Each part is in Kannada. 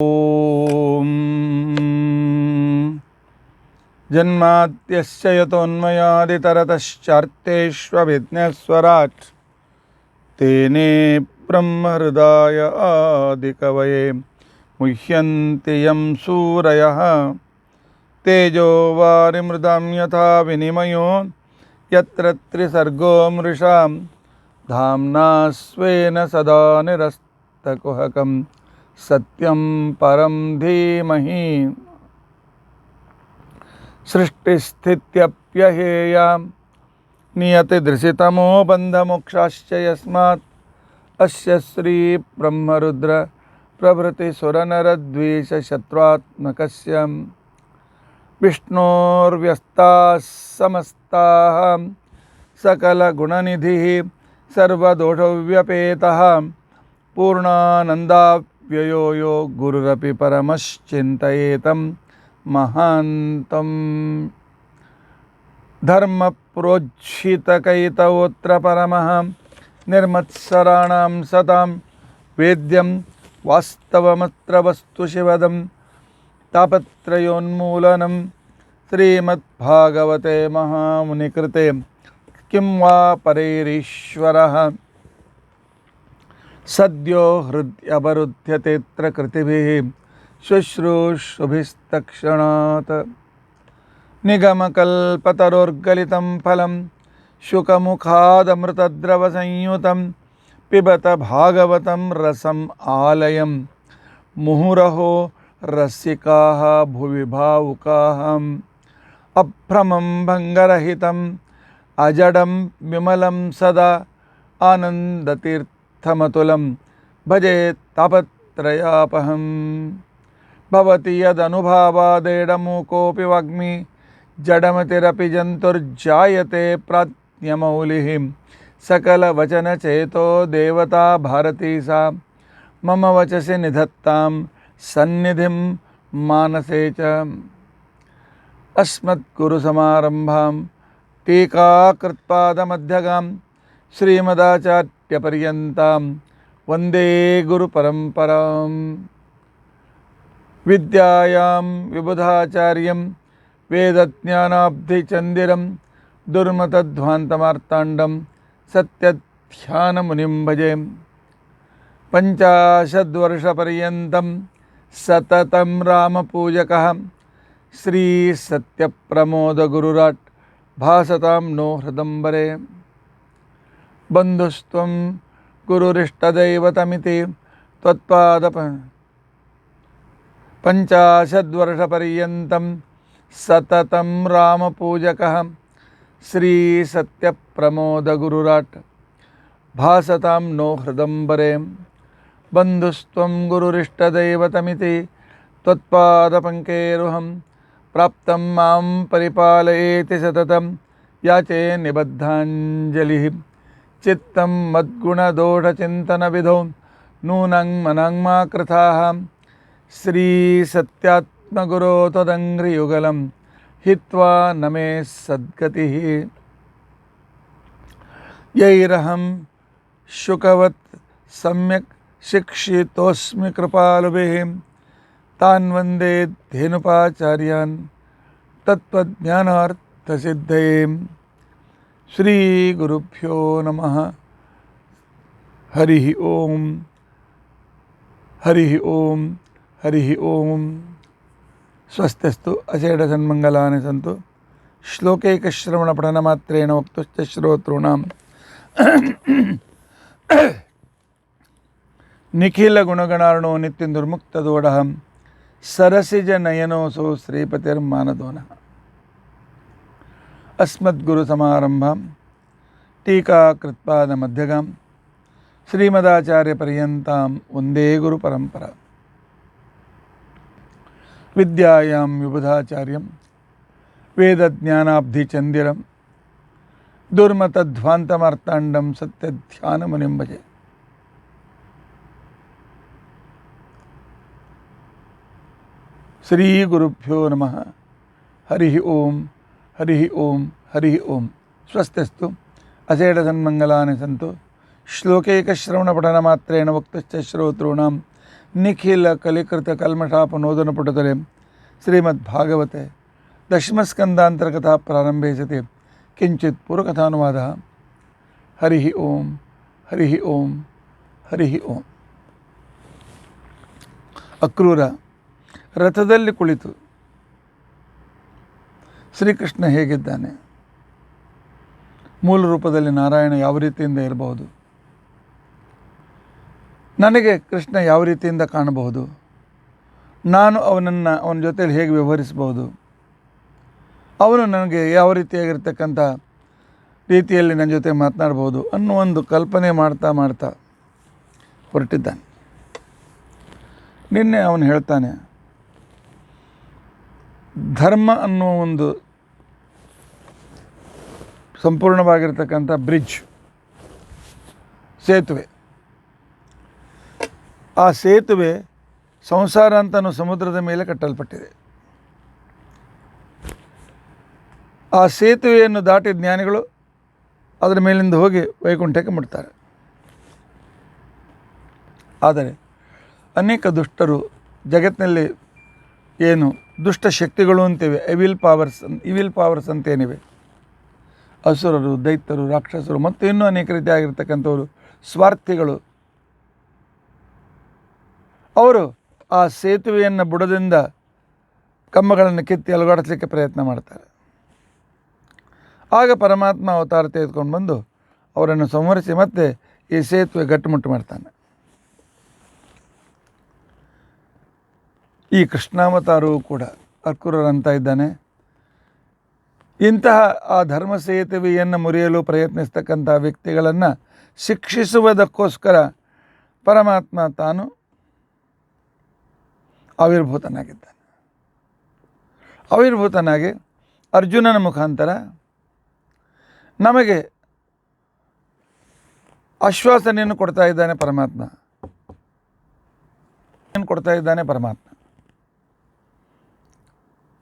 ओम जन्माद्यस्य यतोन्मयादितरतश्चार्तेष्वभिज्ञस्वराट् तेने ब्रह्महृदाय आदिकवये मुह्यन्ति यं सूरयः तेजो वारिमृदां यथा विनिमयो यत्र त्रिसर्गो मृषा धाम्ना स्वेन सदा निरस्तकुहकं सत्यं परं धीमहि सृष्टिस्थित्यप्यहेया नियतिदृशितमो बन्धमोक्षाश्च यस्मात् अस्य श्री ब्रह्मरुद्र प्रभृतिसुरनरद्वीषशत्रुत्मकस्य विष्णोर्व्यस्ताः समस्ताः सकलगुणनिधिः सर्वदोषव्यपेतः पूर्णानन्दाव्ययो यो गुरुरपि परमश्चिन्तयेतं महान्तम् धर्मप्रोज्झितकैतवोऽत्र परमः निर्मत्सराणां सतां वेद्यं वास्तवमत्र वस्तुशिवदं तापत्रयोन्मूलनं श्रीमद्भागवते महामुनिकृते किं वा परैरीश्वरः सद्यो हृद्यवरुध्यतेऽत्र कृतिभिः शुश्रूषुभिस्तक्षणात् निगमकल्पतरोर्गलितं फलं शुकमुखादमृतद्रवसंयुतं पिबत भागवतं रसम् आलयं मुहुरहो रसिकाः भुवि भावुकाः अभ्रमं भङ्गरहितम् अजडं विमलं सदा आनन्दतीर्थमतुलं भजे तापत्रयापहं भवति यदनुभावादेडमूकोऽपि वाग्मी जडमतिरपि जन्तुर्जायते प्राज्ञमौलिः सकलवचनचेतो देवता भारती सा मम वचसि निधत्तां सन्निधिं मानसे च अस्मद्गुरुसमारम्भां टीकाकृत्पादमध्यगां श्रीमदाचार्यपर्यन्तां वन्दे गुरुपरम्परां विद्यायां विबुधाचार्यं वेदज्ञानाब्धिचन्दिरं दुर्मतध्वान्तमार्ताण्डं सत्यध्यानमुनिं भजे 50 वर्षपर्यन्तं सततं रामपूजकः श्रीसत्यप्रमोदगुरुराट् भासतां नो हृदम्बरे बन्धुस्त्वं गुरुरिष्टदैवतमिति त्वत्पाद 50 वर्षपर्यन्तं सततं रामपूजकः श्रीसत्यप्रमोदगुरुराट् भासतां नो हृदम्बरे बन्धुस्त्वं गुरुरिष्टदैवतमिति त्वत्पादपङ्केरुहं प्राप्तं मां परिपालयेति सततं याचे निबद्धाञ्जलिः चित्तं मद्गुणदोषचिन्तनविधौ नूनं मनाङ्मा कृताः श्रीसत्यात्मगुरो त्वदङ्घ्रियुगलं हित्वा न मे सद्गतिः यैरहं शुकवत् सम्यक् शिक्षितोऽस्मि कृपालुभिः तान् वन्दे धेनुपाचार्यान् तत्त्वज्ञानार्थसिद्धये श्रीगुरुभ्यो नमः हरिः ओम हरिः ओम हरिः ओम स्वस्तिस्तु अचेडसन्मङ्गलानि सन्तु श्लोकैकश्रवणपठनमात्रेण वक्तुश्च श्रोतॄणां निखिलगुणगणार्णो नित्यनिर्मुक्तदोषः सरसिजनयनोऽसौ श्रीपतिर्मानदो नः अस्मद्गुरुसमारम्भां टीकाकृत्पादमध्यगां श्रीमदाचार्यपर्यन्तां वन्दे गुरुपरम्परा विद्यायां विबुधाचार्यं वेदज्ञानाब्धिचन्दिरं दुर्मतध्वान्तमार्ताण्डं सत्यध्यानमुनिं भजे श्रीगुरुभ्यो नमः हरिः ओम हरिः ओम हरिः ओम स्वस्तिस्तु अचेडसन्मङ्गलानि सन्तु श्लोकैकश्रवणपठनमात्रेण वक्तुश्च श्रोतॄणां ನಿಖಿಲ ಕಲಿಕೃತ ಕಲ್ಮಷಾಪನೋದನ ಪುಟತಲೆ ಶ್ರೀಮದ್ಭಾಗವತೆ ದಶಮಸ್ಕಂದಾಂತರ್ಗತ ಪ್ರಾರಂಭೆ ಸತಿ ಕಿಂಚಿತ್ ಪೂರ್ವಕಥಾನುವಾದ. ಹರಿ ಓಂ ಹರಿ ಓಂ ಹರಿ ಓಂ. ಅಕ್ರೂರ ರಥದಲ್ಲಿ ಕುಳಿತು ಶ್ರೀಕೃಷ್ಣ ಹೇಗಿದ್ದಾನೆ, ಮೂಲ ರೂಪದಲ್ಲಿ ನಾರಾಯಣ ಯಾವ ರೀತಿಯಿಂದ ಇರಬಹುದು, ನನಗೆ ಕೃಷ್ಣ ಯಾವ ರೀತಿಯಿಂದ ಕಾಣಬಹುದು, ನಾನು ಅವನ ಜೊತೆಯಲ್ಲಿ ಹೇಗೆ ವ್ಯವಹರಿಸಬಹುದು, ಅವನು ನನಗೆ ಯಾವ ರೀತಿಯಾಗಿರ್ತಕ್ಕಂಥ ರೀತಿಯಲ್ಲಿ ನನ್ನ ಜೊತೆ ಮಾತನಾಡ್ಬೋದು ಅನ್ನೋ ಒಂದು ಕಲ್ಪನೆ ಮಾಡ್ತಾ ಮಾಡ್ತಾ ಹೊರಟಿದ್ದಾನೆ. ನಿನ್ನೆ ಅವನು ಹೇಳ್ತಾನೆ, ಧರ್ಮ ಅನ್ನುವ ಒಂದು ಸಂಪೂರ್ಣವಾಗಿರ್ತಕ್ಕಂಥ ಬ್ರಿಡ್ಜ್, ಸೇತುವೆ, ಆ ಸೇತುವೆ ಸಂಸಾರ ಅಂತನೂ ಸಮುದ್ರದ ಮೇಲೆ ಕಟ್ಟಲ್ಪಟ್ಟಿದೆ. ಆ ಸೇತುವೆಯನ್ನು ದಾಟಿ ಜ್ಞಾನಿಗಳು ಅದರ ಮೇಲಿಂದ ಹೋಗಿ ವೈಕುಂಠಕ್ಕೆ ಮುಟ್ತಾರೆ. ಆದರೆ ಅನೇಕ ದುಷ್ಟರು ಜಗತ್ತಿನಲ್ಲಿ ಏನು ದುಷ್ಟ ಶಕ್ತಿಗಳು ಅಂತೇವೆ, ಇವಿಲ್ ಪವರ್ಸ್ ಅಂತೇನಿವೆ, ಅಸುರರು, ದೈತ್ಯರು, ರಾಕ್ಷಸರು ಮತ್ತು ಇನ್ನೂ ಅನೇಕ ರೀತಿಯಾಗಿರ್ತಕ್ಕಂಥವರು ಸ್ವಾರ್ಥಿಗಳು, ಅವರು ಆ ಸೇತುವೆಯನ್ನು ಬುಡದಿಂದ ಕಂಬಗಳನ್ನು ಕಿತ್ತಿ ಅಲುಗಾಡಿಸಲಿಕ್ಕೆ ಪ್ರಯತ್ನ ಮಾಡ್ತಾರೆ. ಆಗ ಪರಮಾತ್ಮ ಅವತಾರ ತೆಗೆದುಕೊಂಡು ಬಂದು ಅವರನ್ನು ಸಂಹರಿಸಿ ಮತ್ತೆ ಈ ಸೇತುವೆ ಗಟ್ಟುಮುಟ್ಟು ಮಾಡ್ತಾನೆ. ಈ ಕೃಷ್ಣಾವತಾರವೂ ಕೂಡ ಅಕ್ರೂರಂತ ಇದ್ದಾನೆ. ಇಂತಹ ಆ ಧರ್ಮ ಸೇತುವೆಯನ್ನು ಮುರಿಯಲು ಪ್ರಯತ್ನಿಸ್ತಕ್ಕಂಥ ವ್ಯಕ್ತಿಗಳನ್ನು ಶಿಕ್ಷಿಸುವುದಕ್ಕೋಸ್ಕರ ಪರಮಾತ್ಮ ತಾನು ಆವಿರ್ಭೂತನಾಗಿ ಅರ್ಜುನನ ಮುಖಾಂತರ ನಮಗೆ ಆಶ್ವಾಸನೆಯನ್ನು ಕೊಡ್ತಾ ಇದ್ದಾನೆ ಪರಮಾತ್ಮ.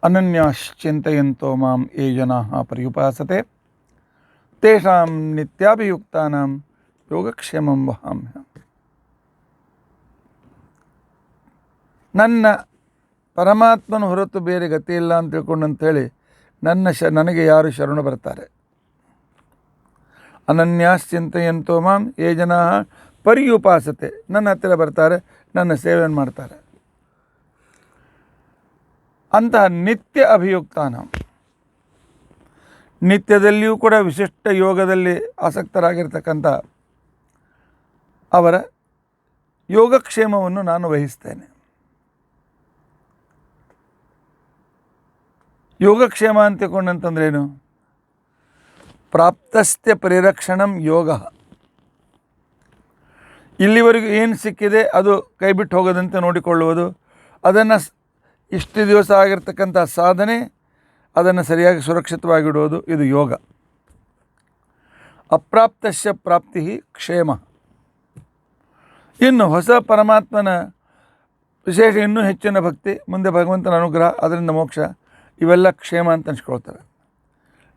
ಅನನ್ಯಾಶ್ಚಿಂತಯಂತೋ ಮಾಂ ಯೇ ಜನಾಃ ಪರ್ಯುಪಾಸತೆ ತೇಷಾಂ ನಿತ್ಯಾಭಿಯುಕ್ತಾನಾಂ ಯೋಗಕ್ಷೇಮಂ ವಹಾಮ್ಯಹಂ. ನನ್ನ ಪರಮಾತ್ಮನ ಹೊರತು ಬೇರೆ ಗತಿ ಇಲ್ಲ ಅಂತ ತಿಳ್ಕೊಂಡು ಅಂಥೇಳಿ ನನಗೆ ಯಾರು ಶರಣು ಬರ್ತಾರೆ, ಅನನ್ಯಾಶ್ಚಿಂತಯಂತೋ ಮಾಂ ಯೇ ಜನಾಃ ಪರ್ಯುಪಾಸತೆ, ನನ್ನ ಹತ್ತಿರ ಬರ್ತಾರೆ, ನನ್ನ ಸೇವೆಯನ್ನು ಮಾಡ್ತಾರೆ, ಅಂತಹ ನಿತ್ಯ ಅಭಿಯುಕ್ತಾನ, ನಿತ್ಯದಲ್ಲಿಯೂ ಕೂಡ ವಿಶಿಷ್ಟ ಯೋಗದಲ್ಲಿ ಆಸಕ್ತರಾಗಿರ್ತಕ್ಕಂಥ ಅವರ ಯೋಗಕ್ಷೇಮವನ್ನು ನಾನು ವಹಿಸ್ತೇನೆ. ಯೋಗಕ್ಷೇಮ ಅಂತ ತಿಳ್ಕೊಂಡಂತಂದ್ರೇನು? ಪ್ರಾಪ್ತಸ್ತ್ಯ ಪರಿರಕ್ಷಣಂ ಯೋಗ. ಇಲ್ಲಿವರೆಗೂ ಏನು ಸಿಕ್ಕಿದೆ ಅದು ಕೈಬಿಟ್ಟು ಹೋಗದಂತೆ ನೋಡಿಕೊಳ್ಳುವುದು, ಅದನ್ನು ಇಷ್ಟು ದಿವಸ ಆಗಿರ್ತಕ್ಕಂಥ ಸಾಧನೆ ಅದನ್ನು ಸರಿಯಾಗಿ ಸುರಕ್ಷಿತವಾಗಿಡುವುದು, ಇದು ಯೋಗ. ಅಪ್ರಾಪ್ತಸ್ಯ ಪ್ರಾಪ್ತಿ ಕ್ಷೇಮ. ಇನ್ನು ಹೊಸ ಪರಮಾತ್ಮನ ವಿಶೇಷ ಇನ್ನೂ ಹೆಚ್ಚಿನ ಭಕ್ತಿ, ಮುಂದೆ ಭಗವಂತನ ಅನುಗ್ರಹ, ಅದರಿಂದ ಮೋಕ್ಷ, ಇವೆಲ್ಲ ಕ್ಷೇಮ ಅಂತ ಅನ್ಸ್ಕೊಳ್ತಾರೆ.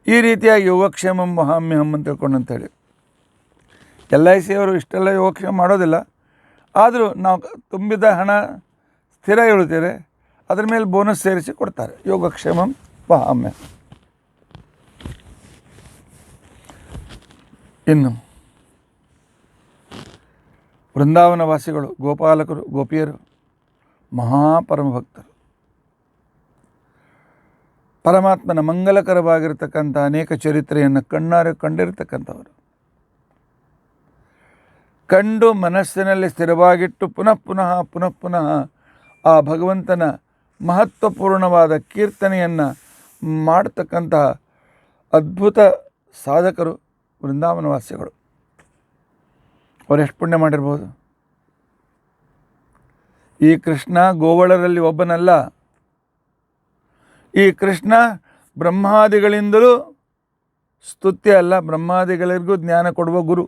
ಈ ರೀತಿಯಾಗಿ ಯೋಗಕ್ಷೇಮಂ ವಹಾಮ್ಯಹಂ ಅಂತ ತಿಳ್ಕೊಂಡು ಅಂತೇಳಿ LIC ಅವರು ಇಷ್ಟೆಲ್ಲ ಯೋಗಕ್ಷೇಮ ಮಾಡೋದಿಲ್ಲ. ಆದರೂ ನಾವು ತುಂಬಿದ ಹಣ ಸ್ಥಿರ ಇಳುತ್ತೀರಿ, ಅದರ ಮೇಲೆ ಬೋನಸ್ ಸೇರಿಸಿ ಕೊಡ್ತಾರೆ. ಯೋಗಕ್ಷೇಮಂ ವಹಾಮ್ಯ. ಇನ್ನು ವೃಂದಾವನ ವಾಸಿಗಳು, ಗೋಪಾಲಕರು, ಗೋಪಿಯರು, ಮಹಾಪರಮಭಕ್ತರು, ಪರಮಾತ್ಮನ ಮಂಗಲಕರವಾಗಿರ್ತಕ್ಕಂಥ ಅನೇಕ ಚರಿತ್ರೆಯನ್ನು ಕಣ್ಣಾರೆ ಕಂಡಿರ್ತಕ್ಕಂಥವರು, ಕಂಡು ಮನಸ್ಸಿನಲ್ಲಿ ಸ್ಥಿರವಾಗಿಟ್ಟು ಪುನಃ ಆ ಭಗವಂತನ ಮಹತ್ವಪೂರ್ಣವಾದ ಕೀರ್ತನೆಯನ್ನು ಮಾಡತಕ್ಕಂತಹ ಅದ್ಭುತ ಸಾಧಕರು ವೃಂದಾವನವಾಸಿಗಳು. ಅವರು ಎಷ್ಟು ಪುಣ್ಯ ಮಾಡಿರ್ಬೋದು. ಈ ಕೃಷ್ಣ ಗೋವಳರಲ್ಲಿ ಒಬ್ಬನಲ್ಲ. ಈ ಕೃಷ್ಣ ಬ್ರಹ್ಮಾದಿಗಳಿಂದಲೂ ಸ್ತುತ್ಯ ಅಲ್ಲ, ಬ್ರಹ್ಮಾದಿಗಳಿಗೂ ಜ್ಞಾನ ಕೊಡುವ ಗುರು.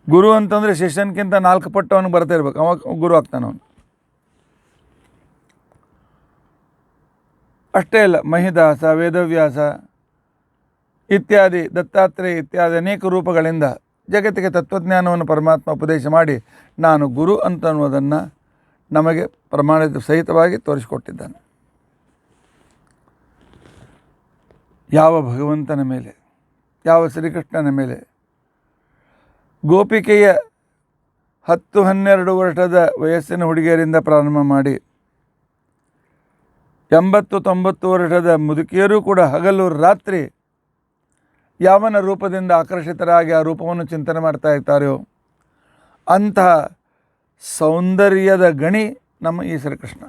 ಗುರು ಅಂತಂದರೆ ಶಿಷ್ಯನ್ಕಿಂತ 4 ಪಟ್ಟು ಅವನಿಗೆ ಬರ್ತಾ ಇರ್ಬೇಕು, ಅವಾಗ ಗುರು ಆಗ್ತಾನೆ ಅವನು. ಅಷ್ಟೇ ಅಲ್ಲ, ಮಹಿದಾಸ, ವೇದವ್ಯಾಸ ಇತ್ಯಾದಿ, ದತ್ತಾತ್ರೇಯ ಇತ್ಯಾದಿ ಅನೇಕ ರೂಪಗಳಿಂದ ಜಗತ್ತಿಗೆ ತತ್ವಜ್ಞಾನವನ್ನು ಪರಮಾತ್ಮ ಉಪದೇಶ ಮಾಡಿ ನಾನು ಗುರು ಅಂತ ಅನ್ನೋದನ್ನು ನಮಗೆ ಪ್ರಮಾಣದ ಸಹಿತವಾಗಿ ತೋರಿಸಿಕೊಟ್ಟಿದ್ದಾನೆ. ಯಾವ ಭಗವಂತನ ಮೇಲೆ, ಯಾವ ಶ್ರೀಕೃಷ್ಣನ ಮೇಲೆ ಗೋಪಿಕೆಯ 10-12 ವರ್ಷದ ವಯಸ್ಸಿನ ಹುಡುಗಿಯರಿಂದ ಪ್ರಾರಂಭ ಮಾಡಿ 80-90 ವರ್ಷದ ಮುದುಕಿಯರೂ ಕೂಡ ಹಗಲು ರಾತ್ರಿ ಯಾವನ ರೂಪದಿಂದ ಆಕರ್ಷಿತರಾಗಿ ಆ ರೂಪವನ್ನು ಚಿಂತನೆ ಮಾಡ್ತಾ ಇರ್ತಾರೆಯೋ ಅಂತಹ ಸೌಂದರ್ಯದ ಗಣಿ ನಮ್ಮ ಈ ಶ್ರೀಕೃಷ್ಣ.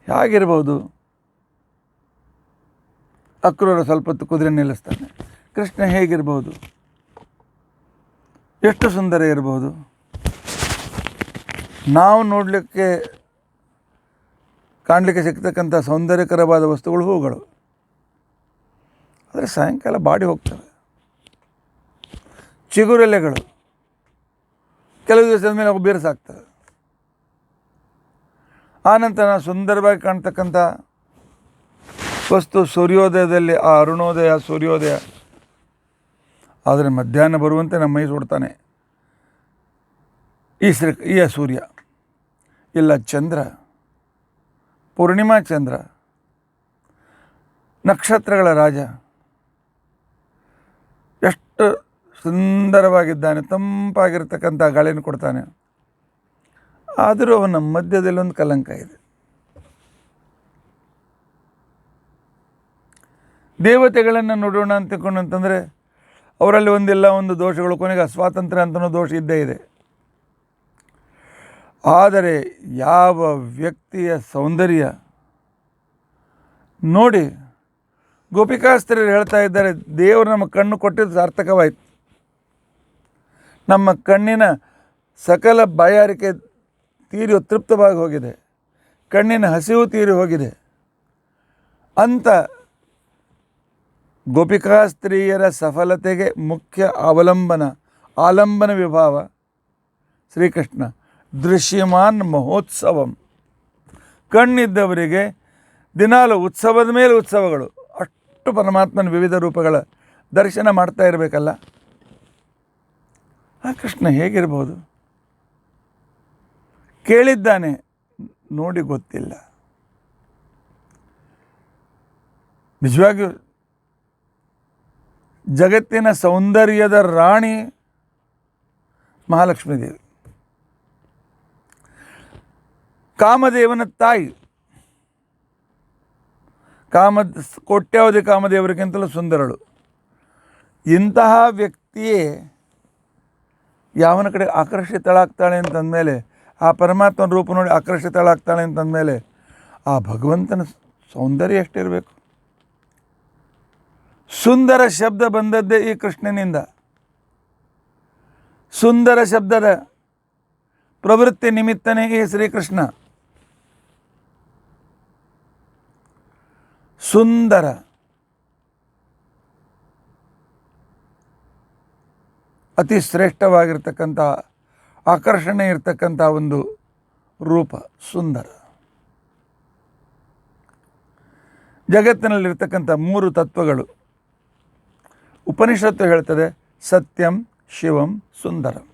ಹೇಗಿರ್ಬೋದು? ಅಕ್ರೂರ ಸ್ವಲ್ಪ ಹೊತ್ತು ಕುದುರೆ ನಿಲ್ಲಿಸ್ತಾನೆ. ಕೃಷ್ಣ ಹೇಗಿರ್ಬೋದು? ಎಷ್ಟು ಸುಂದರ ಇರ್ಬೋದು? ನಾವು ನೋಡಲಿಕ್ಕೆ ಕಾಣಲಿಕ್ಕೆ ಸಿಗ್ತಕ್ಕಂಥ ಸೌಂದರ್ಯಕರವಾದ ವಸ್ತುಗಳು ಹೂಗಳು, ಆದರೆ ಸಾಯಂಕಾಲ ಬಾಡಿ ಹೋಗ್ತವೆ. ಚಿಗುರೆಲೆಗಳು ಕೆಲವು ದಿವಸದ ಮೇಲೆ ಅವು ಬೇರ್ಸಾಗ್ತವೆ. ಆನಂತರ ಸುಂದರವಾಗಿ ಕಾಣ್ತಕ್ಕಂಥ ವಸ್ತು ಸೂರ್ಯೋದಯದಲ್ಲಿ ಆ ಅರುಣೋದಯ ಸೂರ್ಯೋದಯ, ಆದರೆ ಮಧ್ಯಾಹ್ನ ಬರುವಂತೆ ನಮ್ಮ ಮೈ ಸುಡ್ತಾನೆ ಈ ಸೂರ್ಯ, ಇಲ್ಲ ಚಂದ್ರ, ಪೂರ್ಣಿಮಾ ಚಂದ್ರ, ನಕ್ಷತ್ರಗಳ ರಾಜ ಎಷ್ಟು ಸುಂದರವಾಗಿದ್ದಾನೆ, ತಂಪಾಗಿರ್ತಕ್ಕಂಥ ಗಾಳಿಯನ್ನು ಕೊಡ್ತಾನೆ. ಆದರೂ ಅವನ ಮಧ್ಯದಲ್ಲಿ ಒಂದು ಕಲಂಕ ಇದೆ. ದೇವತೆಗಳನ್ನು ನೋಡೋಣ ಅಂತಂದರೆ ಅವರಲ್ಲಿ ಒಂದಿಲ್ಲ ಒಂದು ದೋಷಗಳು, ಕೊನೆಗೆ ಅಸ್ವಾತಂತ್ರ್ಯ ಅಂತನೋ ದೋಷ ಇದ್ದೇ ಇದೆ. ಆದರೆ ಯಾವ ವ್ಯಕ್ತಿಯ ಸೌಂದರ್ಯ ನೋಡಿ ಗೋಪಿಕಾಸ್ತ್ರೀಯರು ಹೇಳ್ತಾ ಇದ್ದಾರೆ, ದೇವರು ನಮ್ಮ ಕಣ್ಣು ಕೊಟ್ಟಿದ್ದು ಸಾರ್ಥಕವಾಯಿತು. ನಮ್ಮ ಕಣ್ಣಿನ ಸಕಲ ಬಾಯಾರಿಕೆ ತೀರಿ ತೃಪ್ತವಾಗಿ ಹೋಗಿದೆ, ಕಣ್ಣಿನ ಹಸಿವು ತೀರಿ ಹೋಗಿದೆ ಅಂತ ಗೋಪಿಕಾಸ್ತ್ರೀಯರ ಸಫಲತೆಗೆ ಮುಖ್ಯ ಆಲಂಬನ ವಿಭಾವ ಶ್ರೀಕೃಷ್ಣ. ದೃಶ್ಯಮಾನ್ ಮಹೋತ್ಸವಂ, ಕಣ್ಣಿದ್ದವರಿಗೆ ದಿನಾಲು ಉತ್ಸವದ ಮೇಲೆ ಉತ್ಸವಗಳು. ಅಷ್ಟು ಪರಮಾತ್ಮನ ವಿವಿಧ ರೂಪಗಳ ದರ್ಶನ ಮಾಡ್ತಾ ಇರಬೇಕಲ್ಲ. ಆ ಕೃಷ್ಣ ಹೇಗಿರ್ಬೋದು? ಕೇಳಿದ್ದಾನೆ, ನೋಡಿ ಗೊತ್ತಿಲ್ಲ. ನಿಜವಾಗಿಯೂ ಜಗತ್ತಿನ ಸೌಂದರ್ಯದ ರಾಣಿ ಮಹಾಲಕ್ಷ್ಮೀ ದೇವಿ, ಕಾಮದೇವನ ತಾಯಿ. ಕೋಟ್ಯಾವಧಿ ಕಾಮದೇವರಿಗಿಂತಲೂ ಸುಂದರಳು. ಇಂತಹ ವ್ಯಕ್ತಿಯೇ ಯಾವನ ಕಡೆ ಆಕರ್ಷಿತಳಾಗ್ತಾಳೆ ಅಂತಂದಮೇಲೆ, ಆ ಪರಮಾತ್ಮನ ರೂಪ ನೋಡಿ ಆಕರ್ಷಿತಳಾಗ್ತಾಳೆ ಅಂತಂದಮೇಲೆ ಆ ಭಗವಂತನ ಸೌಂದರ್ಯ ಎಷ್ಟಿರಬೇಕು? ಸುಂದರ ಶಬ್ದ ಬಂದದ್ದೇ ಈ ಕೃಷ್ಣನಿಂದ. ಸುಂದರ ಶಬ್ದದ ಪ್ರವೃತ್ತಿ ನಿಮಿತ್ತನೇ ಈ ಶ್ರೀಕೃಷ್ಣ. ಸುಂದರ, ಅತಿ ಶ್ರೇಷ್ಠವಾಗಿರ್ತಕ್ಕಂಥ ಆಕರ್ಷಣೆ ಇರ್ತಕ್ಕಂಥ ಒಂದು ರೂಪ ಸುಂದರ. ಜಗತ್ತಿನಲ್ಲಿರ್ತಕ್ಕಂಥ 3 ತತ್ವಗಳು ಉಪನಿಷತ್ತು ಹೇಳ್ತದೆ, ಸತ್ಯಂ ಶಿವಂ ಸುಂದರಂ.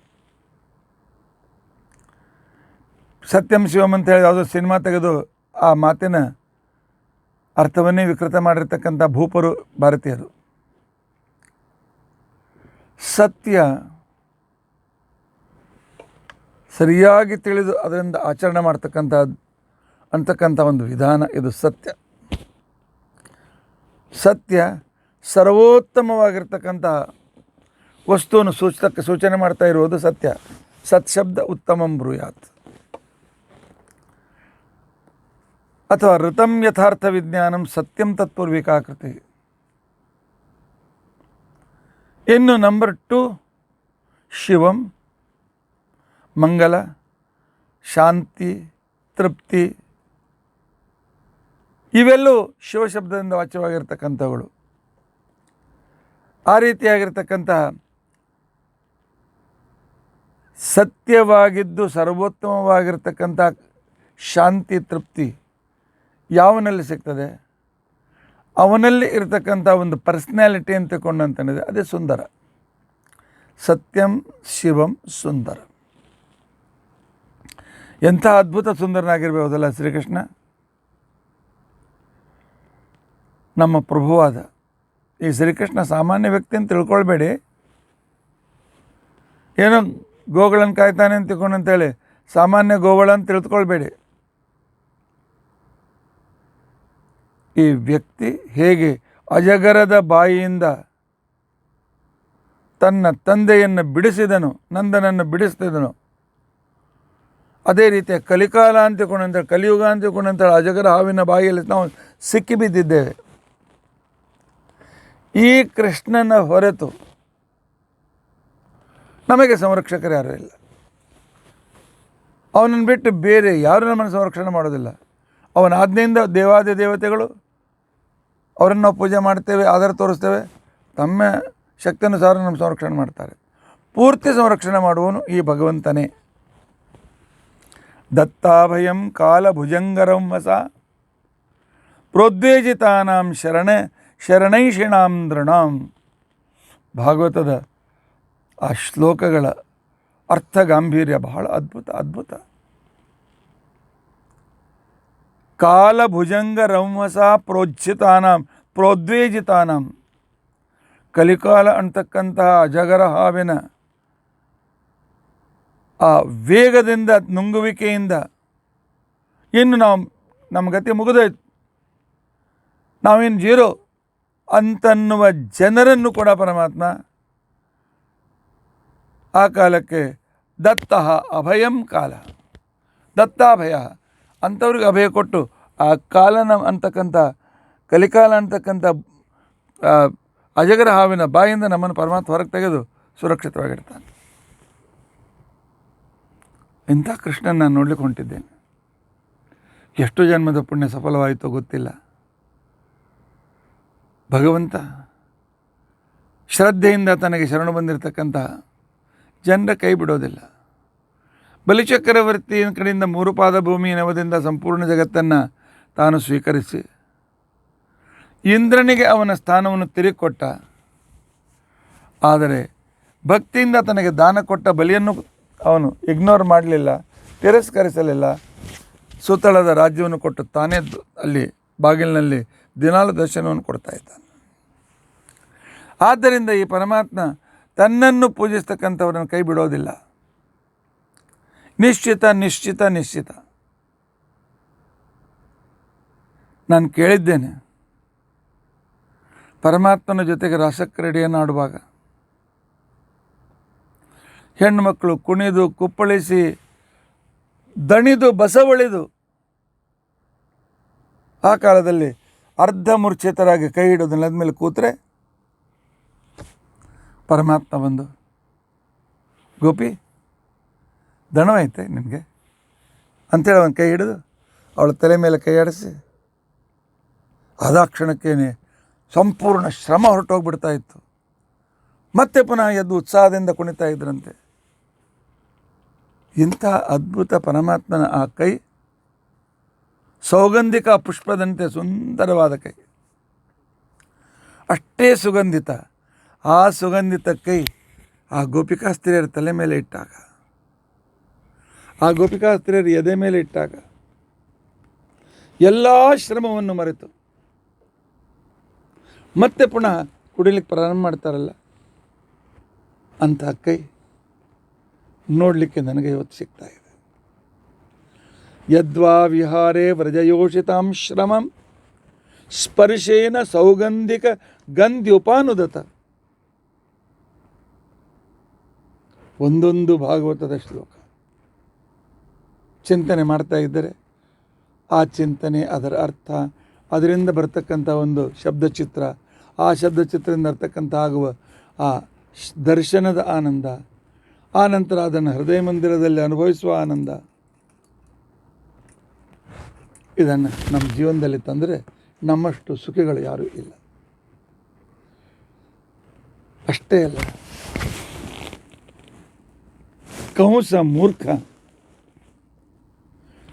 ಸತ್ಯಂ ಶಿವಂ ಅಂತ ಹೇಳಿ ಯಾವುದೋ ಸಿನಿಮಾ ತೆಗೆದು ಆ ಮಾತಿನ ಅರ್ಥವನ್ನೇ ವಿಕೃತ ಮಾಡಿರ್ತಕ್ಕಂಥ ಭೂಪರು ಭಾರತೀಯರು. ಸತ್ಯ ಸರಿಯಾಗಿ ತಿಳಿದು ಅದರಿಂದ ಆಚರಣೆ ಅಂತಕ್ಕಂಥ ಒಂದು ವಿಧಾನ, ಇದು ಸತ್ಯ. ಸತ್ಯ ಸರ್ವೋತ್ತಮವಾಗಿರ್ತಕ್ಕಂಥ ವಸ್ತುವನ್ನು ಸೂಚನೆ ಮಾಡ್ತಾ ಇರುವುದು ಸತ್ಯ. ಸತ್ಶಬ್ದ ಉತ್ತಮಂ ಬ್ರೂಯಾತ್. ಅಥವಾ ಋತಂ ಯಥಾರ್ಥ ವಿಜ್ಞಾನಂ ಸತ್ಯಂ ತತ್ಪೂರ್ವಿಕಾಕೃತಿ. ಇನ್ನು ನಂಬರ್ 2 ಶಿವಂ, ಮಂಗಲ, ಶಾಂತಿ, ತೃಪ್ತಿ. ಇವೆಲ್ಲೂ ಶಿವಶಬ್ದದಿಂದ ವಾಚ್ಯವಾಗಿರ್ತಕ್ಕಂಥವುಗಳು. ಆ ರೀತಿಯಾಗಿರ್ತಕ್ಕಂತಹ ಸತ್ಯವಾಗಿದ್ದು ಸರ್ವೋತ್ತಮವಾಗಿರ್ತಕ್ಕಂಥ ಶಾಂತಿ, ತೃಪ್ತಿ ಯಾವನಲ್ಲಿ ಸಿಗ್ತದೆ? ಅವನಲ್ಲಿ ಇರತಕ್ಕಂಥ ಒಂದು ಪರ್ಸ್ನಾಲಿಟಿ ಅಂತ ತಗೊಂಡಂತಂದಿದೆ, ಅದೇ ಸುಂದರ. ಸತ್ಯಂ ಶಿವಂ ಸುಂದರ. ಎಂಥ ಅದ್ಭುತ ಸುಂದರನಾಗಿರ್ಬೋದಲ್ಲ ಶ್ರೀಕೃಷ್ಣ. ನಮ್ಮ ಪ್ರಭುವಾದ ಈ ಶ್ರೀಕೃಷ್ಣ ಸಾಮಾನ್ಯ ವ್ಯಕ್ತಿ ಅಂತ ತಿಳ್ಕೊಳ್ಬೇಡಿ. ಏನೋ ಗೋಗಳನ್ನು ಕಾಯ್ತಾನೆ ಅಂತ ತಿಳ್ಕೊಂಡಂತೇಳಿ ಸಾಮಾನ್ಯ ಗೋಗಳ ಅಂತ ತಿಳ್ಕೊಳ್ಬೇಡಿ. ಈ ವ್ಯಕ್ತಿ ಹೇಗೆ ಅಜಗರದ ಬಾಯಿಯಿಂದ ತನ್ನ ತಂದೆಯನ್ನು ಬಿಡಿಸಿದನು, ನಂದನನ್ನು ಬಿಡಿಸ್ತಿದನು, ಅದೇ ರೀತಿಯ ಕಲಿಕಾಲ ಅಂತ ತಿಳ್ಕೊಂಡಂತೇಳಿ, ಕಲಿಯುಗ ಅಂತ ತಿಳ್ಕೊಂಡಂತೇಳಿ ಅಜಗರ ಹಾವಿನ ಬಾಯಿಯಲ್ಲಿ ನಾವು ಸಿಕ್ಕಿಬಿದ್ದಿದ್ದೇವೆ. ಈ ಕೃಷ್ಣನ ಹೊರತು ನಮಗೆ ಸಂರಕ್ಷಕರು ಯಾರೂ ಇಲ್ಲ. ಅವನನ್ನು ಬಿಟ್ಟು ಬೇರೆ ಯಾರೂ ನಮ್ಮನ್ನು ಸಂರಕ್ಷಣೆ ಮಾಡೋದಿಲ್ಲ. ಅವನ ಆಜ್ಞೆಯಿಂದ ದೇವಾದಿ ದೇವತೆಗಳು ಅವರನ್ನು ನಾವು ಪೂಜೆ ಮಾಡ್ತೇವೆ, ಆಧಾರ ತೋರಿಸ್ತೇವೆ, ತಮ್ಮ ಶಕ್ತಿಯನುಸಾರ ನಮ್ಮ ಸಂರಕ್ಷಣೆ ಮಾಡ್ತಾರೆ. ಪೂರ್ತಿ ಸಂರಕ್ಷಣೆ ಮಾಡುವನು ಈ ಭಗವಂತನೇ. ದತ್ತಾಭಯಂ ಕಾಲಭುಜಂಗರಂ ವಸ ಪ್ರೋದ್ವೇಜಿತಾನಾಂ ಶರಣೈಷಿಣಾಂ ನೃಣಾಂ. ಭಾಗವತದ ಆ ಶ್ಲೋಕಗಳ ಅರ್ಥ ಗಾಂಭೀರ್ಯ ಬಹಳ ಅದ್ಭುತ. ಕಾಲಭುಜಂಗ ರಂವಸ ಪ್ರೋದ್ವೇಜಿತಾನಾಂ. ಕಲಿಕಾಲ ಅಂತಕ್ಕಂತಹ ಅಜಗರ ಹಾವಿನ ಆ ವೇಗದಿಂದ, ನುಂಗುವಿಕೆಯಿಂದ ಇನ್ನು ನಮ್ಮ ಗತಿ ಮುಗಿದೋಯ್ತು, ನಾವೇನು ಜೀರೋ ಅಂತನ್ನುವ ಜನರನ್ನು ಕೂಡ ಪರಮಾತ್ಮ ಆ ಕಾಲಕ್ಕೆ ದತ್ತಃ ಅಭಯಂ ಕಾಲ, ದತ್ತಾಭಯ ಅಂಥವ್ರಿಗೆ ಅಭಯ ಕೊಟ್ಟು ಆ ಕಾಲನ ಅಂತಕ್ಕಂಥ ಕಲಿಕಾಲ ಅಂತಕ್ಕಂಥ ಅಜಗರ ಹಾವಿನ ಬಾಯಿಂದ ನಮ್ಮನ್ನು ಪರಮಾತ್ಮ ಹೊರಗೆ ತೆಗೆದು ಸುರಕ್ಷಿತವಾಗಿರ್ತಾನೆ. ಇಂಥ ಕೃಷ್ಣನ ನಾನು ನೋಡ್ಲಿಕ್ಕೆ ಹೊಂಟಿದ್ದೇನೆ. ಎಷ್ಟು ಜನ್ಮದ ಪುಣ್ಯ ಸಫಲವಾಯಿತೋ ಗೊತ್ತಿಲ್ಲ. ಭಗವಂತ ಶ್ರದ್ಧೆಯಿಂದ ತನಗೆ ಶರಣು ಬಂದಿರತಕ್ಕಂಥ ಜನರ ಕೈ ಬಿಡೋದಿಲ್ಲ. ಬಲಿಚಕ್ರವರ್ತಿ ಕಡೆಯಿಂದ 3 ಪಾದ ಭೂಮಿ ನೆವದಿಂದ ಸಂಪೂರ್ಣ ಜಗತ್ತನ್ನು ತಾನು ಸ್ವೀಕರಿಸಿ ಇಂದ್ರನಿಗೆ ಅವನ ಸ್ಥಾನವನ್ನು ತಿರುಗಿಕೊಟ್ಟ. ಆದರೆ ಭಕ್ತಿಯಿಂದ ತನಗೆ ದಾನ ಕೊಟ್ಟ ಬಲಿಯನ್ನು ಅವನು ಇಗ್ನೋರ್ ಮಾಡಲಿಲ್ಲ, ತಿರಸ್ಕರಿಸಲಿಲ್ಲ. ಸುತ್ತಳದ ರಾಜ್ಯವನ್ನು ಕೊಟ್ಟು ತಾನೇ ಅಲ್ಲಿ ಬಾಗಿಲಿನಲ್ಲಿ ದಿನಾಲು ದರ್ಶನವನ್ನು ಕೊಡ್ತಾ ಇದ್ದಾನೆ. ಆದ್ದರಿಂದ ಈ ಪರಮಾತ್ಮ ತನ್ನನ್ನು ಪೂಜಿಸ್ತಕ್ಕಂಥವ್ರನ್ನು ಕೈ ಬಿಡೋದಿಲ್ಲ. ನಿಶ್ಚಿತ. ನಾನು ಕೇಳಿದ್ದೇನೆ, ಪರಮಾತ್ಮನ ಜೊತೆಗೆ ರಾಸಕ್ರೀಡೆಯನ್ನು ಆಡುವಾಗ ಹೆಣ್ಣುಮಕ್ಕಳು ಕುಣಿದು ಕುಪ್ಪಳಿಸಿ ದಣಿದು ಬಸವಳಿದು ಆ ಕಾಲದಲ್ಲಿ ಅರ್ಧ ಮೂರ್ಛಿತರಾಗಿ ಕೈ ಹಿಡಿದು ನೆಲದ ಮೇಲೆ ಕೂತ್ರೆ ಪರಮಾತ್ಮ ಬಂದು, ಗೋಪಿ ದಣವೈತೆ ನಿನಗೆ ಅಂಥೇಳಿ ಅವನ ಕೈ ಹಿಡಿದು ಅವಳ ತಲೆ ಮೇಲೆ ಕೈ ಆಡಿಸಿ ಅದಾಕ್ಷಣಕ್ಕೇನೆ ಸಂಪೂರ್ಣ ಶ್ರಮ ಹೊರಟೋಗ್ಬಿಡ್ತಾ ಇತ್ತು. ಮತ್ತೆ ಪುನಃ ಎದ್ದು ಉತ್ಸಾಹದಿಂದ ಕುಣಿತಾ ಇದ್ರಂತೆ. ಇಂಥ ಅದ್ಭುತ ಪರಮಾತ್ಮನ ಆ ಕೈ ಸೌಗಂಧಿಕ ಪುಷ್ಪದಂತೆ ಸುಂದರವಾದ ಕೈ, ಅಷ್ಟೇ ಸುಗಂಧಿತ. ಆ ಸುಗಂಧಿತ ಕೈ ಆ ಗೋಪಿಕಾಸ್ತ್ರೀಯರ ತಲೆ ಮೇಲೆ ಇಟ್ಟಾಗ, ಆ ಗೋಪಿಕಾಸ್ತ್ರೀಯರ ಎದೆ ಮೇಲೆ ಇಟ್ಟಾಗ ಎಲ್ಲ ಶ್ರಮವನ್ನು ಮರೆತು ಮತ್ತೆ ಪುನಃ ಕುಡಿಲಿಕ್ಕೆ ಪ್ರಾರಂಭ ಮಾಡ್ತಾರಲ್ಲ, ಅಂಥ ಕೈ ನೋಡಲಿಕ್ಕೆ ನನಗೆ ಇವತ್ತು ಸಿಗ್ತಾ ಇದೆ. ಯದ್ವಾ ವಿಹಾರೇ ವ್ರಜಯೋಷಿತಾಂ ಶ್ರಮಂ ಸ್ಪರ್ಶೇನ ಸೌಗಂಧಿಕ ಗಂಧ್ಯುಪಾನುದತ. ಒಂದೊಂದು ಭಾಗವತದ ಶ್ಲೋಕ ಚಿಂತನೆ ಮಾಡ್ತಾ ಇದ್ದರೆ ಆ ಚಿಂತನೆ, ಅದರ ಅರ್ಥ, ಅದರಿಂದ ಬರ್ತಕ್ಕಂಥ ಒಂದು ಶಬ್ದಚಿತ್ರ, ಆ ಶಬ್ದಚಿತ್ರದಿಂದ ಬರ್ತಕ್ಕಂಥ ಆಗುವ ಆ ದರ್ಶನದ ಆನಂದ, ಆ ನಂತರ ಅದನ್ನು ಹೃದಯ ಮಂದಿರದಲ್ಲಿ ಅನುಭವಿಸುವ ಆನಂದ, ಇದನ್ನು ನಮ್ಮ ಜೀವನದಲ್ಲಿ ತಂದರೆ ನಮ್ಮಷ್ಟು ಸುಖಿಗಳು ಯಾರೂ ಇಲ್ಲ. ಅಷ್ಟೇ ಅಲ್ಲ, ಕಂಸ ಮೂರ್ಖ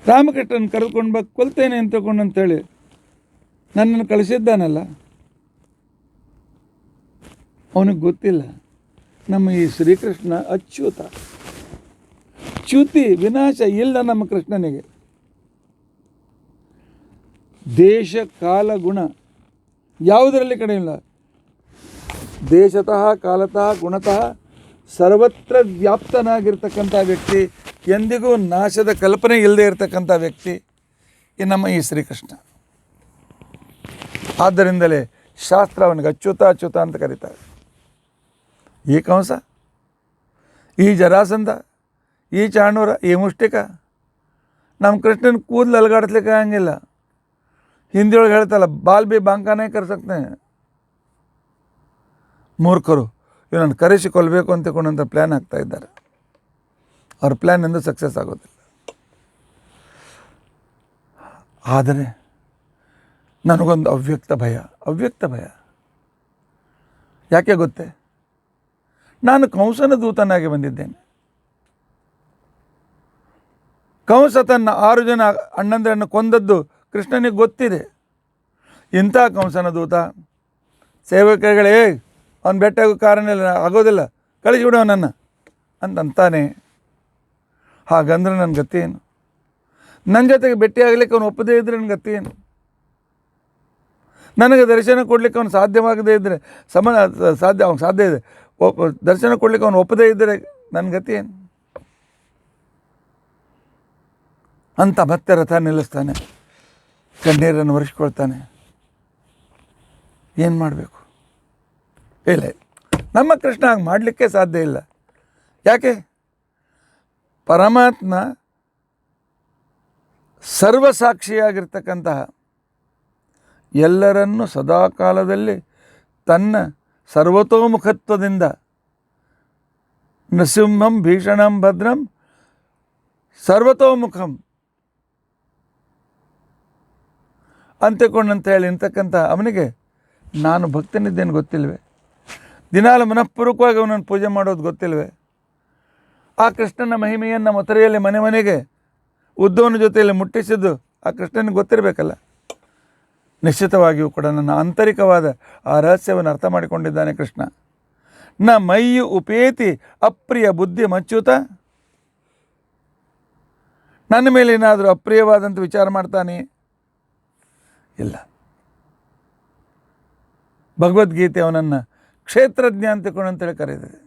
ರಾಮಕೃಷ್ಣನ ಕರೆದುಕೊಂಡು ಬಾ ಕೊಲ್ತೇನೆ ಅಂತೇಳಿ ನನ್ನನ್ನು ಕಳಿಸಿದ್ದಾನಲ್ಲ, ಅವನಿಗೆ ಗೊತ್ತಿಲ್ಲ ನಮ್ಮ ಈ ಶ್ರೀಕೃಷ್ಣ ಅಚ್ಯುತ, ಚ್ಯುತಿ ವಿನಾಶ ಇಲ್ಲ ನಮ್ಮ ಕೃಷ್ಣನಿಗೆ. ದೇಶ ಕಾಲ ಗುಣ ಯಾವುದರಲ್ಲಿ ಕಡೆ ಇಲ್ಲ. ದೇಶತಃ ಕಾಲತಃ ಗುಣತಃ ಸರ್ವತ್ರ ವ್ಯಾಪ್ತನಾಗಿರ್ತಕ್ಕಂಥ ವ್ಯಕ್ತಿ, ಎಂದಿಗೂ ನಾಶದ ಕಲ್ಪನೆ ಇಲ್ಲದೆ ಇರತಕ್ಕಂಥ ವ್ಯಕ್ತಿ ನಮ್ಮ ಈ ಶ್ರೀಕೃಷ್ಣ. ಆದ್ದರಿಂದಲೇ ಶಾಸ್ತ್ರ ಅವನಿಗೆ ಅಚ್ಯುತ ಅಚ್ಯುತ ಅಂತ ಕರೀತಾರೆ. ಈ ಕಂಸ, ಈ ಜರಾಸಂಧ, ಈ ಚಾಣೂರ, ಈ ಮುಷ್ಟಿಕ ನಮ್ಮ ಕೃಷ್ಣನ ಕೂದಲು ಅಲಗಾಡಿಸ್ಲಿಕ್ಕೆ ಆಗಂಗಿಲ್ಲ. ಹಿಂದಿಯೊಳಗೆ ಹೇಳ್ತಲ್ಲ, ಬಾಲ್ ಬಿ ಬಾಂಕಾನೇ ಕರ್ಸಕ್ನೆ. ಮೂರ್ಖರು ಇವನನ್ನು ಕರೆಸಿ ಕೊಲ್ಲಬೇಕು ಅಂತ ಕೊಂಡಂಥ ಪ್ಲ್ಯಾನ್ ಆಗ್ತಾ ಇದ್ದಾರೆ. ಅವ್ರ ಪ್ಲ್ಯಾನ್ ಎಂದು ಸಕ್ಸಸ್ ಆಗೋದಿಲ್ಲ. ಆದರೆ ನನಗೊಂದು ಅವ್ಯಕ್ತ ಭಯ. ಯಾಕೆ ಗೊತ್ತೇ? ನಾನು ಕಂಸನ ದೂತನಾಗಿ ಬಂದಿದ್ದೇನೆ. ಕಂಸ ತನ್ನ 6 ಜನ ಅಣ್ಣಂದಿರನ್ನು ಕೊಂದದ್ದು ಕೃಷ್ಣನಿಗೆ ಗೊತ್ತಿದೆ. ಇಂಥ ಕಂಸನ ದೂತ ಸೇವಕರುಗಳೇ, ಅವನು ಬೆಟ್ಟಾಗೋ ಕಾರಣ ಆಗೋದಿಲ್ಲ, ಕಳಿಸಿಬಿಡು ಅವನನ್ನು ಅಂತಾನೆ. ಹಾಗಂದ್ರೆ ನನ್ನ ಗತಿ ಏನು? ನನ್ನ ಜೊತೆಗೆ ಭೇಟಿ ಆಗಲಿಕ್ಕೆ ಅವನು ಒಪ್ಪದೇ ಇದ್ದರೆ ನನ್ನ ಗತಿ ಏನು? ನನಗೆ ದರ್ಶನ ಕೊಡಲಿಕ್ಕೆ ಅವನು ಸಾಧ್ಯವಾಗದೇ ಇದ್ದರೆ ಅವ್ನು ಸಾಧ್ಯ ಇದೆ, ದರ್ಶನ ಕೊಡಲಿಕ್ಕೆ ಅವನು ಒಪ್ಪದೇ ಇದ್ದರೆ ನನ್ನ ಗತಿ ಏನು ಅಂತ ಮತ್ತೆ ರಥ ನಿಲ್ಲಿಸ್ತಾನೆ, ಕಣ್ಣೀರನ್ನು ಒರೆಸ್ಕೊಳ್ತಾನೆ. ಏನು ಮಾಡಬೇಕು? ಇಲ್ಲ, ನಮ್ಮ ಕೃಷ್ಣ ಹಾಗೆ ಮಾಡಲಿಕ್ಕೆ ಸಾಧ್ಯ ಇಲ್ಲ. ಯಾಕೆ? ಪರಮಾತ್ಮ ಸರ್ವಸಾಕ್ಷಿಯಾಗಿರ್ತಕ್ಕಂತಹ, ಎಲ್ಲರನ್ನೂ ಸದಾಕಾಲದಲ್ಲಿ ತನ್ನ ಸರ್ವತೋಮುಖತ್ವದಿಂದ ನೃಸಿಂಹಂ ಭೀಷಣಂ ಭದ್ರಂ ಸರ್ವತೋಮುಖಂ ಅಂತಿಕೊಂಡಂತ ಹೇಳಿ ನಿಂತಕ್ಕಂಥ ಅವನಿಗೆ ನಾನು ಭಕ್ತನಿದ್ದೇನೆ ಗೊತ್ತಿಲ್ವೇ? ದಿನಾಲು ಮನಃಪೂರ್ವಕವಾಗಿ ಅವನನ್ನು ಪೂಜೆ ಮಾಡೋದು ಗೊತ್ತಿಲ್ವೇ? ಆ ಕೃಷ್ಣನ ಮಹಿಮೆಯನ್ನು ಮಥುರೆಯಲ್ಲಿ ಮನೆ ಮನೆಗೆ ಉದ್ಧವನ ಜೊತೆಯಲ್ಲಿ ಮುಟ್ಟಿಸಿದ್ದು ಆ ಕೃಷ್ಣನಿಗೆ ಗೊತ್ತಿರಬೇಕಲ್ಲ. ನಿಶ್ಚಿತವಾಗಿಯೂ ಕೂಡ ನನ್ನ ಆಂತರಿಕವಾದ ಆ ರಹಸ್ಯವನ್ನು ಅರ್ಥ ಮಾಡಿಕೊಂಡಿದ್ದಾನೆ ಕೃಷ್ಣ. ನ ಮೈಯು ಉಪೇತಿ ಅಪ್ರಿಯ ಬುದ್ಧಿ ಮಚ್ಯುತ. ನನ್ನ ಮೇಲೆ ಏನಾದರೂ ಅಪ್ರಿಯವಾದಂಥ ವಿಚಾರ ಮಾಡ್ತಾನೆ? ಇಲ್ಲ. ಭಗವದ್ಗೀತೆ ಅವನನ್ನು ಕ್ಷೇತ್ರಜ್ಞ ಅಂತೇಳಿ ಕರೆದಿದೆ.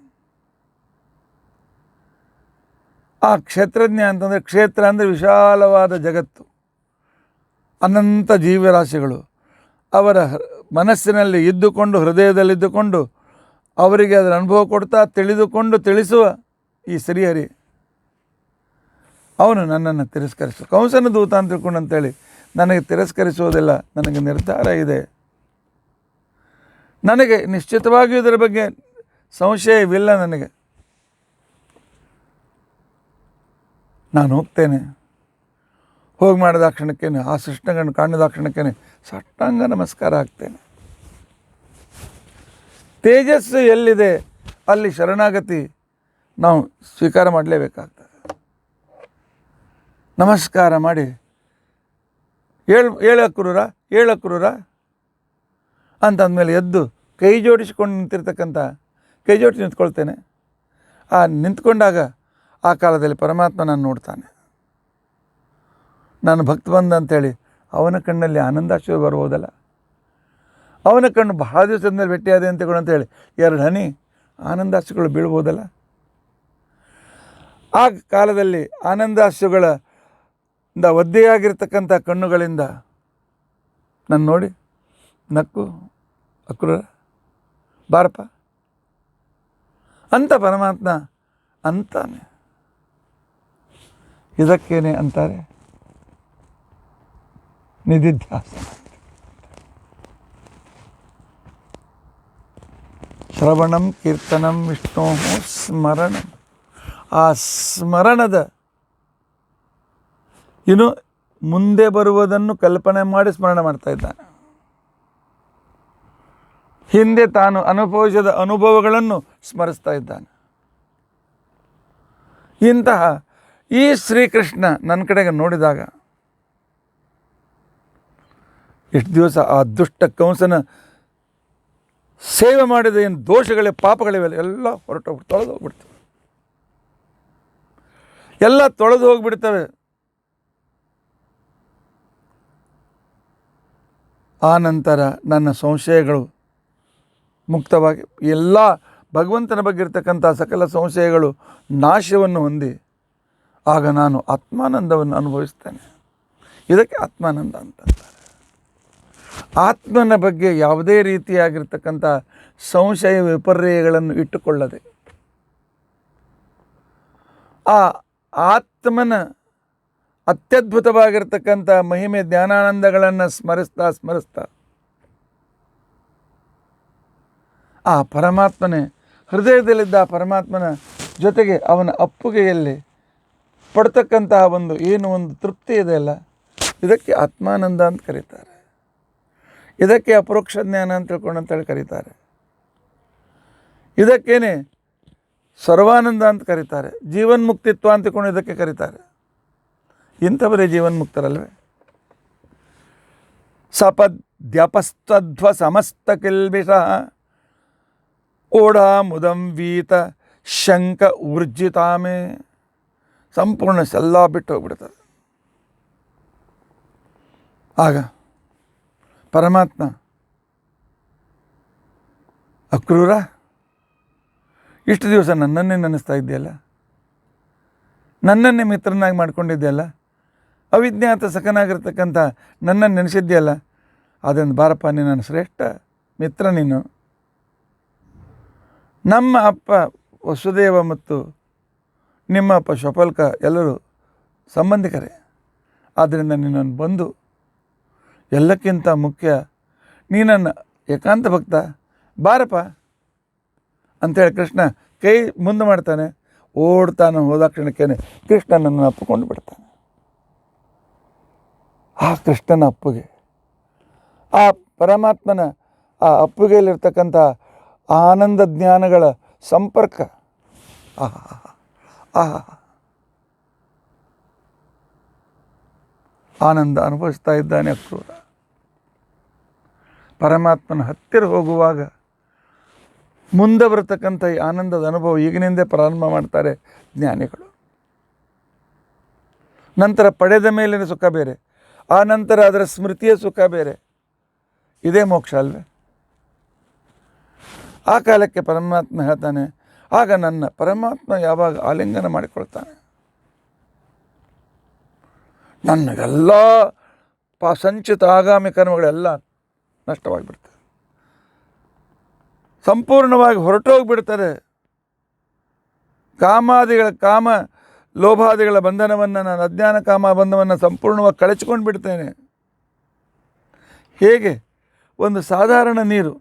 ಆ ಕ್ಷೇತ್ರಜ್ಞ ಅಂತಂದರೆ, ಕ್ಷೇತ್ರ ಅಂದರೆ ವಿಶಾಲವಾದ ಜಗತ್ತು, ಅನಂತ ಜೀವರಾಶಿಗಳು ಅವರ ಮನಸ್ಸಿನಲ್ಲಿ ಇದ್ದುಕೊಂಡು, ಹೃದಯದಲ್ಲಿದ್ದುಕೊಂಡು ಅವರಿಗೆ ಅದರ ಅನುಭವ ಕೊಡ್ತಾ ತಿಳಿದುಕೊಂಡು ತಿಳಿಸುವ ಈ ಶ್ರೀಹರಿ ಅವನು ನನ್ನನ್ನು ತಿರಸ್ಕರಿಸು. ಕಂಸನ ದೂತ ಅಂತ ತಿಳ್ಕೊಂಡು ಅಂತೇಳಿ ನನಗೆ ತಿರಸ್ಕರಿಸುವುದಿಲ್ಲ. ನನಗೆ ನಿರ್ಧಾರ ಇದೆ. ನನಗೆ ನಿಶ್ಚಿತವಾಗಿಯೂ ಇದರ ಬಗ್ಗೆ ಸಂಶಯವಿಲ್ಲ. ನನಗೆ ನಾನು ಹೋಗ್ತೇನೆ. ಹೋಗಿ ಮಾಡಿದ ಕ್ಷಣಕ್ಕೇನೆ, ಆ ಸೃಷ್ಟಿಗಳನ್ನು ಕಾಣಿದ ಕ್ಷಣಕ್ಕೇನೆ ಸಾಷ್ಟಾಂಗ ನಮಸ್ಕಾರ ಆಗ್ತೇನೆ. ತೇಜಸ್ಸು ಎಲ್ಲಿದೆ ಅಲ್ಲಿ ಶರಣಾಗತಿ ನಾವು ಸ್ವೀಕಾರ ಮಾಡಲೇಬೇಕಾಗ್ತದೆ. ನಮಸ್ಕಾರ ಮಾಡಿ ಏಳು ಅಕ್ರೂರ ಅಂತಂದಮೇಲೆ ಎದ್ದು ಕೈ ಜೋಡಿಸಿಕೊಂಡು ಕೈ ಜೋಡಿಸಿ ನಿಂತ್ಕೊಳ್ತೇನೆ. ಆ ನಿಂತ್ಕೊಂಡಾಗ ಆ ಕಾಲದಲ್ಲಿ ಪರಮಾತ್ಮ ನಾನು ನೋಡ್ತಾನೆ. ನಾನು ಭಕ್ತ ಬಂದ ಅಂಥೇಳಿ ಅವನ ಕಣ್ಣಲ್ಲಿ ಆನಂದಾಶ್ರು ಬರ್ಬೋದಲ್ಲ. ಅವನ ಕಣ್ಣು ಬಹಳ ದಿವಸದ ಮೇಲೆ ಭೇಟಿಯಾದೆ ಅಂತೇಳಿ 2 ಹನಿ ಆನಂದಾಶ್ರುಗಳು ಬೀಳ್ಬೋದಲ್ಲ. ಆ ಕಾಲದಲ್ಲಿ ಆನಂದಾಶ್ರುಗಳಿಂದ ಒದ್ದೆಯಾಗಿರ್ತಕ್ಕಂಥ ಕಣ್ಣುಗಳಿಂದ ನಾನು ನೋಡಿ ನಕ್ಕು, ಅಕ್ರೂರ ಬಾರಪ್ಪ ಅಂತ ಪರಮಾತ್ಮ ಅಂತಾನೆ. ಇದಕ್ಕೇನೆ ಅಂತಾರೆ ನಿಧಿಧ್ಯಾಸನ. ಶ್ರವಣಂ ಕೀರ್ತನಂ ವಿಷ್ಣು ಸ್ಮರಣ. ಆ ಸ್ಮರಣದ ಇನ್ನು ಮುಂದೆ ಬರುವುದನ್ನು ಕಲ್ಪನೆ ಮಾಡಿ ಸ್ಮರಣ ಮಾಡ್ತಾ ಇದ್ದಾನೆ. ಹಿಂದೆ ತಾನು ಅನುಭವಿಸಿದ ಅನುಭವಗಳನ್ನು ಸ್ಮರಿಸ್ತಾ ಇದ್ದಾನೆ. ಇಂತಹ ಈ ಶ್ರೀಕೃಷ್ಣ ನನ್ನ ಕಡೆಗೆ ನೋಡಿದಾಗ ಎಷ್ಟು ದಿವಸ ಆ ದುಷ್ಟ ಕಂಸನ ಸೇವೆ ಮಾಡಿದ ಏನು ದೋಷಗಳೇ ಪಾಪಗಳಿವೆಲ್ಲ ಎಲ್ಲ ತೊಳೆದು ಹೋಗ್ಬಿಡ್ತವೆ, ಎಲ್ಲ ತೊಳೆದು ಹೋಗಿಬಿಡ್ತವೆ. ಆ ನಂತರ ನನ್ನ ಸಂಶಯಗಳು ಮುಕ್ತವಾಗಿ ಎಲ್ಲ ಭಗವಂತನ ಬಗ್ಗೆ ಇರತಕ್ಕಂಥ ಸಕಲ ಸಂಶಯಗಳು ನಾಶವನ್ನು ಹೊಂದಿ ಆಗ ನಾನು ಆತ್ಮಾನಂದವನ್ನು ಅನುಭವಿಸ್ತೇನೆ. ಇದಕ್ಕೆ ಆತ್ಮಾನಂದ ಅಂತಂತಾರೆ. ಆತ್ಮನ ಬಗ್ಗೆ ಯಾವುದೇ ರೀತಿಯಾಗಿರ್ತಕ್ಕಂಥ ಸಂಶಯ ವಿಪರ್ಯಯಗಳನ್ನು ಇಟ್ಟುಕೊಳ್ಳದೆ ಆ ಆತ್ಮನ ಅತ್ಯದ್ಭುತವಾಗಿರ್ತಕ್ಕಂಥ ಮಹಿಮೆ ಜ್ಞಾನಾನಂದಗಳನ್ನು ಸ್ಮರಿಸ್ತಾ ಆ ಪರಮಾತ್ಮನೇ ಹೃದಯದಲ್ಲಿದ್ದ ಆ ಪರಮಾತ್ಮನ ಜೊತೆಗೆ ಅವನ ಅಪ್ಪುಗೆಯಲ್ಲಿ ಪಡ್ತಕ್ಕಂತಹ ಒಂದು ತೃಪ್ತಿ ಇದೆಯಲ್ಲ, ಇದಕ್ಕೆ ಆತ್ಮಾನಂದ ಅಂತ ಕರೀತಾರೆ. ಇದಕ್ಕೆ ಅಪರೋಕ್ಷ ಜ್ಞಾನ ಅಂತ ತಿಳ್ಕೊಂಡಂತೇಳಿ ಕರೀತಾರೆ. ಇದಕ್ಕೇನೆ ಸರ್ವಾನಂದ ಅಂತ ಕರೀತಾರೆ. ಜೀವನ್ಮುಕ್ತಿತ್ವ ಅಂತ ತಿಳ್ಕೊಂಡು ಇದಕ್ಕೆ ಕರೀತಾರೆ. ಇಂಥವರೇ ಜೀವನ್ಮುಕ್ತರಲ್ವೇ? ಸಪದ್ಯಪಸ್ತಧ್ವ ಸಮಸ್ತ ಕಿಲ್ಬಿಷ ಓಢಾ ಮುದಂ ವೀತ ಶಂಕ ಊರ್ಜಿತಾಮೆ. ಸಂಪೂರ್ಣ ಎಲ್ಲ ಬಿಟ್ಟು ಹೋಗ್ಬಿಡ್ತದೆ. ಆಗ ಪರಮಾತ್ಮ ಅಕ್ರೂರ, ಇಷ್ಟು ದಿವಸ ನನ್ನನ್ನೇ ನೆನೆಸ್ತಾ ಇದೆಯಲ್ಲ, ನನ್ನನ್ನೇ ಮಿತ್ರನಾಗಿ ಮಾಡ್ಕೊಂಡಿದ್ದೆಯಲ್ಲ, ಅವಿಜ್ಞಾತ ಸಖನಾಗಿರ್ತಕ್ಕಂಥ ನನ್ನನ್ನು ನೆನೆಸಿದ್ಯಲ್ಲ, ಅದನ್ನು ಬಾರಪ್ಪ, ನೀನು ನನ್ನ ಶ್ರೇಷ್ಠ ಮಿತ್ರ. ನೀನು ನಮ್ಮ ಅಪ್ಪ ವಸುದೇವ ಮತ್ತು ನಿಮ್ಮ ಅಪ್ಪ ಶ್ವಪಲ್ಕ ಎಲ್ಲರೂ ಸಂಬಂಧಿಕರೇ. ಆದ್ದರಿಂದ ನೀನನ್ನು ಬಂದು ಎಲ್ಲಕ್ಕಿಂತ ಮುಖ್ಯ ನೀನನ್ನು ಏಕಾಂತ ಭಕ್ತ, ಬಾರಪ್ಪ ಅಂಥೇಳಿ ಕೃಷ್ಣ ಕೈ ಮುಂದೆ ಮಾಡ್ತಾನೆ. ಓಡ್ತಾನೆ. ಹೋದಾಕ್ಷಣಕ್ಕೇನೆ ಕೃಷ್ಣನನ್ನು ಅಪ್ಪಿಕೊಂಡು ಬಿಡ್ತಾನೆ. ಆ ಕೃಷ್ಣನ ಅಪ್ಪುಗೆ, ಆ ಪರಮಾತ್ಮನ ಆ ಅಪ್ಪುಗೆಯಲ್ಲಿರ್ತಕ್ಕಂಥ ಆನಂದ ಜ್ಞಾನಗಳ ಸಂಪರ್ಕ, ಆನಂದ ಅನುಭವಿಸ್ತಾ ಇದ್ದಾನೆ ಅಕ್ರೂರ. ಪರಮಾತ್ಮನ ಹತ್ತಿರ ಹೋಗುವಾಗ ಮುಂದೆ ಬರತಕ್ಕಂಥ ಈ ಆನಂದದ ಅನುಭವ ಈಗಿನಿಂದೇ ಪ್ರಾರಂಭ ಮಾಡ್ತಾರೆ ಜ್ಞಾನಿಗಳು. ನಂತರ ಪಡೆದ ಮೇಲಿನ ಸುಖ ಬೇರೆ, ಆ ನಂತರ ಅದರ ಸ್ಮೃತಿಯ ಸುಖ ಬೇರೆ. ಇದೇ ಮೋಕ್ಷ ಅಲ್ವೇ? ಆ ಕಾಲಕ್ಕೆ ಪರಮಾತ್ಮ ಹೇಳ್ತಾನೆ, ಆಗ ನನ್ನ ಪರಮಾತ್ಮ ಯಾವಾಗ ಆಲಿಂಗನ ಮಾಡಿಕೊಳ್ತಾನೆ, ನನಗೆಲ್ಲ ಸಂಚಿತ ಆಗಾಮಿ ಕರ್ಮಗಳೆಲ್ಲ ನಷ್ಟವಾಗಿಬಿಡ್ತದೆ, ಸಂಪೂರ್ಣವಾಗಿ ಹೊರಟೋಗಿಬಿಡ್ತಾರೆ. ಕಾಮ ಲೋಭಾದಿಗಳ ಬಂಧನವನ್ನು, ನಾನು ಅಜ್ಞಾನ ಕಾಮ ಬಂಧನವನ್ನು ಸಂಪೂರ್ಣವಾಗಿ ಕಳಚಿಕೊಂಡು ಬಿಡ್ತೇನೆ. ಹೇಗೆ ಒಂದು ಸಾಧಾರಣ ನೀರು,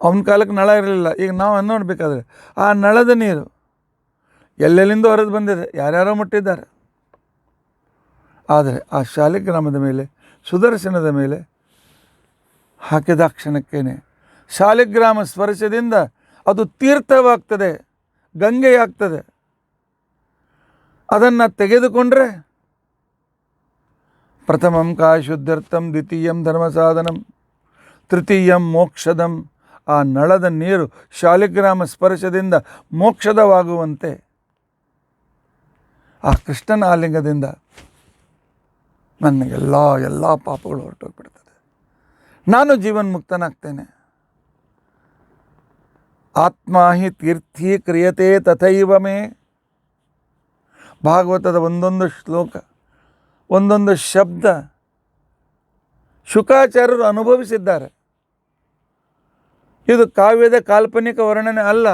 ಅವನ ಕಾಲಕ್ಕೆ ನಳ ಇರಲಿಲ್ಲ, ಈಗ ನಾವು ನೋಡಬೇಕಾದ್ರೆ ಆ ನಳದ ನೀರು ಎಲ್ಲೆಲ್ಲಿಂದ ಹೊರದು ಬಂದಿದೆ, ಯಾರ್ಯಾರೋ ಮುಟ್ಟಿದ್ದಾರೆ. ಆದರೆ ಆ ಶಾಲಿಗ್ರಾಮದ ಮೇಲೆ, ಸುದರ್ಶನದ ಮೇಲೆ ಹಾಕಿದ ಕ್ಷಣಕ್ಕೇನೆ ಶಾಲಿಗ್ರಾಮ ಸ್ಪರ್ಶದಿಂದ ಅದು ತೀರ್ಥವಾಗ್ತದೆ, ಗಂಗೆಯಾಗ್ತದೆ. ಅದನ್ನು ತೆಗೆದುಕೊಂಡ್ರೆ ಪ್ರಥಮಂ ಕಾಶುದ್ಧರ್ಥಂ, ದ್ವಿತೀಯಂ ಧರ್ಮ ಸಾಧನಂ, ತೃತೀಯಂ ಮೋಕ್ಷದಂ. ಆ ನಳದ ನೀರು ಶಾಲಿಗ್ರಾಮ ಸ್ಪರ್ಶದಿಂದ ಮೋಕ್ಷದವಾಗುವಂತೆ ಆ ಕೃಷ್ಣನ ಆಲಿಂಗದಿಂದ ನನಗೆಲ್ಲ ಪಾಪಗಳು ಹೊರಟೋಗ್ಬಿಡ್ತದೆ, ನಾನು ಜೀವನ್ಮುಕ್ತನಾಗ್ತೇನೆ. ಆತ್ಮ ಹಿ ತೀರ್ಥೀ ಕ್ರಿಯತೆ ತಥೈವ ಮೇ. ಭಾಗವತದ ಒಂದೊಂದು ಶ್ಲೋಕ, ಒಂದೊಂದು ಶಬ್ದ ಶುಕಾಚಾರ್ಯರು ಅನುಭವಿಸಿದ್ದಾರೆ. ಇದು ಕಾವ್ಯದ ಕಾಲ್ಪನಿಕ ವರ್ಣನೆ ಅಲ್ಲ,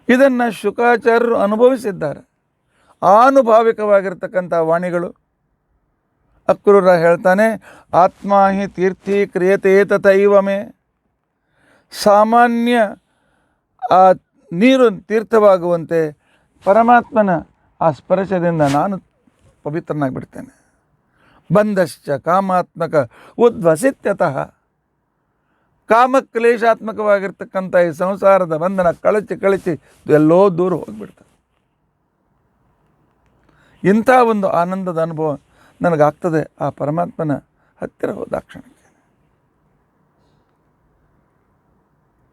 ಇದನ್ನು ಶುಕಾಚಾರ್ಯರು ಅನುಭವಿಸಿದ್ದಾರೆ. ಆನುಭಾವಿಕವಾಗಿರ್ತಕ್ಕಂಥ ವಾಣಿಗಳು. ಅಕ್ರೂರ ಹೇಳ್ತಾನೆ, ಆತ್ಮ ಹಿ ತೀರ್ಥಿ ಕ್ರಿಯತೆ ತಥೈವ ಮೇ. ಸಾಮಾನ್ಯ ಆ ನೀರು ತೀರ್ಥವಾಗುವಂತೆ ಪರಮಾತ್ಮನ ಆ ಸ್ಪರ್ಶದಿಂದ ನಾನು ಪವಿತ್ರನಾಗಿಬಿಡ್ತೇನೆ. ಬಂಧಶ್ಚ ಕಾಮಾತ್ಮಕ ಉದ್ವಸಿತ್ಯತಃ. ಕಾಮಕ್ಲೇಶಾತ್ಮಕವಾಗಿರ್ತಕ್ಕಂಥ ಈ ಸಂಸಾರದ ಬಂಧನ ಕಳಚಿ ಎಲ್ಲೋ ದೂರ ಹೋಗಿಬಿಡ್ತದೆ. ಇಂಥ ಒಂದು ಆನಂದದ ಅನುಭವ ನನಗಾಗ್ತದೆ ಆ ಪರಮಾತ್ಮನ ಹತ್ತಿರ ಹೋದಾಕ್ಷಣಕ್ಕೆ.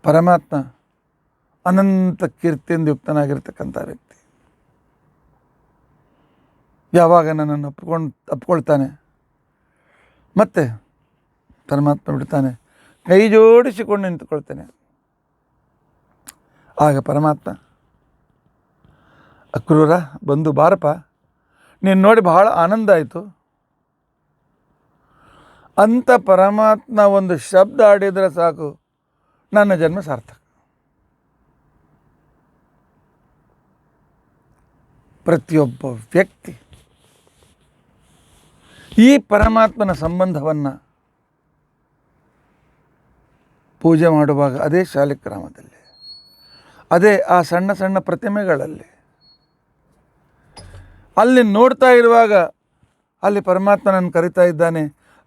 ಪರಮಾತ್ಮ ಅನಂತ ಕೀರ್ತಿಯಿಂದ ಯುಕ್ತನಾಗಿರ್ತಕ್ಕಂಥ ವ್ಯಕ್ತಿ. ಯಾವಾಗ ನನ್ನನ್ನು ಅಪ್ಕೊಳ್ತಾನೆ ಮತ್ತೆ ಪರಮಾತ್ಮ ಬಿಡ್ತಾನೆ, ಕೈ ಜೋಡಿಸಿಕೊಂಡು ನಿಂತುಕೊಳ್ತೇನೆ. ಆಗ ಪರಮಾತ್ಮ, ಅಕ್ರೂರ ಬಂದು ಬಾರಪ್ಪ, ನೀನು ನೋಡಿ ಬಹಳ ಆನಂದ ಆಯಿತು ಅಂತ ಪರಮಾತ್ಮ ಒಂದು ಶಬ್ದ ಆಡಿದರೆ ಸಾಕು, ನನ್ನ ಜನ್ಮ ಸಾರ್ಥಕ. ಪ್ರತಿಯೊಬ್ಬ ವ್ಯಕ್ತಿ ಈ ಪರಮಾತ್ಮನ ಸಂಬಂಧವನ್ನು ಪೂಜೆ ಮಾಡುವಾಗ ಅದೇ ಶಾಲಿಗ್ರಾಮದಲ್ಲಿ, ಅದೇ ಆ ಸಣ್ಣ ಸಣ್ಣ ಪ್ರತಿಮೆಗಳಲ್ಲಿ, ಅಲ್ಲಿ ನೋಡ್ತಾ ಇರುವಾಗ ಅಲ್ಲಿ ಪರಮಾತ್ಮ ನನ್ನ ಕರಿತಾ ಇದ್ದಾನೆ,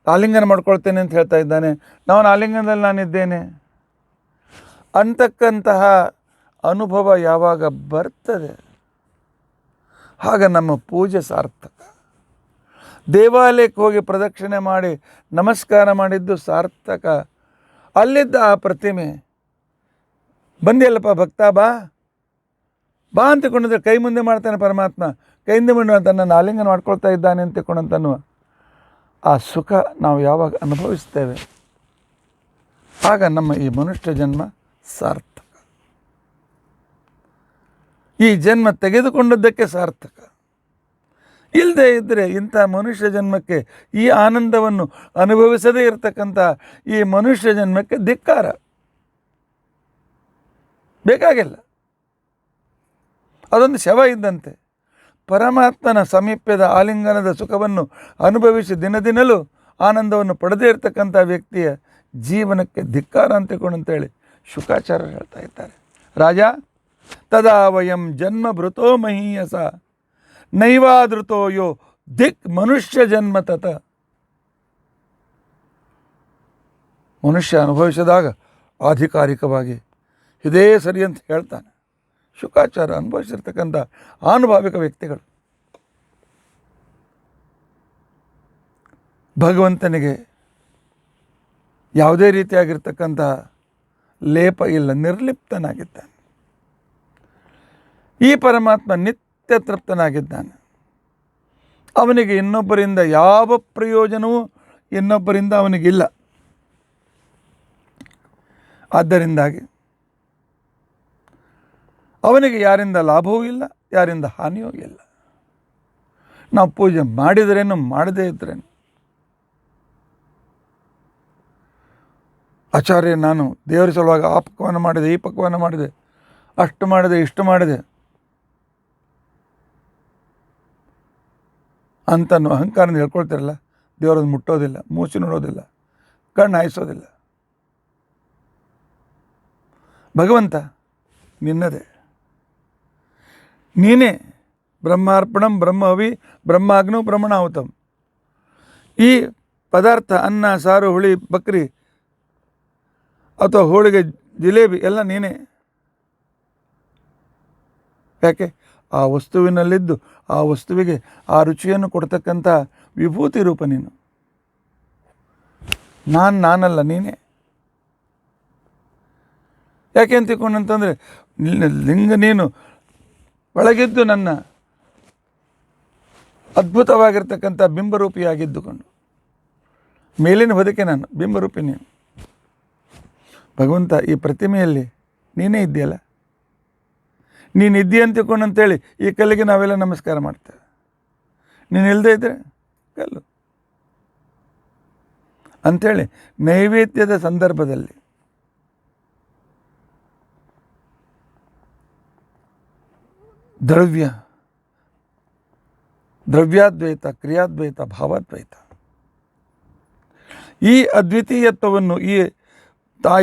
ಆಲಿಂಗನ ಮಾಡ್ಕೊಳ್ತೇನೆ ಅಂತ ಹೇಳ್ತಾ ಇದ್ದಾನೆ, ನಾನು ಆಲಿಂಗನದಲ್ಲಿ ನಾನಿದ್ದೇನೆ ಅಂತಕ್ಕಂತಹ ಅನುಭವ ಯಾವಾಗ ಬರ್ತದೆ ಆಗ ನಮ್ಮ ಪೂಜೆ ಸಾರ್ಥಕ. ದೇವಾಲಯಕ್ಕೆ ಹೋಗಿ ಪ್ರದಕ್ಷಿಣೆ ಮಾಡಿ ನಮಸ್ಕಾರ ಮಾಡಿದ್ದು ಸಾರ್ಥಕ. ಅಲ್ಲಿದ್ದ ಆ ಪ್ರತಿಮೆ, ಬಂದಿಯಲ್ಲಪ್ಪ ಭಕ್ತ, ಬಾ ಬಾ ಅಂತಕೊಂಡಿದ್ರೆ ಕೈ ಮುಂದೆ ಮಾಡ್ತಾನೆ ಪರಮಾತ್ಮ, ಕೈಯಿಂದ ಮುಂದೆ ತನ್ನನ್ನು ಆಲಿಂಗನ ಮಾಡ್ಕೊಳ್ತಾ ಇದ್ದಾನೆ ಅಂತಕೊಳ್ಳುವ ಆ ಸುಖ ನಾವು ಯಾವಾಗ ಅನುಭವಿಸ್ತೇವೆ ಆಗ ನಮ್ಮ ಈ ಮನುಷ್ಯ ಜನ್ಮ ಸಾರ್ಥಕ. ಈ ಜನ್ಮ ತೆಗೆದುಕೊಂಡದ್ದಕ್ಕೆ ಸಾರ್ಥಕ. ಇಲ್ಲದೆ ಇದ್ದರೆ ಇಂಥ ಮನುಷ್ಯ ಜನ್ಮಕ್ಕೆ, ಈ ಆನಂದವನ್ನು ಅನುಭವಿಸದೇ ಇರತಕ್ಕಂಥ ಈ ಮನುಷ್ಯ ಜನ್ಮಕ್ಕೆ ಧಿಕ್ಕಾರ, ಬೇಕಾಗಿಲ್ಲ. ಅದೊಂದು ಶವ ಇದ್ದಂತೆ. ಪರಮಾತ್ಮನ ಸಮೀಪ್ಯದ ಆಲಿಂಗನದ ಸುಖವನ್ನು ಅನುಭವಿಸಿ ದಿನದಿನಲೂ ಆನಂದವನ್ನು ಪಡೆದೇ ಇರತಕ್ಕಂಥ ವ್ಯಕ್ತಿಯ ಜೀವನಕ್ಕೆ ಧಿಕ್ಕಾರ ಅಂತೇಳಿ ಶುಕಾಚಾರ್ಯರು ಹೇಳ್ತಾ ಇದ್ದಾರೆ. ರಾಜ, ತದಾ ವಯಂ ಜನ್ಮ ಭೃತೋ ಮಹೀಯಸ ನೈವಾದೃತೋ ಯೋ ದಿಕ್ ಮನುಷ್ಯ ಜನ್ಮ ತತ. ಮನುಷ್ಯ ಅನುಭವಿಸಿದಾಗ ಆಧಿಕಾರಿಕವಾಗಿ ಇದೇ ಸರಿ ಅಂತ ಹೇಳ್ತಾನೆ. ಶುಕಾಚಾರ್ಯ ಅನುಭವಿಸಿರ್ತಕ್ಕಂಥ ಆನುಭಾವಿಕ ವ್ಯಕ್ತಿಗಳು. ಭಗವಂತನಿಗೆ ಯಾವುದೇ ರೀತಿಯಾಗಿರ್ತಕ್ಕಂಥ ಲೇಪ ಇಲ್ಲ, ನಿರ್ಲಿಪ್ತನಾಗಿದ್ದಾನೆ. ಈ ಪರಮಾತ್ಮ ನಿತ್ಯ ತೃಪ್ತನಾಗಿದ್ದಾನೆ. ಅವನಿಗೆ ಇನ್ನೊಬ್ಬರಿಂದ ಯಾವ ಪ್ರಯೋಜನವೂ ಇನ್ನೊಬ್ಬರಿಂದ ಅವನಿಗಿಲ್ಲ. ಆದ್ದರಿಂದಾಗಿ ಅವನಿಗೆ ಯಾರಿಂದ ಲಾಭವೂ ಇಲ್ಲ, ಯಾರಿಂದ ಹಾನಿಯೂ ಇಲ್ಲ. ನಾವು ಪೂಜೆ ಮಾಡಿದ್ರೇನು ಮಾಡದೇ ಇದ್ರೇನು, ಆಚಾರ್ಯ ನಾನು ದೇವರ ಸಲುವಾಗಿ ಆ ಪಕ್ವಾನ ಮಾಡಿದೆ, ಈ ಪಕ್ವಾನ ಮಾಡಿದೆ, ಅಷ್ಟು ಮಾಡಿದೆ, ಇಷ್ಟು ಮಾಡಿದೆ ಅಂತನೂ ಅಹಂಕಾರದಿಂದ ಹೇಳ್ಕೊಳ್ತಿರಲ್ಲ, ದೇವರನ್ನು ಮುಟ್ಟೋದಿಲ್ಲ, ಮೂಸಿ ನೋಡೋದಿಲ್ಲ, ಕಣ್ಣು ಹಾಯಿಸೋದಿಲ್ಲ. ಭಗವಂತ ನಿನ್ನದೇ, ನೀನೇ ಬ್ರಹ್ಮಾರ್ಪಣಂ ಬ್ರಹ್ಮಹವಿ ಬ್ರಹ್ಮಾಗ್ನೋ ಬ್ರಹ್ಮಣಾಹುತಂ. ಈ ಪದಾರ್ಥ ಅನ್ನ, ಸಾರು, ಹುಳಿ, ಬಕ್ರಿ ಅಥವಾ ಹೋಳಿಗೆ, ಜಿಲೇಬಿ ಎಲ್ಲ ನೀನೇ. ಯಾಕೆ? ಆ ವಸ್ತುವಿನಲ್ಲಿದ್ದು ಆ ವಸ್ತುವಿಗೆ ಆ ರುಚಿಯನ್ನು ಕೊಡ್ತಕ್ಕಂಥ ವಿಭೂತಿ ರೂಪ ನೀನು. ನಾನಲ್ಲ, ನೀನೇ. ಯಾಕೆ ಅಂತ ತಿಳ್ಕೊಂಡಂತಂದರೆ ಲಿಂಗ ನೀನು ಒಳಗಿದ್ದು ನನ್ನ ಅದ್ಭುತವಾಗಿರ್ತಕ್ಕಂಥ ಬಿಂಬರೂಪಿಯಾಗಿದ್ದುಕೊಂಡು, ಮೇಲಿನ ಹೊದಕೆ ನಾನು, ಬಿಂಬರೂಪಿ ನೀನು. ಭಗವಂತ ಈ ಪ್ರತಿಮೆಯಲ್ಲಿ ನೀನೇ ಇದ್ದೀಯಲ್ಲ, ನೀನು ಇದ್ದೀಯ ಅಂತ ತಿಳ್ಕೊಂಡಂತೇಳಿ ಈ ಕಲ್ಲಿಗೆ ನಾವೆಲ್ಲ ನಮಸ್ಕಾರ ಮಾಡ್ತೇವೆ. ನೀನು ಇಲ್ಲದೇ ಇದ್ದರೆ ಕಲ್ಲು ಅಂಥೇಳಿ ನೈವೇದ್ಯದ ಸಂದರ್ಭದಲ್ಲಿ ದ್ರವ್ಯಾದ್ವೈತ, ಕ್ರಿಯಾದ್ವೈತ, ಭಾವಾದ್ವೈತ, ಈ ಅದ್ವಿತೀಯತ್ವವನ್ನು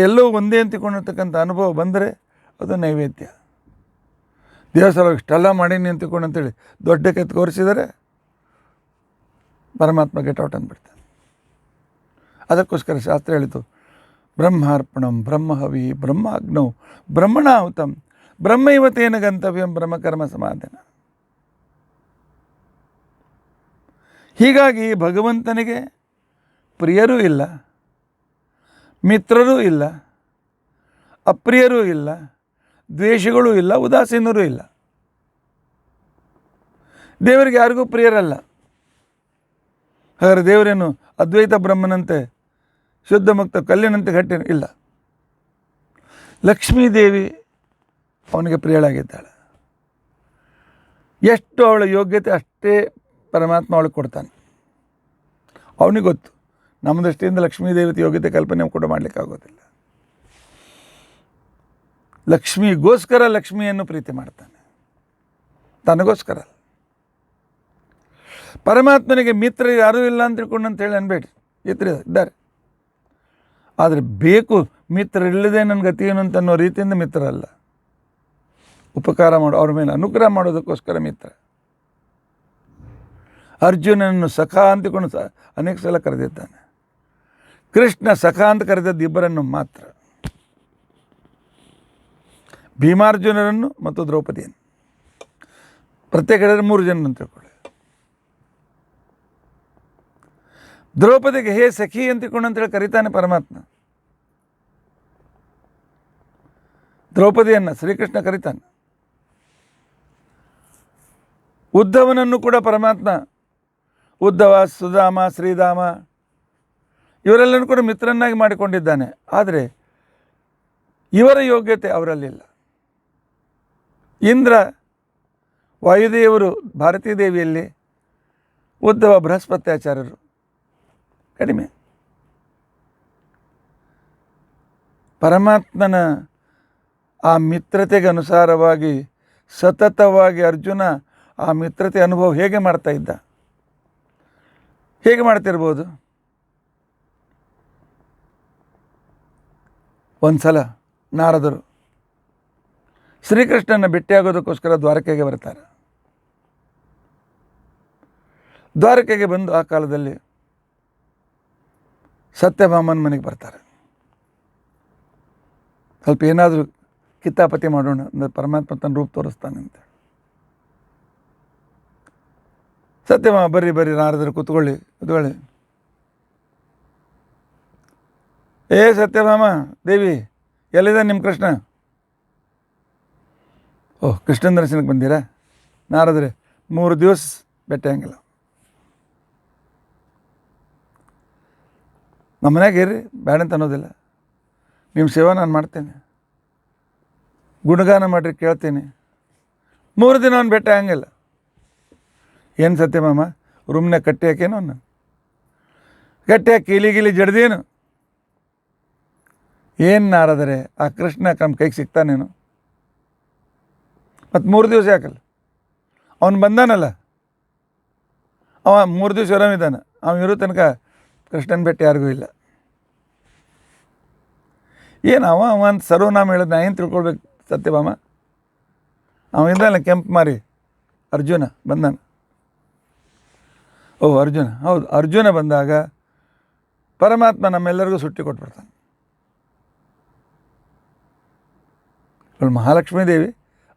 ಎಲ್ಲವೂ ಒಂದೇ ಅಂತಿಕೊಂಡಿರ್ತಕ್ಕಂಥ ಅನುಭವ ಬಂದರೆ ಅದು ನೈವೇದ್ಯ. ದೇವಸ್ಥಾನ ಇಷ್ಟೆಲ್ಲ ಮಾಡೀನಿ ಅಂತೇಳಿ ದೊಡ್ಡ ಕೈ ತೋರಿಸಿದರೆ ಪರಮಾತ್ಮ ಗೆಟ್ ಔಟ್ ಅಂದ್ಬಿಡ್ತಾನೆ. ಅದಕ್ಕೋಸ್ಕರ ಶಾಸ್ತ್ರ ಹೇಳಿತು, ಬ್ರಹ್ಮಾರ್ಪಣಂ ಬ್ರಹ್ಮಹವಿ ಬ್ರಹ್ಮಾಗ್ನೌ ಬ್ರಹ್ಮಣಾಹುತಂ ಬ್ರಹ್ಮೈವತೇನ ಗಂತವ್ಯಂ ಬ್ರಹ್ಮಕರ್ಮ ಸಮಾಧಾನ. ಹೀಗಾಗಿ ಭಗವಂತನಿಗೆ ಪ್ರಿಯರೂ ಇಲ್ಲ, ಮಿತ್ರರೂ ಇಲ್ಲ, ಅಪ್ರಿಯರೂ ಇಲ್ಲ, ದ್ವೇಷಗಳೂ ಇಲ್ಲ, ಉದಾಸೀನರೂ ಇಲ್ಲ. ದೇವರಿಗೆ ಯಾರಿಗೂ ಪ್ರಿಯರಲ್ಲ. ಹಾಗಾದ್ರೆ ದೇವರೇನು ಅದ್ವೈತ ಬ್ರಹ್ಮನಂತೆ ಶುದ್ಧ ಮುಕ್ತ ಕಲ್ಲಿನಂತೆ ಗಟ್ಟಿ ಇಲ್ಲ. ಲಕ್ಷ್ಮೀದೇವಿ ಅವನಿಗೆ ಪ್ರಿಯಳಾಗಿದ್ದಾಳೆ. ಎಷ್ಟು ಅವಳ ಯೋಗ್ಯತೆ ಅಷ್ಟೇ ಪರಮಾತ್ಮ ಅವಳಿಗೆ ಕೊಡ್ತಾನೆ. ಅವನಿಗೆ ಗೊತ್ತು, ನಮ್ಮ ದೃಷ್ಟಿಯಿಂದ ಲಕ್ಷ್ಮೀದೇವತೆ ಯೋಗ್ಯತೆ ಕಲ್ಪನೆ ಕೂಡ ಮಾಡಲಿಕ್ಕಾಗೋದಿಲ್ಲ. ಲಕ್ಷ್ಮಿಗೋಸ್ಕರ ಲಕ್ಷ್ಮಿಯನ್ನು ಪ್ರೀತಿ ಮಾಡ್ತಾನೆ, ತನಗೋಸ್ಕರ. ಪರಮಾತ್ಮನಿಗೆ ಮಿತ್ರ ಯಾರೂ ಇಲ್ಲ ಅಂತ ತಿಳ್ಕೊಂಡು ಅಂತೇಳಿ ಅನ್ಬೇಡಿ, ಮಿತ್ರ ಇದ್ದಾರೆ. ಆದರೆ ಬೇಕು, ಮಿತ್ರರಿಲ್ಲದೆ ನನ್ನ ಗತಿ ಏನು ಅಂತ ಅನ್ನೋ ರೀತಿಯಿಂದ ಮಿತ್ರ ಅಲ್ಲ. ಉಪಕಾರ ಮಾಡೋ, ಅವ್ರ ಮೇಲೆ ಅನುಗ್ರಹ ಮಾಡೋದಕ್ಕೋಸ್ಕರ ಮಿತ್ರ. ಅರ್ಜುನನನ್ನು ಸಖ ಅಂತಿಕೊಂಡು ಅನೇಕ ಸಲ ಕರೆದಿದ್ದಾನೆ. ಕೃಷ್ಣ ಸಖ ಅಂತ ಕರೆದದ್ದು ಇಬ್ಬರನ್ನು ಮಾತ್ರ, ಭೀಮಾರ್ಜುನರನ್ನು ಮತ್ತು ದ್ರೌಪದಿಯನ್ನು. ಪ್ರತ್ಯೇಕ ಹೇಳಿದ್ರೆ 3 ಜನ ಅಂತ ತಿಳ್ಕೊಳ್ಳಿ. ದ್ರೌಪದಿಗೆ ಹೇ ಸಖಿ ಅಂತಿಕೊಂಡು ಅಂತೇಳಿ ಕರೀತಾನೆ ಪರಮಾತ್ಮ. ದ್ರೌಪದಿಯನ್ನು ಶ್ರೀಕೃಷ್ಣ ಕರೀತಾನೆ. ಉದ್ಧವನನ್ನು ಕೂಡ ಪರಮಾತ್ಮ, ಉದ್ಧವ, ಸುಧಾಮ, ಶ್ರೀಧಾಮ ಇವರೆಲ್ಲರೂ ಕೂಡ ಮಿತ್ರನ್ನಾಗಿ ಮಾಡಿಕೊಂಡಿದ್ದಾನೆ. ಆದರೆ ಇವರ ಯೋಗ್ಯತೆ ಅವರಲ್ಲಿಲ್ಲ. ಇಂದ್ರ, ವಾಯುದೇವರು ಭಾರತೀ ದೇವಿಯಲ್ಲಿ, ಉದ್ಧವ ಬೃಹಸ್ಪತ್ಯಾಚಾರ್ಯರು ಕಡಿಮೆ. ಪರಮಾತ್ಮನ ಆ ಮಿತ್ರತೆಗೆ ಅನುಸಾರವಾಗಿ ಸತತವಾಗಿ ಅರ್ಜುನ ಆ ಮಿತ್ರತೆ ಅನುಭವ ಹೇಗೆ ಮಾಡ್ತಾ ಇದ್ದ, ಹೇಗೆ ಮಾಡ್ತಿರ್ಬೋದು? ಒಂದು ಸಲ ನಾರದರು ಶ್ರೀಕೃಷ್ಣನ ಭೇಟಿಯಾಗೋದಕ್ಕೋಸ್ಕರ ದ್ವಾರಕೆಗೆ ಬರ್ತಾರೆ. ದ್ವಾರಕೆಗೆ ಬಂದು ಆ ಕಾಲದಲ್ಲಿ ಸತ್ಯಭಾಮನ ಮನೆಗೆ ಬರ್ತಾರೆ. ಸ್ವಲ್ಪ ಏನಾದರೂ ಕಿತ್ತಾಪತಿ ಮಾಡೋಣ ಅಂದರೆ ಪರಮಾತ್ಮ ತನ್ನ ರೂಪ ತೋರಿಸ್ತಾನೆ ಅಂತ. ಸತ್ಯಭಾಮ, ಬರ್ರಿ ನಾರದರು ಕೂತ್ಕೊಳ್ಳಿ. ಏ ಸತ್ಯಭಾಮ ದೇವಿ, ಎಲ್ಲಿದೆ ನಿಮ್ಮ ಕೃಷ್ಣ? ಓಹ್, ಕೃಷ್ಣನ ದರ್ಶನಕ್ಕೆ ಬಂದಿರಾ? ನಾರದರೆ 3 ದಿವಸ ಭೇಟಿಯಾಗಿಲ್ಲ. ನಮ್ಮ ಮನ್ಯಾಗ ಇರ್ರಿ, ಬೇಡ ಅಂತ ಅನ್ನೋದಿಲ್ಲ. ನಿಮ್ಮ ಸೇವೆ ನಾನು ಮಾಡ್ತೇನೆ, ಗುಣಗಾನ ಮಾಡಿರಿ ಕೇಳ್ತೀನಿ. 3 ದಿನ ಅವ್ನು ಭೇಟಿ ಆಗಂಗಿಲ್ಲ. ಏನು ಸತ್ಯಭಾಮ, ರೂಮ್ನಾಗ ಕಟ್ಟಿ ಹಾಕೇನು? ನಾನು ಕಟ್ಟಿ ಹಾಕಿ ಗಿಲಿ ಜಡ್ದೇನು? ಏನು ನಾರದರೆ ಆ ಕೃಷ್ಣ ನಮ್ಮ ಕೈಗೆ ಸಿಗ್ತಾನೇನು? ಮತ್ತು 3 ದಿವಸ ಯಾಕಲ್ಲ? ಅವನು ಬಂದಾನಲ್ಲ, ಅವ 3 ದಿವಸ ಆರಾಮಿದ್ದಾನೆ. ಅವನು ಇರೋ ತನಕ ಕೃಷ್ಣನ ಭೇಟಿ ಯಾರಿಗೂ ಇಲ್ಲ. ಏನು ಅವ ಅಂತ ಸರ್ವನಾಮ ಹೇಳಿದ್ ನಾ ಏನು ತಿಳ್ಕೊಳ್ಬೇಕು ಸತ್ಯಭಾಮ? ಅವ ಇದ್ದಾನೆ ಕೆಂಪು ಮಾರಿ ಅರ್ಜುನ ಬಂದಾನ. ಓಹ್ ಅರ್ಜುನ, ಹೌದು, ಅರ್ಜುನ ಬಂದಾಗ ಪರಮಾತ್ಮ ನಮ್ಮೆಲ್ಲರಿಗೂ ಸುಟ್ಟಿ ಕೊಟ್ಬಿಡ್ತಾನೆ. ಅವಳು ಮಹಾಲಕ್ಷ್ಮೀ ದೇವಿ,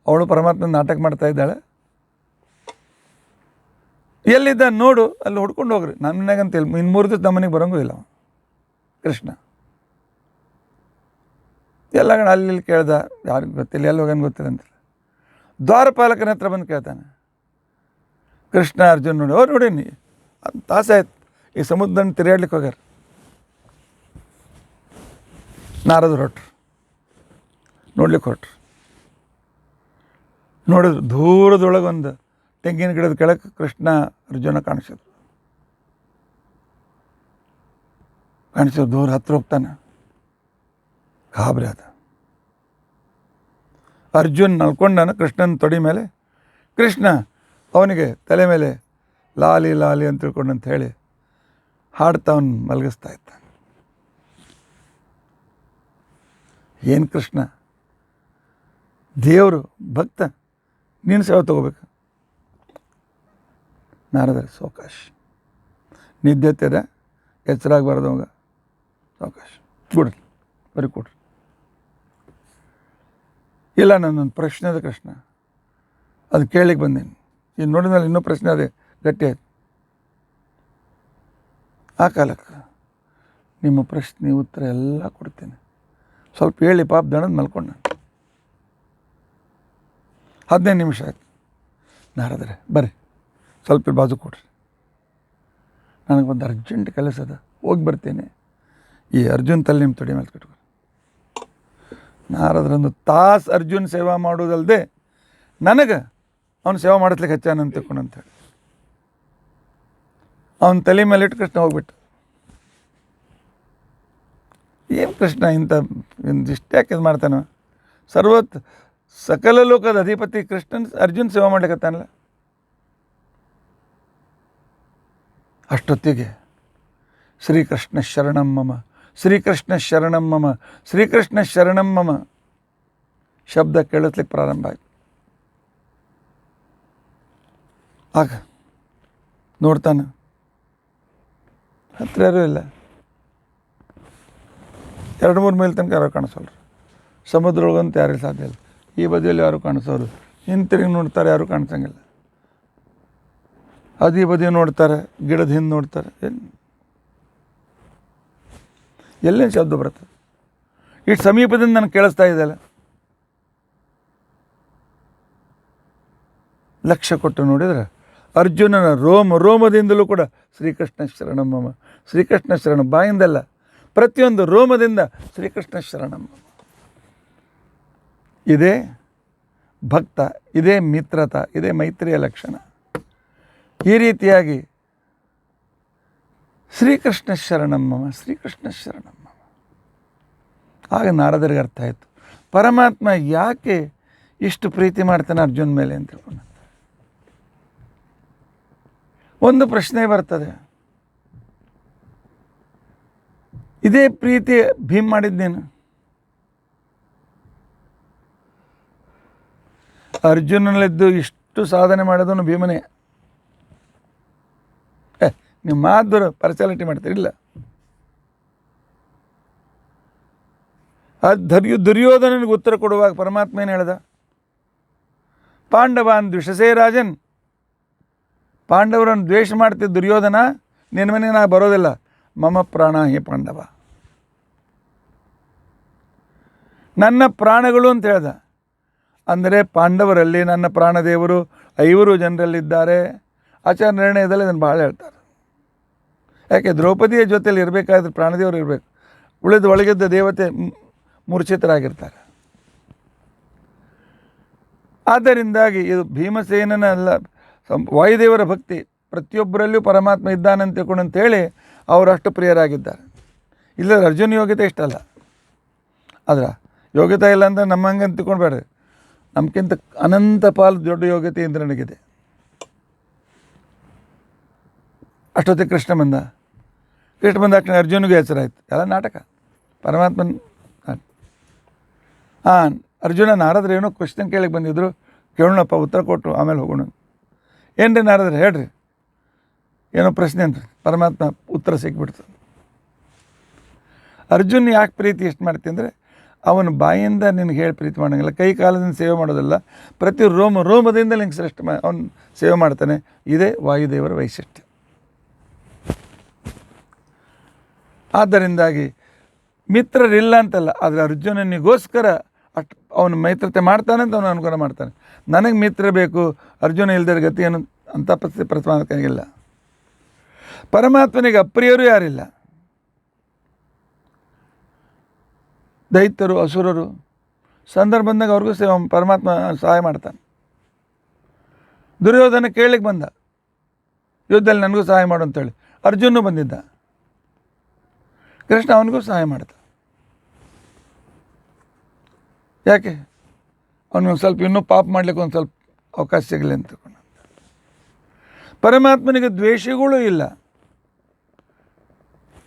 ಅವಳು ಪರಮಾತ್ಮನ ನಾಟಕ ಮಾಡ್ತಾ ಇದ್ದಾಳೆ. ಎಲ್ಲಿದ್ದ ನೋಡು, ಅಲ್ಲಿ ಹುಡ್ಕೊಂಡು ಹೋಗ್ರಿ. ನನ್ನ ಮನೆಗಂತ ಇನ್ನು 3 ದಿವಸ ನಮ್ಮ ಮನೆಗೆ ಬರೋಂಗೂ ಇಲ್ಲ ಕೃಷ್ಣ. ಎಲ್ಲ ಅಲ್ಲಿ ಕೇಳ್ದ, ಯಾರಿಗೂ ಗೊತ್ತಿಲ್ಲ, ಎಲ್ಲಿ ಹೋಗೇನು ಗೊತ್ತಿಲ್ಲ ಅಂತ. ದ್ವಾರಪಾಲಕನ ಹತ್ರ ಬಂದು ಕೇಳ್ತಾನೆ. ಕೃಷ್ಣ ಅರ್ಜುನ್ ನೋಡಿ, ಅವ್ರು ನೋಡೀನಿ ತಾಸಾಯ್ತು ಈ ಸಮುದ್ರನ ತಿರುಗಾಡ್ಲಿಕ್ಕೆ ಹೋಗ್ಯಾರ. ನಾರದರು ಹೊಟ್ರು, ನೋಡ್ಲಿಕ್ಕೆ ಹೊಟ್ರು. ನೋಡಿದ್ರು ದೂರದೊಳಗೊಂದು ತೆಂಗಿನ ಗಿಡದ ಕೆಳಗೆ ಕೃಷ್ಣ ಅರ್ಜುನ ಕಾಣಿಸಿದ್ರು. ದೂರ ಹತ್ರ ಹೋಗ್ತಾನೆ. ಗಾಬರಿ ಆದ. ಅರ್ಜುನ್ ನಲ್ಕೊಂಡಾನ ಕೃಷ್ಣನ ತೊಡಿ ಮೇಲೆ. ಕೃಷ್ಣ ಅವನಿಗೆ ತಲೆ ಮೇಲೆ ಲಾಲಿ ಲಾಲಿ ಅಂತ ತಿಳ್ಕೊಂಡು ಅಂತ ಹೇಳಿ ಹಾಡ್ತಾ ಅವನು ಮಲಗಿಸ್ತಾ ಇದ್ದ. ಏನು ಕೃಷ್ಣ ದೇವರು ಭಕ್ತ, ನೀನು ಸೇವೆ ತಗೋಬೇಕು. ನಾರದರೆ ಸಾವಕಾಶ, ನಿದ್ದೆ ತೀರ ಎಚ್ಚರಾಗಬಾರ್ದು ಅವಾಗ, ಸಾವಕಾಶ ಕೊಡ್ರಿ, ಬರೀ ಕೊಡ್ರಿ. ಇಲ್ಲ, ನನ್ನೊಂದು ಪ್ರಶ್ನೆ ಅದ ಕೃಷ್ಣ, ಅದು ಕೇಳಲಿಕ್ಕೆ ಬಂದೇನೆ. ಈಗ ನೋಡಿದ ಮೇಲೆ ಇನ್ನೂ ಪ್ರಶ್ನೆ ಅದೇ ಗಟ್ಟಿ ಆಯ್ತು. ಆ ಕಾಲಕ್ಕೆ ನಿಮ್ಮ ಪ್ರಶ್ನೆ ಉತ್ತರ ಎಲ್ಲ ಕೊಡ್ತೇನೆ, ಸ್ವಲ್ಪ ಹೇಳಿ ಪಾಪ ದಣದ ಮಲ್ಕೊಂಡ. 15 ನಿಮಿಷ ಆಯ್ತು. ನಾರದರೆ ಬರ್ರಿ ಸ್ವಲ್ಪ ಇಲ್ಲಿ ಬಾಜು ಕೊಡ್ರಿ, ನನಗೆ ಒಂದು ಅರ್ಜೆಂಟ್ ಕೆಲಸ ಅದ, ಹೋಗಿ ಬರ್ತೀನಿ. ಈ ಅರ್ಜುನ್ ತಲೆ ನಿಮ್ಮ ತೊಡೆ ಮೇಲೆ ಕಟ್ಕೊ. ನಾರದ್ರೊಂದು ತಾಸು ಅರ್ಜುನ್ ಸೇವಾ ಮಾಡೋದಲ್ಲದೆ ನನಗೆ ಅವನು ಸೇವಾ ಮಾಡಿಸ್ಲಿಕ್ಕೆ ಹಚ್ಚಾನಂತ ತಿಳ್ಕೊಂಡಂತೇಳಿ ಅವನ ತಲೆ ಮೇಲೆ ಇಟ್ಟು ಕೃಷ್ಣ ಹೋಗ್ಬಿಟ್ಟು, ಏನು ಕೃಷ್ಣ ಇಷ್ಟ ಯಾಕೆ ಇದು ಮಾಡ್ತಾನೆ? ಸಕಲ ಲೋಕದ ಅಧಿಪತಿ ಕೃಷ್ಣನ್ ಅರ್ಜುನ್ ಸೇವಾ ಮಾಡ್ಲಿಕ್ಕತ್ತಾನಲ್ಲ. ಅಷ್ಟೊತ್ತಿಗೆ ಶ್ರೀಕೃಷ್ಣ ಶರಣಂ ಮಮ, ಶ್ರೀಕೃಷ್ಣ ಶರಣಂ ಮಮ, ಶ್ರೀಕೃಷ್ಣ ಶರಣಂ ಮಮ ಶಬ್ದ ಕೇಳಿಸ್ಲಿಕ್ಕೆ ಪ್ರಾರಂಭ ಆಯಿತು. ಆಗ ನೋಡ್ತಾನೆ, ಹತ್ರ ಯಾರೂ ಇಲ್ಲ. 2-3 ಮೈಲ್ ತನಕ ಯಾರು ಕಾಣಿಸೋಲ್ರು. ಸಮುದ್ರ ಒಳಗಂತ ಯಾರಿಗೂ ಸಾಧ್ಯ ಇಲ್ಲ. ಈ ಬದಿಯಲ್ಲಿ ಯಾರು ಕಾಣಿಸೋರು, ಹಿಂತಿರುಗಿ ನೋಡ್ತಾರೆ, ಯಾರೂ ಕಾಣಿಸಂಗಿಲ್ಲ. ಅದೇ ಬದಿ ನೋಡ್ತಾರೆ, ಗಿಡದ ಹಿಂದೆ ನೋಡ್ತಾರೆ, ಎಲ್ಲೇನು ಶಬ್ದ ಬರ್ತದೆ? ಇಷ್ಟು ಸಮೀಪದಿಂದ ನನಗೆ ಕೇಳಿಸ್ತಾ ಇದೆಯಲ್ಲ. ಲಕ್ಷ್ಯ ಕೊಟ್ಟು ನೋಡಿದರೆ ಅರ್ಜುನನ ರೋಮದಿಂದಲೂ ಕೂಡ ಶ್ರೀಕೃಷ್ಣ ಶರಣಂ ಮಮ, ಶ್ರೀಕೃಷ್ಣ ಶರಣ, ಬಾಯಿಂದಲ್ಲ, ಪ್ರತಿಯೊಂದು ರೋಮದಿಂದ ಶ್ರೀಕೃಷ್ಣ ಶರಣಂ ಮಮ. ಇದೇ ಭಕ್ತ, ಇದೇ ಮಿತ್ರತ, ಇದೇ ಮೈತ್ರಿಯ ಲಕ್ಷಣ. ಈ ರೀತಿಯಾಗಿ ಶ್ರೀಕೃಷ್ಣ ಶರಣಂ ಮಮ, ಶ್ರೀಕೃಷ್ಣ ಶರಣಂ ಮಮ. ಆಗ ನಾರದರಿಗೆ ಅರ್ಥ ಆಯಿತು, ಪರಮಾತ್ಮ ಯಾಕೆ ಇಷ್ಟು ಪ್ರೀತಿ ಮಾಡ್ತಾನೆ ಅರ್ಜುನ್ ಮೇಲೆ ಅಂತ ತಿಳ್ಕೊಂಡು. ಒಂದು ಪ್ರಶ್ನೆ ಬರ್ತದೆ, ಇದೇ ಪ್ರೀತಿ ಭೀಮ್ ಮಾಡಿದ್ದೇನು? ಅರ್ಜುನನಲ್ಲಿದ್ದು ಇಷ್ಟು ಸಾಧನೆ ಮಾಡೋದನ್ನು ಭೀಮನೇ. ನೀವು ಮಾಧುರ ಪರ್ಚಾಲಿಟಿ ಮಾಡ್ತೀರಿಲ್ಲ. ದುರ್ಯೋಧನನಿಗೆ ಉತ್ತರ ಕೊಡುವಾಗ ಪರಮಾತ್ಮ ಏನು ಹೇಳ್ದ? ಪಾಂಡವಾನ್ ದ್ವಿಷಸೇ ರಾಜನ್, ಪಾಂಡವರನ್ನು ದ್ವೇಷ ಮಾಡ್ತಿದ್ದ ದುರ್ಯೋಧನ, ನಿನ್ನ ಮನೆ ನಾ ಬರೋದಿಲ್ಲ, ಮಮ ಪ್ರಾಣ ಹಿ ಪಾಂಡವ, ನನ್ನ ಪ್ರಾಣಗಳು ಅಂತ ಹೇಳ್ದ. ಅಂದರೆ ಪಾಂಡವರಲ್ಲಿ ನನ್ನ ಪ್ರಾಣದೇವರು 5 ಜನರಲ್ಲಿದ್ದಾರೆ. ಆಚಾರ್ಯ ನಿರ್ಣಯದಲ್ಲಿ ಅದನ್ನು ಭಾಳ ಹೇಳ್ತಾರೆ. ಯಾಕೆ ದ್ರೌಪದಿಯ ಜೊತೆಯಲ್ಲಿ ಇರಬೇಕಾದ್ರೆ ಪ್ರಾಣದೇವರು ಇರಬೇಕು, ಉಳಿದು ಒಳಗಿದ್ದ ದೇವತೆ ಮೂರ್ಛಿತರಾಗಿರ್ತಾರೆ. ಆದ್ದರಿಂದಾಗಿ ಇದು ಭೀಮಸೇನನ ಅಲ್ಲ, ವಾಯುದೇವರ ಭಕ್ತಿ, ಪ್ರತಿಯೊಬ್ಬರಲ್ಲಿಯೂ ಪರಮಾತ್ಮ ಇದ್ದಾನಂತ ತಿಳ್ಕೊಂಡು ಅಂತೇಳಿ ಅವರು ಅಷ್ಟು ಪ್ರಿಯರಾಗಿದ್ದಾರೆ. ಇಲ್ಲ ಅರ್ಜುನ ಯೋಗ್ಯತೆ ಇಷ್ಟಲ್ಲ. ಆದ್ರೆ ಯೋಗ್ಯತೆ ಇಲ್ಲ ಅಂದರೆ ನಮ್ಮಂಗೆ ಅಂತ ತಿಳ್ಕೊಳ್ಬೇಡ್ರಿ, ನಮ್ಗಿಂತ ಅನಂತ ಪಾಲು ದೊಡ್ಡ ಯೋಗ್ಯತೆ ಇಂದ್ರನಿಗಿದೆ. ಅಷ್ಟೊತ್ತಿಗೆ ಕೃಷ್ಣ ಬಂದ ತಕ್ಷಣ ಅರ್ಜುನಿಗೆ ಹೆಸರಾಯ್ತು. ಎಲ್ಲ ನಾಟಕ, ಪರಮಾತ್ಮನ. ಅರ್ಜುನ ನಾರದ್ರೆ ಏನೋ ಕ್ವಶನ್ ಕೇಳಕ್ಕೆ ಬಂದಿದ್ರು, ಕೇಳೋಣಪ್ಪ, ಉತ್ತರ ಕೊಟ್ಟು ಆಮೇಲೆ ಹೋಗೋಣ. ಏನು ರೀ ನಾರದ್ರೆ ಹೇಳ್ರಿ, ಏನೋ ಪ್ರಶ್ನೆ ಅಂತ್ರಿ. ಪರಮಾತ್ಮ ಉತ್ತರ ಸಿಕ್ಬಿಡ್ತು. ಅರ್ಜುನ್ ಯಾಕೆ ಪ್ರೀತಿ ಎಷ್ಟು ಮಾಡ್ತೀನಿ ಅಂದರೆ, ಅವನ ಬಾಯಿಂದ ನಿನಗೆ ಹೇಳಿ ಪ್ರೀತಿ ಮಾಡೋಂಗಿಲ್ಲ, ಕೈ ಕಾಲದಿಂದ ಸೇವೆ ಮಾಡೋದಿಲ್ಲ, ಪ್ರತಿ ರೋಮದಿಂದ ನಿನಗೆ ಶ್ರೇಷ್ಠ ಅವನು ಸೇವೆ ಮಾಡ್ತಾನೆ. ಇದೇ ವಾಯುದೇವರ ವೈಶಿಷ್ಟ್ಯ. ಆದ್ದರಿಂದಾಗಿ ಮಿತ್ರರಿಲ್ಲ ಅಂತಲ್ಲ, ಆದರೆ ಅರ್ಜುನನಿಗೋಸ್ಕರ ಅಷ್ಟು ಅವನು ಮೈತ್ರತೆ ಮಾಡ್ತಾನೆ ಅಂತ ಅವನು ಅನುಗ್ರಹ ಮಾಡ್ತಾನೆ. ನನಗೆ ಮಿತ್ರ ಬೇಕು, ಅರ್ಜುನ ಇಲ್ದಿರ ಗತಿ ಏನು ಅಂಥ ಪರಿಸ್ಥಿತಿ ಪ್ರತಿಮಾನಕ್ಕಾಗಿಲ್ಲ. ಪರಮಾತ್ಮನಿಗೆ ಅಪ್ರಿಯರು ಯಾರಿಲ್ಲ. ದೈತ್ಯರು, ಅಸುರರು ಸಂದರ್ಭ ಬಂದಾಗ ಅವ್ರಿಗೂ ಪರಮಾತ್ಮ ಸಹಾಯ ಮಾಡ್ತಾನೆ. ದುರ್ಯೋಧನ ಕೇಳಲಿಕ್ಕೆ ಬಂದ, ಯುದ್ಧದಲ್ಲಿ ನನಗೂ ಸಹಾಯ ಮಾಡು ಅಂತೇಳಿ. ಅರ್ಜುನೂ ಬಂದಿದ್ದ, ಕೃಷ್ಣ ಅವನಿಗೂ ಸಹಾಯ ಮಾಡ್ದ. ಯಾಕೆ? ಅವನಿಗೆ ಒಂದು ಸ್ವಲ್ಪ ಇನ್ನೂ ಪಾಪ ಮಾಡಲಿಕ್ಕೆ ಒಂದು ಸ್ವಲ್ಪ ಅವಕಾಶ ಸಿಗಲಿ ಅಂತ. ಪರಮಾತ್ಮನಿಗೆ ದ್ವೇಷಗಳೂ ಇಲ್ಲ.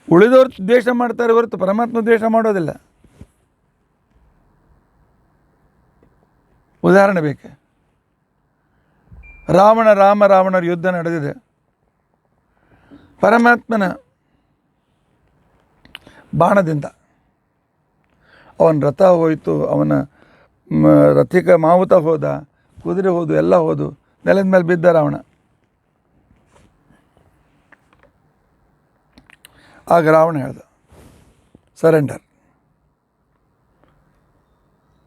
ಉಳಿದವರು ದ್ವೇಷ ಮಾಡ್ತಾರೆ ಹೊರತು ಪರಮಾತ್ಮ ದ್ವೇಷ ಮಾಡೋದಿಲ್ಲ. ಉದಾಹರಣೆ ಬೇಕೆ? ರಾವಣರ ಯುದ್ಧ ನಡೆದಿದೆ. ಪರಮಾತ್ಮನ ಬಾಣದಿಂದ ಅವನ ರಥ ಹೋಯಿತು, ಅವನ ರಥಿಕ ಮಾವುತ ಹೋದ, ಕುದುರೆ ಹೋದು, ಎಲ್ಲ ಹೋದು, ನೆಲದ ಮೇಲೆ ಬಿದ್ದ ರಾವಣ. ಆಗ ರಾವಣ ಹೇಳ್ದ, ಸರೆಂಡರ್.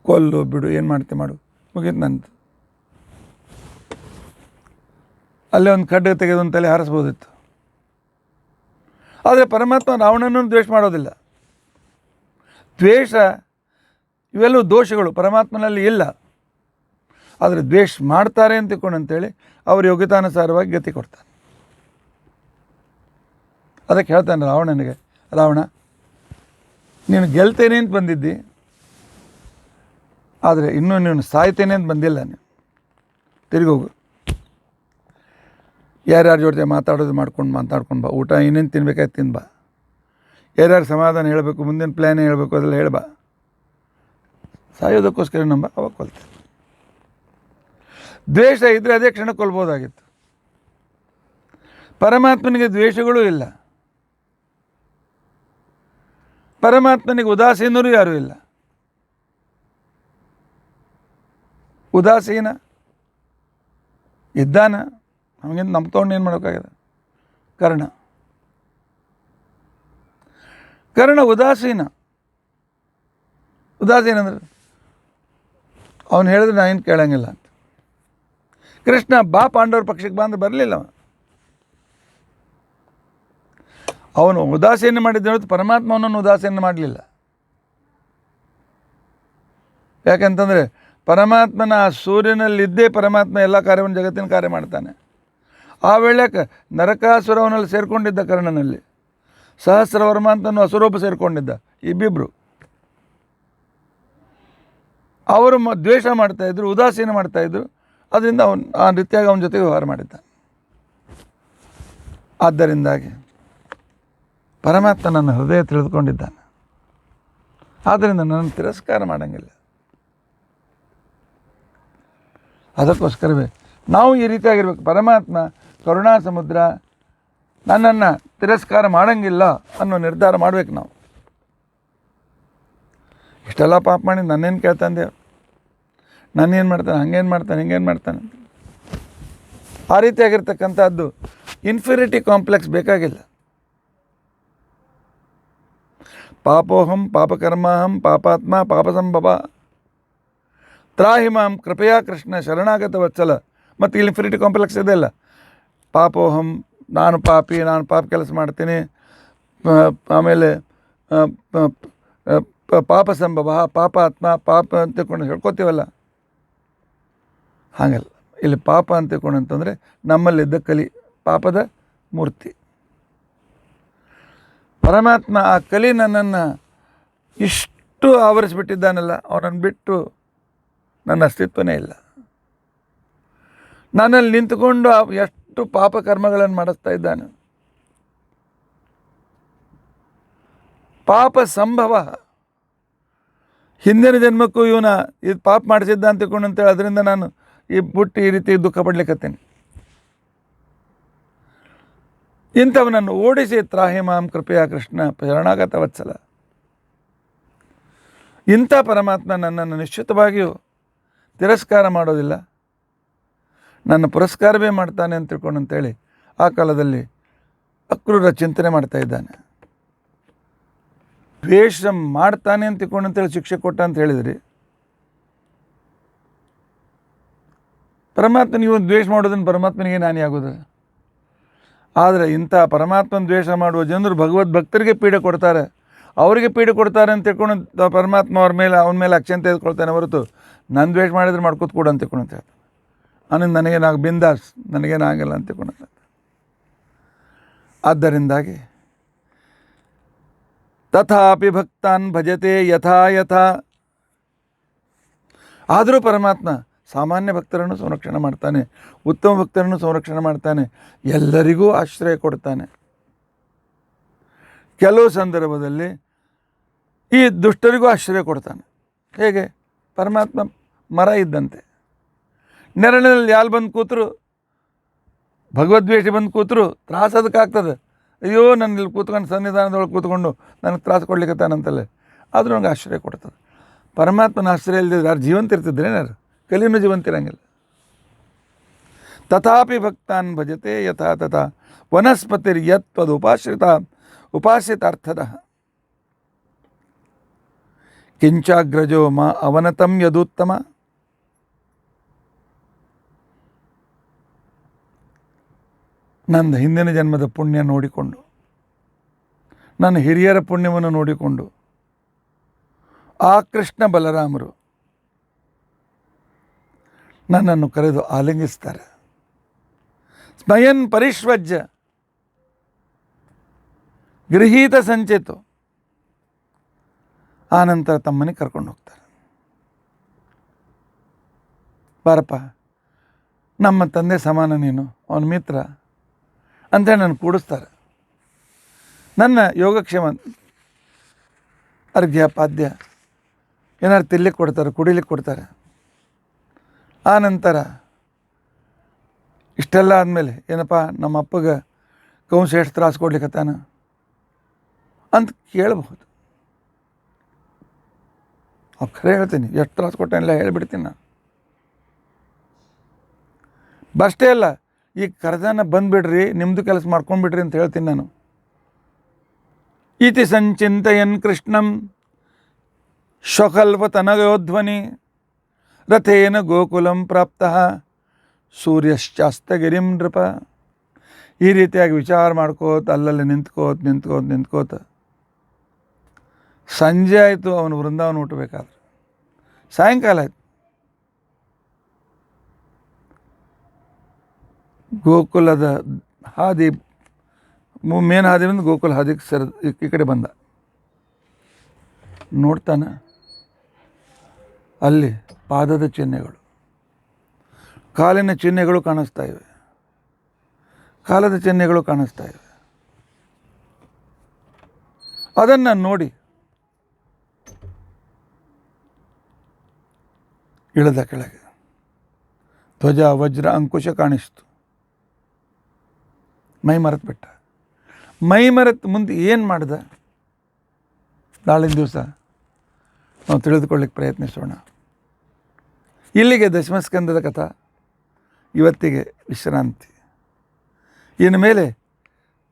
ಕೊಲ್ಲು ಬಿಡು, ಏನು ಮಾಡ್ತೀವಿ ಮಾಡು, ಮುಗೀತು ನಂದು. ಅಲ್ಲೇ ಒಂದು ಖಡ್ಗ ತೆಗೆದು ಒಂದು ತಲೆ ಹಾರಿಸ್ಬೋದಿತ್ತು. ಆದರೆ ಪರಮಾತ್ಮ ರಾವಣನನ್ನು ದ್ವೇಷ ಮಾಡೋದಿಲ್ಲ. ದ್ವೇಷ ಇವೆಲ್ಲವೂ ದೋಷಗಳು ಪರಮಾತ್ಮನಲ್ಲಿ ಇಲ್ಲ. ಆದರೆ ದ್ವೇಷ ಮಾಡ್ತಾರೆ ಅಂತ ತಿಳ್ಕೊಂಡಂತೇಳಿ ಅವ್ರ ಯೋಗ್ಯತಾನುಸಾರವಾಗಿ ಗತಿ ಕೊಡ್ತಾನೆ. ಅದಕ್ಕೆ ಹೇಳ್ತಾನೆ ರಾವಣನಿಗೆ, ರಾವಣ ನೀನು ಗೆಲ್ತೇನೆ ಅಂತ ಬಂದಿದ್ದಿ, ಆದರೆ ಇನ್ನೂ ನೀನು ಸಾಯ್ತೇನೆ ಅಂತ ಬಂದಿಲ್ಲ. ನೀನು ತಿರುಗೋಗು, ಯಾರ್ಯಾರ ಜೊತೆ ಮಾತಾಡೋದು ಮಾತಾಡ್ಕೊಂಡು ಬಾ, ಊಟ ಇನ್ನೇನು ತಿನ್ಬೇಕಾಯ್ತು ತಿನ್ ಬಾ, ಯಾರ್ಯಾರು ಸಮಾಧಾನ ಹೇಳಬೇಕು, ಮುಂದಿನ ಪ್ಲ್ಯಾನ್ ಹೇಳಬೇಕು ಅದೆಲ್ಲ ಹೇಳ್ಬಾ, ಸಾಯೋದಕ್ಕೋಸ್ಕರ ನಂಬ, ಅವಾಗ ಕೊಲ್ತೇನೆ. ದ್ವೇಷ ಇದ್ದರೆ ಅದೇ ಕ್ಷಣ ಕೊಲ್ಬೋದಾಗಿತ್ತು. ಪರಮಾತ್ಮನಿಗೆ ದ್ವೇಷಗಳೂ ಇಲ್ಲ. ಪರಮಾತ್ಮನಿಗೆ ಉದಾಸೀನರು ಯಾರೂ ಇಲ್ಲ. ಉದಾಸೀನ ಇದ್ದಾನ, ನಮಗಿಂತ ನಮ್ಮ ತೊಗೊಂಡು ಏನು ಮಾಡೋಕ್ಕಾಗಿದೆ. ಕರ್ಣ ಉದಾಸೀನ ಅಂದ್ರೆ ಅವನು ಹೇಳಿದ್ರೆ ನಾನು ಏನು ಕೇಳಂಗಿಲ್ಲ ಅಂತ. ಕೃಷ್ಣ ಬಾ ಪಾಂಡವ್ರ ಪಕ್ಷಕ್ಕೆ ಬಂದು ಬರಲಿಲ್ಲ. ಅವನು ಉದಾಸೀನ ಮಾಡಿದ್ದ ಹೊರತು ಪರಮಾತ್ಮ ಅವನನ್ನು ಉದಾಸೀನ ಮಾಡಲಿಲ್ಲ. ಯಾಕೆಂತಂದರೆ ಪರಮಾತ್ಮನ ಆ ಸೂರ್ಯನಲ್ಲಿದ್ದೇ ಪರಮಾತ್ಮ ಎಲ್ಲ ಕಾರ್ಯವನ್ನು ಜಗತ್ತಿನ ಕಾರ್ಯ ಮಾಡ್ತಾನೆ. ಆ ವೇಳೆಗೆ ನರಕಾಸುರ ಅವನಲ್ಲಿ ಸೇರಿಕೊಂಡಿದ್ದ ಕರ್ಣನಲ್ಲಿ, ಸಹಸ್ರವರ್ಮ ಅಂತನೂ ಅಸುರೂಪ ಸೇರಿಕೊಂಡಿದ್ದ. ಇಬ್ಬಿಬ್ಬರು ಅವರು ದ್ವೇಷ ಮಾಡ್ತಾಯಿದ್ರು, ಉದಾಸೀನ ಮಾಡ್ತಾಯಿದ್ರು. ಅದರಿಂದ ಅವನು ಆ ರೀತಿಯಾಗಿ ಅವನ ಜೊತೆ ವ್ಯವಹಾರ ಮಾಡಿದ್ದಾನೆ. ಆದ್ದರಿಂದಾಗಿ ಪರಮಾತ್ಮ ನನ್ನ ಹೃದಯ ತಿಳಿದುಕೊಂಡಿದ್ದಾನೆ. ಆದ್ದರಿಂದ ನನ್ನನ್ನು ತಿರಸ್ಕಾರ ಮಾಡೋಂಗಿಲ್ಲ. ಅದಕ್ಕೋಸ್ಕರವೇ ನಾವು ಈ ರೀತಿಯಾಗಿರ್ಬೇಕು. ಪರಮಾತ್ಮ ಕರುಣಾ ಸಮುದ್ರ, ನನ್ನನ್ನು ತಿರಸ್ಕಾರ ಮಾಡೋಂಗಿಲ್ಲ ಅನ್ನೋ ನಿರ್ಧಾರ ಮಾಡ್ಬೇಕು ನಾವು. ಇಷ್ಟೆಲ್ಲ ಪಾಪ ಮಾಡಿ ನನ್ನೇನು ಕೇಳ್ತಾನೆ ದೇವ್ರು, ನನ್ನೇನು ಮಾಡ್ತಾನೆ, ಹಂಗೇನು ಮಾಡ್ತಾನೆ, ಹಿಂಗೇನು ಮಾಡ್ತಾನೆ ಅಂತ ಆ ರೀತಿಯಾಗಿರ್ತಕ್ಕಂಥದ್ದು ಇನ್ಫೀರಿಟಿ ಕಾಂಪ್ಲೆಕ್ಸ್ ಬೇಕಾಗಿಲ್ಲ. ಪಾಪೋಹಂ ಪಾಪಕರ್ಮಾಹಂ ಪಾಪಾತ್ಮ ಪಾಪಸಂಭವ ತ್ರಾಹಿ ಮಾಂ ಕೃಪಯಾ ಕೃಷ್ಣ ಶರಣಾಗತ ವತ್ಸಲ. ಮತ್ತು ಇಲ್ಲಿ ಇನ್ಫೀರಿಟಿ ಕಾಂಪ್ಲೆಕ್ಸ್ ಇದೆಯಲ್ಲ, ಪಾಪೋಹಂ ನಾನು ಪಾಪಿ, ನಾನು ಪಾಪ ಕೆಲಸ ಮಾಡ್ತೀನಿ, ಆಮೇಲೆ ಪಾಪ ಸಂಭವ ಪಾಪಾತ್ಮ ಪಾಪ ಅಂತ ತಿಳ್ಕೊಂಡು ಹೇಳ್ಕೊತೀವಲ್ಲ, ಹಾಗಲ್ಲ. ಇಲ್ಲಿ ಪಾಪ ಅಂತ ತಿಳ್ಕೊಂಡು ಅಂತಂದರೆ ನಮ್ಮಲ್ಲಿದ್ದ ಕಲಿ, ಪಾಪದ ಮೂರ್ತಿ. ಪರಮಾತ್ಮ ಆ ಕಲಿ ನನ್ನನ್ನು ಇಷ್ಟು ಆವರಿಸಿಬಿಟ್ಟಿದ್ದಾನಲ್ಲ, ಅವನನ್ನು ಬಿಟ್ಟು ನನ್ನ ಅಸ್ತಿತ್ವನೇ ಇಲ್ಲ. ನನ್ನಲ್ಲಿ ನಿಂತುಕೊಂಡು ಎಷ್ಟು ಪಾಪ ಕರ್ಮಗಳನ್ನು ಮಾಡಿಸ್ತಾ ಇದ್ದಾನೆ. ಪಾಪ ಸಂಭವ, ಹಿಂದಿನ ಜನ್ಮಕ್ಕೂ ಇವನ ಇದು ಪಾಪ ಮಾಡಿಸಿದ್ದ ಅಂತ ತಿಳ್ಕೊಂಡು ಅಂತೇಳಿ ಅದರಿಂದ ನಾನು ಈ ಬುಟ್ಟಿ ಈ ರೀತಿ ದುಃಖ ಪಡ್ಲಿಕ್ಕತ್ತೇನೆ. ಇಂಥವನನ್ನು ಓಡಿಸಿ ತ್ರಾಹಿ ಮಾಂ ಕೃಪೆಯ ಕೃಷ್ಣ ಶರಣಾಗತ ವತ್ಸಲ. ಇಂಥ ಪರಮಾತ್ಮ ನನ್ನನ್ನು ನಿಶ್ಚಿತವಾಗಿಯೂ ತಿರಸ್ಕಾರ ಮಾಡೋದಿಲ್ಲ, ನನ್ನ ಪುರಸ್ಕಾರವೇ ಮಾಡ್ತಾನೆ ಅಂತ ತಿಳ್ಕೊಂಡು ಅಂತೇಳಿ ಆ ಕಾಲದಲ್ಲಿ ಅಕ್ರೂರ ಚಿಂತನೆ ಮಾಡ್ತಾ ಇದ್ದಾನೆ. ದ್ವೇಷ ಮಾಡ್ತಾನೆ ಅಂತ ತಿಳ್ಕೊಂಡು ಅಂತೇಳಿ ಶಿಕ್ಷೆ ಕೊಟ್ಟ ಅಂತ ಹೇಳಿದ್ರಿ. ಪರಮಾತ್ಮನಿಗೆ ಒಂದು ದ್ವೇಷ ಮಾಡೋದನ್ನು ಪರಮಾತ್ಮನಿಗೆ ನಾನೇ ಆಗೋದು. ಆದರೆ ಇಂಥ ಪರಮಾತ್ಮನ ದ್ವೇಷ ಮಾಡುವ ಜನರು ಭಗವದ್ ಭಕ್ತರಿಗೆ ಪೀಡೆ ಕೊಡ್ತಾರೆ, ಅವರಿಗೆ ಪೀಡೆ ಕೊಡ್ತಾರೆ ಅಂತ ತಿಳ್ಕೊಂಡು ಪರಮಾತ್ಮ ಅವನ ಮೇಲೆ ಅಕ್ಷಂತೆ ತೆಗೆದುಕೊಳ್ತಾನೆ ಹೊರತು ನಾನು ದ್ವೇಷ ಮಾಡಿದ್ರೆ ಮಾಡ್ಕೋತ ಕೂಡ ಅಂತ ತಿಳ್ಕೊಂಡು ಅಂತ ಹೇಳ್ತಾನೆ. ಅವನಿಂದ ನನಗೇನಾಗ ಬಿಂದಾಸ್, ನನಗೇನಾಗಲ್ಲ ಅಂತ ತಿಳ್ಕೊಂಡು. ಆದ್ದರಿಂದಾಗಿ ತಥಾಪಿ ಭಕ್ತಾನ್ ಭಜತೆ ಯಥಾ ಯಥಾ. ಆದರೂ ಪರಮಾತ್ಮ ಸಾಮಾನ್ಯ ಭಕ್ತರನ್ನು ಸಂರಕ್ಷಣೆ ಮಾಡ್ತಾನೆ, ಉತ್ತಮ ಭಕ್ತರನ್ನು ಸಂರಕ್ಷಣೆ ಮಾಡ್ತಾನೆ, ಎಲ್ಲರಿಗೂ ಆಶ್ರಯ ಕೊಡ್ತಾನೆ. ಕೆಲವು ಸಂದರ್ಭದಲ್ಲಿ ಈ ದುಷ್ಟರಿಗೂ ಆಶ್ರಯ ಕೊಡ್ತಾನೆ. ಹೇಗೆ? ಪರಮಾತ್ಮ ಮರ ಇದ್ದಂತೆ, ನೆರಳಿನಲ್ಲಿ ಯಾರು ಬಂದು ಕೂತರು, ಭಗವದ್ವೇಷಿ ಬಂದು ಕೂತರು ತ್ರಾಸದಕ್ಕಾಗ್ತದೆ. ಅಯ್ಯೋ ನನ್ನ ಇಲ್ಲಿ ಕೂತ್ಕೊಂಡು ಸನ್ನಿಧಾನದೊಳಗೆ ಕೂತ್ಕೊಂಡು ನನಗೆ ತ್ರಾಸು ಕೊಡ್ಲಿಕ್ಕತ್ತಾನಂತಲ್ಲೇ, ಆದರೂ ನನಗೆ ಆಶ್ರಯ ಕೊಡ್ತದೆ. ಪರಮಾತ್ಮನ ಆಶ್ರಯ ಇಲ್ಲದೆ ಯಾರು ಜೀವಂತ ಇರ್ತಿದ್ರೇನಾರು? ಕಲಿನೂ ಜೀವಂತ ಇರಂಗಿಲ್ಲ. ತಥಾಪಿ ಭಕ್ತಾನ್ ಭಜತೆ ಯಥಾ ತಥಾ ವನಸ್ಪತಿರ್ ಯತ್ವದ್ ಉಪಾಶ್ರಿತಾರ್ಥದ. ಕಿಂಚಾಗ್ರಜೋ ಮಾ ಅವನತಂ ಯದುತ್ತಮ. ನನ್ನ ಹಿಂದಿನ ಜನ್ಮದ ಪುಣ್ಯ ನೋಡಿಕೊಂಡು, ನನ್ನ ಹಿರಿಯರ ಪುಣ್ಯವನ್ನು ನೋಡಿಕೊಂಡು ಆ ಕೃಷ್ಣ ಬಲರಾಮರು ನನ್ನನ್ನು ಕರೆದು ಆಲಿಂಗಿಸ್ತಾರೆ. ಸ್ಮಯನ್ ಪರಿಶ್ವಜ್ಯ ಗೃಹೀತ ಸಂಚೇತು. ಆನಂತರ ತಮ್ಮನೆ ಕರ್ಕೊಂಡು ಹೋಗ್ತಾರೆ. ಬಾರಪ್ಪ, ನಮ್ಮ ತಂದೆ ಸಮಾನ ನೀನು, ಅವನ ಮಿತ್ರ ಅಂತೇಳಿ ನನ್ನ ಕೂಡಿಸ್ತಾರೆ. ನನ್ನ ಯೋಗಕ್ಷೇಮ ಅರ್ಘ್ಯ ಪಾದ್ಯ ಏನಾದ್ರು ತಿನ್ಲಿಕ್ಕೆ ಕೊಡ್ತಾರೆ, ಕುಡಿಲಿಕ್ಕೆ ಕೊಡ್ತಾರೆ. ಆ ನಂತರ ಇಷ್ಟೆಲ್ಲ ಆದಮೇಲೆ ಏನಪ್ಪ ನಮ್ಮ ಅಪ್ಪಗೆ ಕೌನ್ಸ್ ಎಷ್ಟು ತ್ರಾಸು ಕೊಡ್ಲಿಕ್ಕತ್ತಾನ ಅಂತ ಕೇಳಬಹುದು. ಖರೆ ಹೇಳ್ತೀನಿ, ಎಷ್ಟು ತ್ರಾಸು ಕೊಟ್ಟೇನಿಲ್ಲ ಹೇಳ್ಬಿಡ್ತೀನಿ ನಾನು. ಬಷ್ಟೇ ಅಲ್ಲ, ಈಗ ಕರೆದಾನ ಬಂದುಬಿಡ್ರಿ, ನಿಮ್ಮದು ಕೆಲಸ ಮಾಡ್ಕೊಂಡ್ಬಿಡ್ರಿ ಅಂತ ಹೇಳ್ತೀನಿ ನಾನು. ಇತಿ ಸಂಚಿಂತಯನ್ ಕೃಷ್ಣಂ ಶ್ವಕಲ್ಪತನಯೋಧ್ವನಿ ರಥೇನ ಗೋಕುಲಂ ಪ್ರಾಪ್ತಃ ಸೂರ್ಯಶ್ಚಾಸ್ತಗಿರಿಂ ನೃಪ. ಈ ರೀತಿಯಾಗಿ ವಿಚಾರ ಮಾಡ್ಕೋತ ಅಲ್ಲಲ್ಲಿ ನಿಂತ್ಕೋತ ಸಂಜೆ ಆಯಿತು. ಅವನು ವೃಂದಾವನ ಹುಟ್ಟಬೇಕಾದ್ರೆ ಸಾಯಂಕಾಲ ಆಯಿತು. ಗೋಕುಲದ ಹಾದಿ, ಮೇನ್ ಹಾದಿ ಬಂದು ಗೋಕುಲ ಹಾದಿಗೆ ಈ ಕಡೆ ಬಂದ. ನೋಡ್ತಾನೆ, ಅಲ್ಲಿ ಪಾದದ ಚಿಹ್ನೆಗಳು, ಕಾಲಿನ ಚಿಹ್ನೆಗಳು ಕಾಣಿಸ್ತಾ ಇವೆ, ಕಾಲದ ಚಿಹ್ನೆಗಳು ಕಾಣಿಸ್ತಾ ಇವೆ. ಅದನ್ನು ನೋಡಿ ಇಳಿದ ಕೆಳಗೆ. ಧ್ವಜ ವಜ್ರ ಅಂಕುಶ ಕಾಣಿಸ್ತು. ಮೈ ಮರೆತು ಬಿಟ್ಟ. ಮೈ ಮರೆತು ಮುಂದೆ ಏನು ಮಾಡ್ದ? ನಾಳಿನ ದಿವಸ ನಾವು ತಿಳಿದುಕೊಳ್ಳಿಕ್ಕೆ ಪ್ರಯತ್ನಿಸೋಣ. ಇಲ್ಲಿಗೆ ದಶಮಸ್ಕಂದದ ಕಥಾ ಇವತ್ತಿಗೆ ವಿಶ್ರಾಂತಿ. ಇನ್ನು ಮೇಲೆ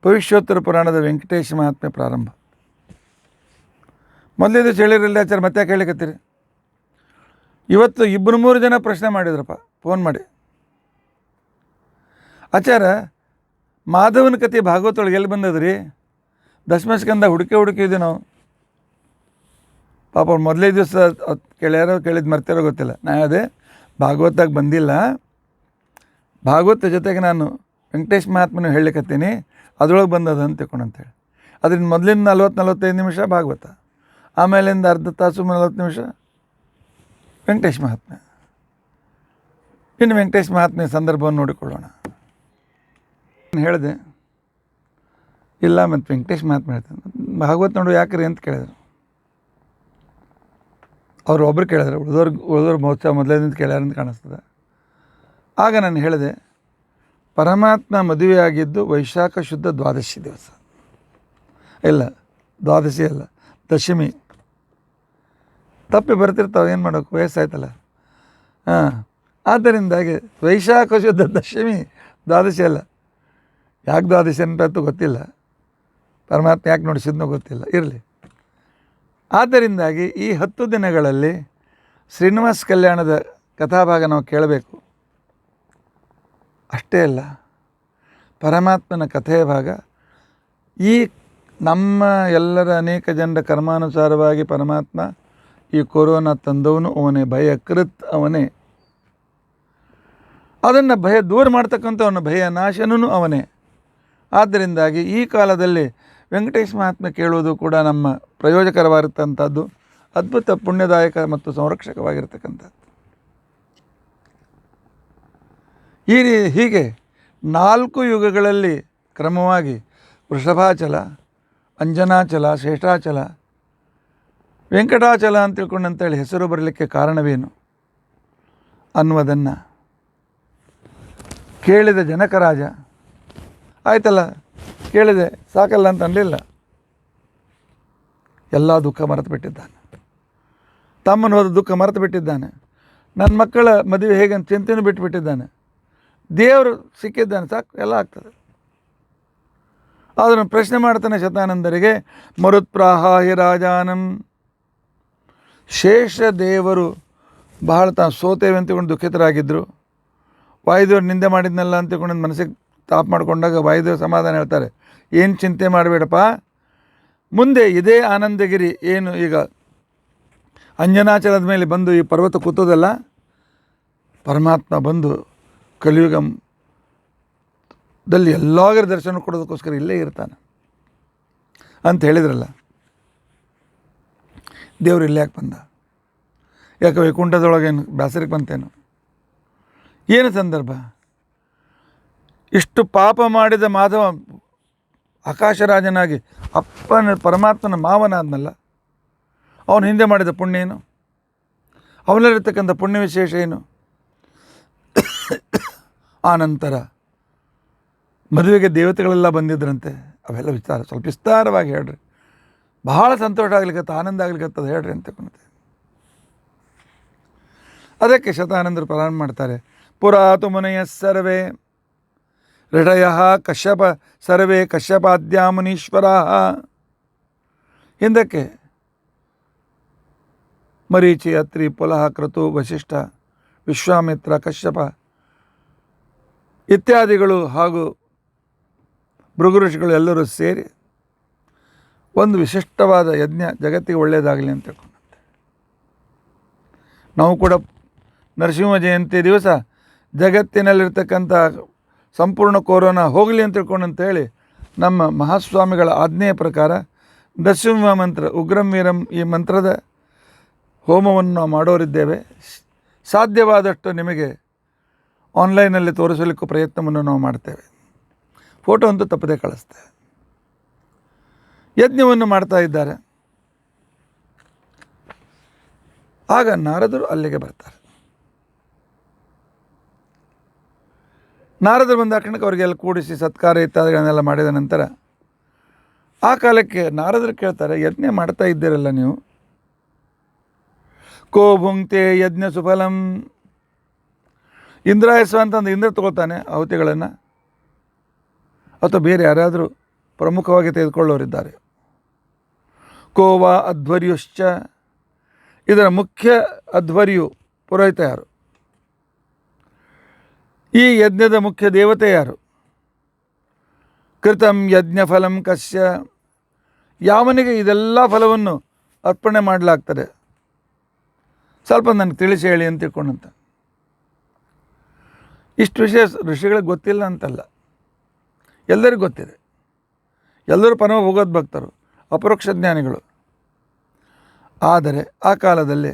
ಭವಿಷ್ಯೋತ್ತರ ಪುರಾಣದ ವೆಂಕಟೇಶ ಮಹಾತ್ಮೆ ಪ್ರಾರಂಭ. ಮೊದಲೇ ದಿವಸ ಹೇಳಿರಲಿಲ್ಲ ಆಚಾರ, ಮತ್ತೆ ಯಾಕೆ ಹೇಳಿಕತ್ತೀರಿ? ಇವತ್ತು 2-3 ಜನ ಪ್ರಶ್ನೆ ಮಾಡಿದ್ರಪ್ಪ ಫೋನ್ ಮಾಡಿ. ಆಚಾರ, ಮಾಧವನ ಕಥೆ ಭಾಗವತೊಳಗೆ ಎಲ್ಲಿ ಬಂದದ್ರಿ? ದಶಮಸ್ಕಂದ ಹುಡುಕಿದ್ವಿ ನಾವು. ಪಾಪ ಅವ್ರು ಮೊದಲೇ ದಿವಸ ಕೇಳ್ಯಾರೋ ಕೇಳಿದ್ದು ಮರ್ತಿರೋ ಗೊತ್ತಿಲ್ಲ. ನಾ ಅದೇ ಭಾಗವತಾಗ ಬಂದಿಲ್ಲ, ಭಾಗವತ ಜೊತೆಗೆ ನಾನು ವೆಂಕಟೇಶ್ ಮಹಾತ್ಮನ ಹೇಳಲಿಕ್ಕತ್ತೀನಿ, ಅದರೊಳಗೆ ಬಂದದ ಅಂತ ತಿಳ್ಕೊಂಡಂತೇಳಿ. ಅದರಿಂದ ಮೊದಲಿಂದ 40-45 ನಿಮಿಷ ಭಾಗವತ, ಆಮೇಲಿಂದ ಅರ್ಧ ತಾಸು 40 ನಿಮಿಷ ವೆಂಕಟೇಶ್ ಮಹಾತ್ಮೆ. ಇನ್ನು ವೆಂಕಟೇಶ್ ಮಹಾತ್ಮೆ ಸಂದರ್ಭವನ್ನು ನೋಡಿಕೊಳ್ಳೋಣ. ಹೇಳಿದೆ ಇಲ್ಲ, ಮತ್ತು ವೆಂಕಟೇಶ್ ಮಹಾತ್ಮೆ ಹೇಳ್ತಾನೆ ಭಾಗವತ್ ನೋಡು ಯಾಕ್ರಿ ಅಂತ ಕೇಳಿದ್ರು. ಅವರು ಒಬ್ಬರು ಕೇಳಿದ್ರು, ಉಳಿದವ್ರು ಮಹೋತ್ಸವ ಮೊದಲೇದಿಂದ ಕೇಳ್ಯಾರಂತ ಕಾಣಿಸ್ತದೆ. ಆಗ ನಾನು ಹೇಳಿದೆ, ಪರಮಾತ್ಮ ಮದುವೆಯಾಗಿದ್ದು ವೈಶಾಖ ಶುದ್ಧ ದ್ವಾದಶಿ ದಿವಸ. ಇಲ್ಲ, ದ್ವಾದಶಿ ಅಲ್ಲ, ದಶಮಿ. ತಪ್ಪಿ ಬರ್ತಿರ್ತಾವೆ, ಏನು ಮಾಡೋಕೆ, ವಯಸ್ಸಾಯ್ತಲ್ಲ. ಆದ್ದರಿಂದಾಗಿ ವೈಶಾಖ ಶುದ್ಧ ದಶಮಿ, ದ್ವಾದಶಿ ಅಲ್ಲ. ಯಾಕೆ ದ್ವಾದಶಿ ಅಂತೂ ಗೊತ್ತಿಲ್ಲ, ಪರಮಾತ್ಮ ಯಾಕೆ ನೋಡಿಸಿದ್ನೋ ಗೊತ್ತಿಲ್ಲ, ಇರಲಿ. ಆದ್ದರಿಂದಾಗಿ ಈ 10 ದಿನಗಳಲ್ಲಿ ಶ್ರೀನಿವಾಸ ಕಲ್ಯಾಣದ ಕಥಾಭಾಗ ನಾವು ಕೇಳಬೇಕು. ಅಷ್ಟೇ ಅಲ್ಲ, ಪರಮಾತ್ಮನ ಕಥೆಯ ಭಾಗ, ಈ ನಮ್ಮ ಎಲ್ಲರ ಅನೇಕ ಜನರ ಕರ್ಮಾನುಸಾರವಾಗಿ ಪರಮಾತ್ಮ ಈ ಕೊರೋನಾ ತಂದವನು ಅವನೇ, ಭಯಕೃತ್ ಅವನೇ, ಅದನ್ನು ಭಯ ದೂರ ಮಾಡ್ತಕ್ಕಂಥವನು, ಭಯ ನಾಶನೂ ಅವನೇ. ಆದ್ದರಿಂದಾಗಿ ಈ ಕಾಲದಲ್ಲಿ ವೆಂಕಟೇಶ ಮಹಾತ್ಮೆ ಕೇಳುವುದು ಕೂಡ ನಮ್ಮ ಪ್ರಯೋಜಕರವಾಗಿರ್ತಂಥದ್ದು, ಅದ್ಭುತ ಪುಣ್ಯದಾಯಕ ಮತ್ತು ಸಂರಕ್ಷಕವಾಗಿರ್ತಕ್ಕಂಥದ್ದು. ಹೀಗೆ 4 ಯುಗಗಳಲ್ಲಿ ಕ್ರಮವಾಗಿ ವೃಷಭಾಚಲ, ಅಂಜನಾಚಲ, ಶ್ರೇಷ್ಠಾಚಲ, ವೆಂಕಟಾಚಲ ಅಂತ ತಿಳ್ಕೊಂಡಂತೇಳಿ ಹೆಸರು ಬರಲಿಕ್ಕೆ ಕಾರಣವೇನು ಅನ್ನುವುದನ್ನು ಕೇಳಿದ ಜನಕರಾಜ, ಆಯ್ತಲ್ಲ ಕೇಳಿದೆ ಸಾಕಲ್ಲ ಅಂತ ಅನ್ನಲಿಲ್ಲ, ಎಲ್ಲ ದುಃಖ ಮರೆತು ಬಿಟ್ಟಿದ್ದಾನೆ. ತಮ್ಮನ್ನು ಹೋದ ದುಃಖ ಮರೆತು ಬಿಟ್ಟಿದ್ದಾನೆ. ನನ್ನ ಮಕ್ಕಳ ಮದುವೆ ಹೇಗೆ ಅಂತ ಚಿಂತೆನೂ ಬಿಟ್ಟುಬಿಟ್ಟಿದ್ದಾನೆ. ದೇವರು ಸಿಕ್ಕಿದ್ದಾನೆ, ಸಾಕು, ಎಲ್ಲ ಆಗ್ತದೆ. ಅದನ್ನು ಪ್ರಶ್ನೆ ಮಾಡ್ತಾನೆ ಶತಾನಂದರಿಗೆ, ಮರುತ್ಪ್ರಾಹಾಹಿ ರಾಜಾನಂ ಶೇಷದೇವರು ಬಹಳ ತಾವು ಸೋತೇವೆ ಅಂತಕೊಂಡು ದುಃಖಿತರಾಗಿದ್ದರು. ವಾಯುದೇವರು ನಿಂದೆ ಮಾಡಿದ್ನಲ್ಲ ಅಂತಕೊಂಡು ಮನಸ್ಸಿಗೆ ತಾಪ ಮಾಡಿಕೊಂಡಾಗ ವಾಯುದೇವರು ಸಮಾಧಾನ ಹೇಳ್ತಾರೆ, ಏನು ಚಿಂತೆ ಮಾಡಬೇಡಪ್ಪ, ಮುಂದೆ ಇದೇ ಆನಂದಗಿರಿ ಏನು ಈಗ ಅಂಜನಾಚಲದ ಮೇಲೆ ಬಂದು ಈ ಪರ್ವತ ಕೂತೋದಲ್ಲ, ಪರಮಾತ್ಮ ಬಂದು ಕಲಿಯುಗದಲ್ಲಿ ಎಲ್ಲಾಗರ ದರ್ಶನ ಕೊಡೋದಕ್ಕೋಸ್ಕರ ಇಲ್ಲೇ ಇರ್ತಾನೆ ಅಂತ ಹೇಳಿದ್ರಲ್ಲ. ದೇವರು ಇಲ್ಲೇ ಯಾಕೆ ಬಂದ? ಯಾಕೆ ವೈಕುಂಠದೊಳಗೇನು ಬೇಸರಕ್ಕೆ ಬಂತೇನು? ಏನು ಸಂದರ್ಭ? ಇಷ್ಟು ಪಾಪ ಮಾಡಿದ ಮಾಧವ ಆಕಾಶರಾಜನಾಗಿ ಅಪ್ಪನ ಪರಮಾತ್ಮನ ಮಾವನಾದ್ನಲ್ಲ, ಅವನು ಹಿಂದೆ ಮಾಡಿದ ಪುಣ್ಯ ಏನು? ಅವನಲ್ಲಿರ್ತಕ್ಕಂಥ ಪುಣ್ಯ ವಿಶೇಷ ಏನು? ಆ ನಂತರ ಮದುವೆಗೆ ದೇವತೆಗಳೆಲ್ಲ ಬಂದಿದ್ರಂತೆ. ಅವೆಲ್ಲ ಸ್ವಲ್ಪ ವಿಸ್ತಾರವಾಗಿ ಹೇಳ್ರಿ, ಬಹಳ ಸಂತೋಷ ಆಗ್ಲಿಕ್ಕತ್ತ, ಆನಂದ ಆಗ್ಲಿಕ್ಕತ್ತದ ಹೇಳ್ರಿ ಅಂತ ತಿಳ್ಕೊಂಡೆ. ಅದಕ್ಕೆ ಶತಾನಂದರು ಪ್ರಾರಂಭ ಮಾಡ್ತಾರೆ, ಪುರಾತು ಮುನಯ ಸರ್ವೇ ಋಷಯ ಕಶ್ಯಪ ಸರ್ವೇ ಕಶ್ಯಪಾದ್ಯ ಮುನೀಶ್ವರ. ಹಿಂದಕ್ಕೆ ಮರೀಚಿ, ಅತ್ರಿ, ಪುಲಹ, ಕ್ರತು, ವಶಿಷ್ಠ, ವಿಶ್ವಾಮಿತ್ರ, ಕಶ್ಯಪ ಇತ್ಯಾದಿಗಳು ಹಾಗೂ ಭೃಗು ಋಷಿಗಳು ಎಲ್ಲರೂ ಸೇರಿ ಒಂದು ವಿಶಿಷ್ಟವಾದ ಯಜ್ಞ ಜಗತ್ತಿಗೆ ಒಳ್ಳೆಯದಾಗಲಿ ಅಂತ ತಿಳ್ಕೊಂಡಂತೆ. ನಾವು ಕೂಡ ನರಸಿಂಹ ಜಯಂತಿ ದಿವಸ ಜಗತ್ತಿನಲ್ಲಿರ್ತಕ್ಕಂಥ ಸಂಪೂರ್ಣ ಕೊರೋನಾ ಹೋಗಲಿ ಅಂತ ತಿಳ್ಕೊಂಡಂತೇಳಿ ನಮ್ಮ ಮಹಾಸ್ವಾಮಿಗಳ ಆಜ್ಞೆಯ ಪ್ರಕಾರ ನರಸಿಂಹ ಮಂತ್ರ ಉಗ್ರಂ ವೀರಂ ಈ ಮಂತ್ರದ ಹೋಮವನ್ನು ನಾವು ಮಾಡೋರಿದ್ದೇವೆ. ಸಾಧ್ಯವಾದಷ್ಟು ನಿಮಗೆ ಆನ್ಲೈನಲ್ಲಿ ತೋರಿಸಲಿಕ್ಕೂ ಪ್ರಯತ್ನವನ್ನು ನಾವು ಮಾಡ್ತೇವೆ. ಫೋಟೋ ಅಂತೂ ತಪ್ಪದೇ ಕಳಿಸ್ತೇವೆ. ಯಜ್ಞವನ್ನು ಮಾಡ್ತಾ ಇದ್ದಾರೆ. ಆಗ ನಾರದರು ಅಲ್ಲಿಗೆ ಬರ್ತಾರೆ. ನಾರದರು ಬಂದ ಕಾರಣಕ್ಕೆ ಅವರಿಗೆಲ್ಲ ಕೂಡಿಸಿ ಸತ್ಕಾರ ಇತ್ಯಾದಿಗಳನ್ನೆಲ್ಲ ಮಾಡಿದ ನಂತರ ಆ ಕಾಲಕ್ಕೆ ನಾರದರು ಕೇಳ್ತಾರೆ, ಯಜ್ಞ ಮಾಡ್ತಾ ಇದ್ದೀರಲ್ಲ ನೀವು, ಕೋ ಭುಂಕ್ತೆ ಯಜ್ಞ ಸುಫಲಂ. ಇಂದ್ರಾಯಸ್ವ ಅಂತಂದು ಇಂದ್ರ ತಗೊಳ್ತಾನೆ ಆಹುತಿಗಳನ್ನು, ಅಥವಾ ಬೇರೆ ಯಾರಾದರೂ ಪ್ರಮುಖವಾಗಿ ತೆಗೆದುಕೊಳ್ಳೋರಿದ್ದಾರೆ. ಕೋವಾ ಅಧ್ವರ್ಯುಶ್ಚ, ಇದರ ಮುಖ್ಯ ಅಧ್ವರ್ಯು ಪುರೋಹಿತ ಯಾರು? ಈ ಯಜ್ಞದ ಮುಖ್ಯ ದೇವತೆ ಯಾರು? ಕೃತಂ ಯಜ್ಞ ಫಲಂ ಕಸ್ಯ, ಯಾವನಿಗೆ ಇದೆಲ್ಲ ಫಲವನ್ನು ಅರ್ಪಣೆ ಮಾಡಲಾಗ್ತದೆ? ಸ್ವಲ್ಪ ನನಗೆ ತಿಳಿಸಿ ಹೇಳಿ ಅಂತ ತಿಳ್ಕೊಂಡಂತ. ಇಷ್ಟು ವಿಷಯ ಋಷಿಗಳಿಗೆ ಗೊತ್ತಿಲ್ಲ ಅಂತಲ್ಲ, ಎಲ್ಲರಿಗೂ ಗೊತ್ತಿದೆ. ಎಲ್ಲರೂ ಪರಮ ಭಗವದ್ಭಕ್ತರು, ಅಪರೋಕ್ಷ ಜ್ಞಾನಿಗಳು. ಆದರೆ ಆ ಕಾಲದಲ್ಲಿ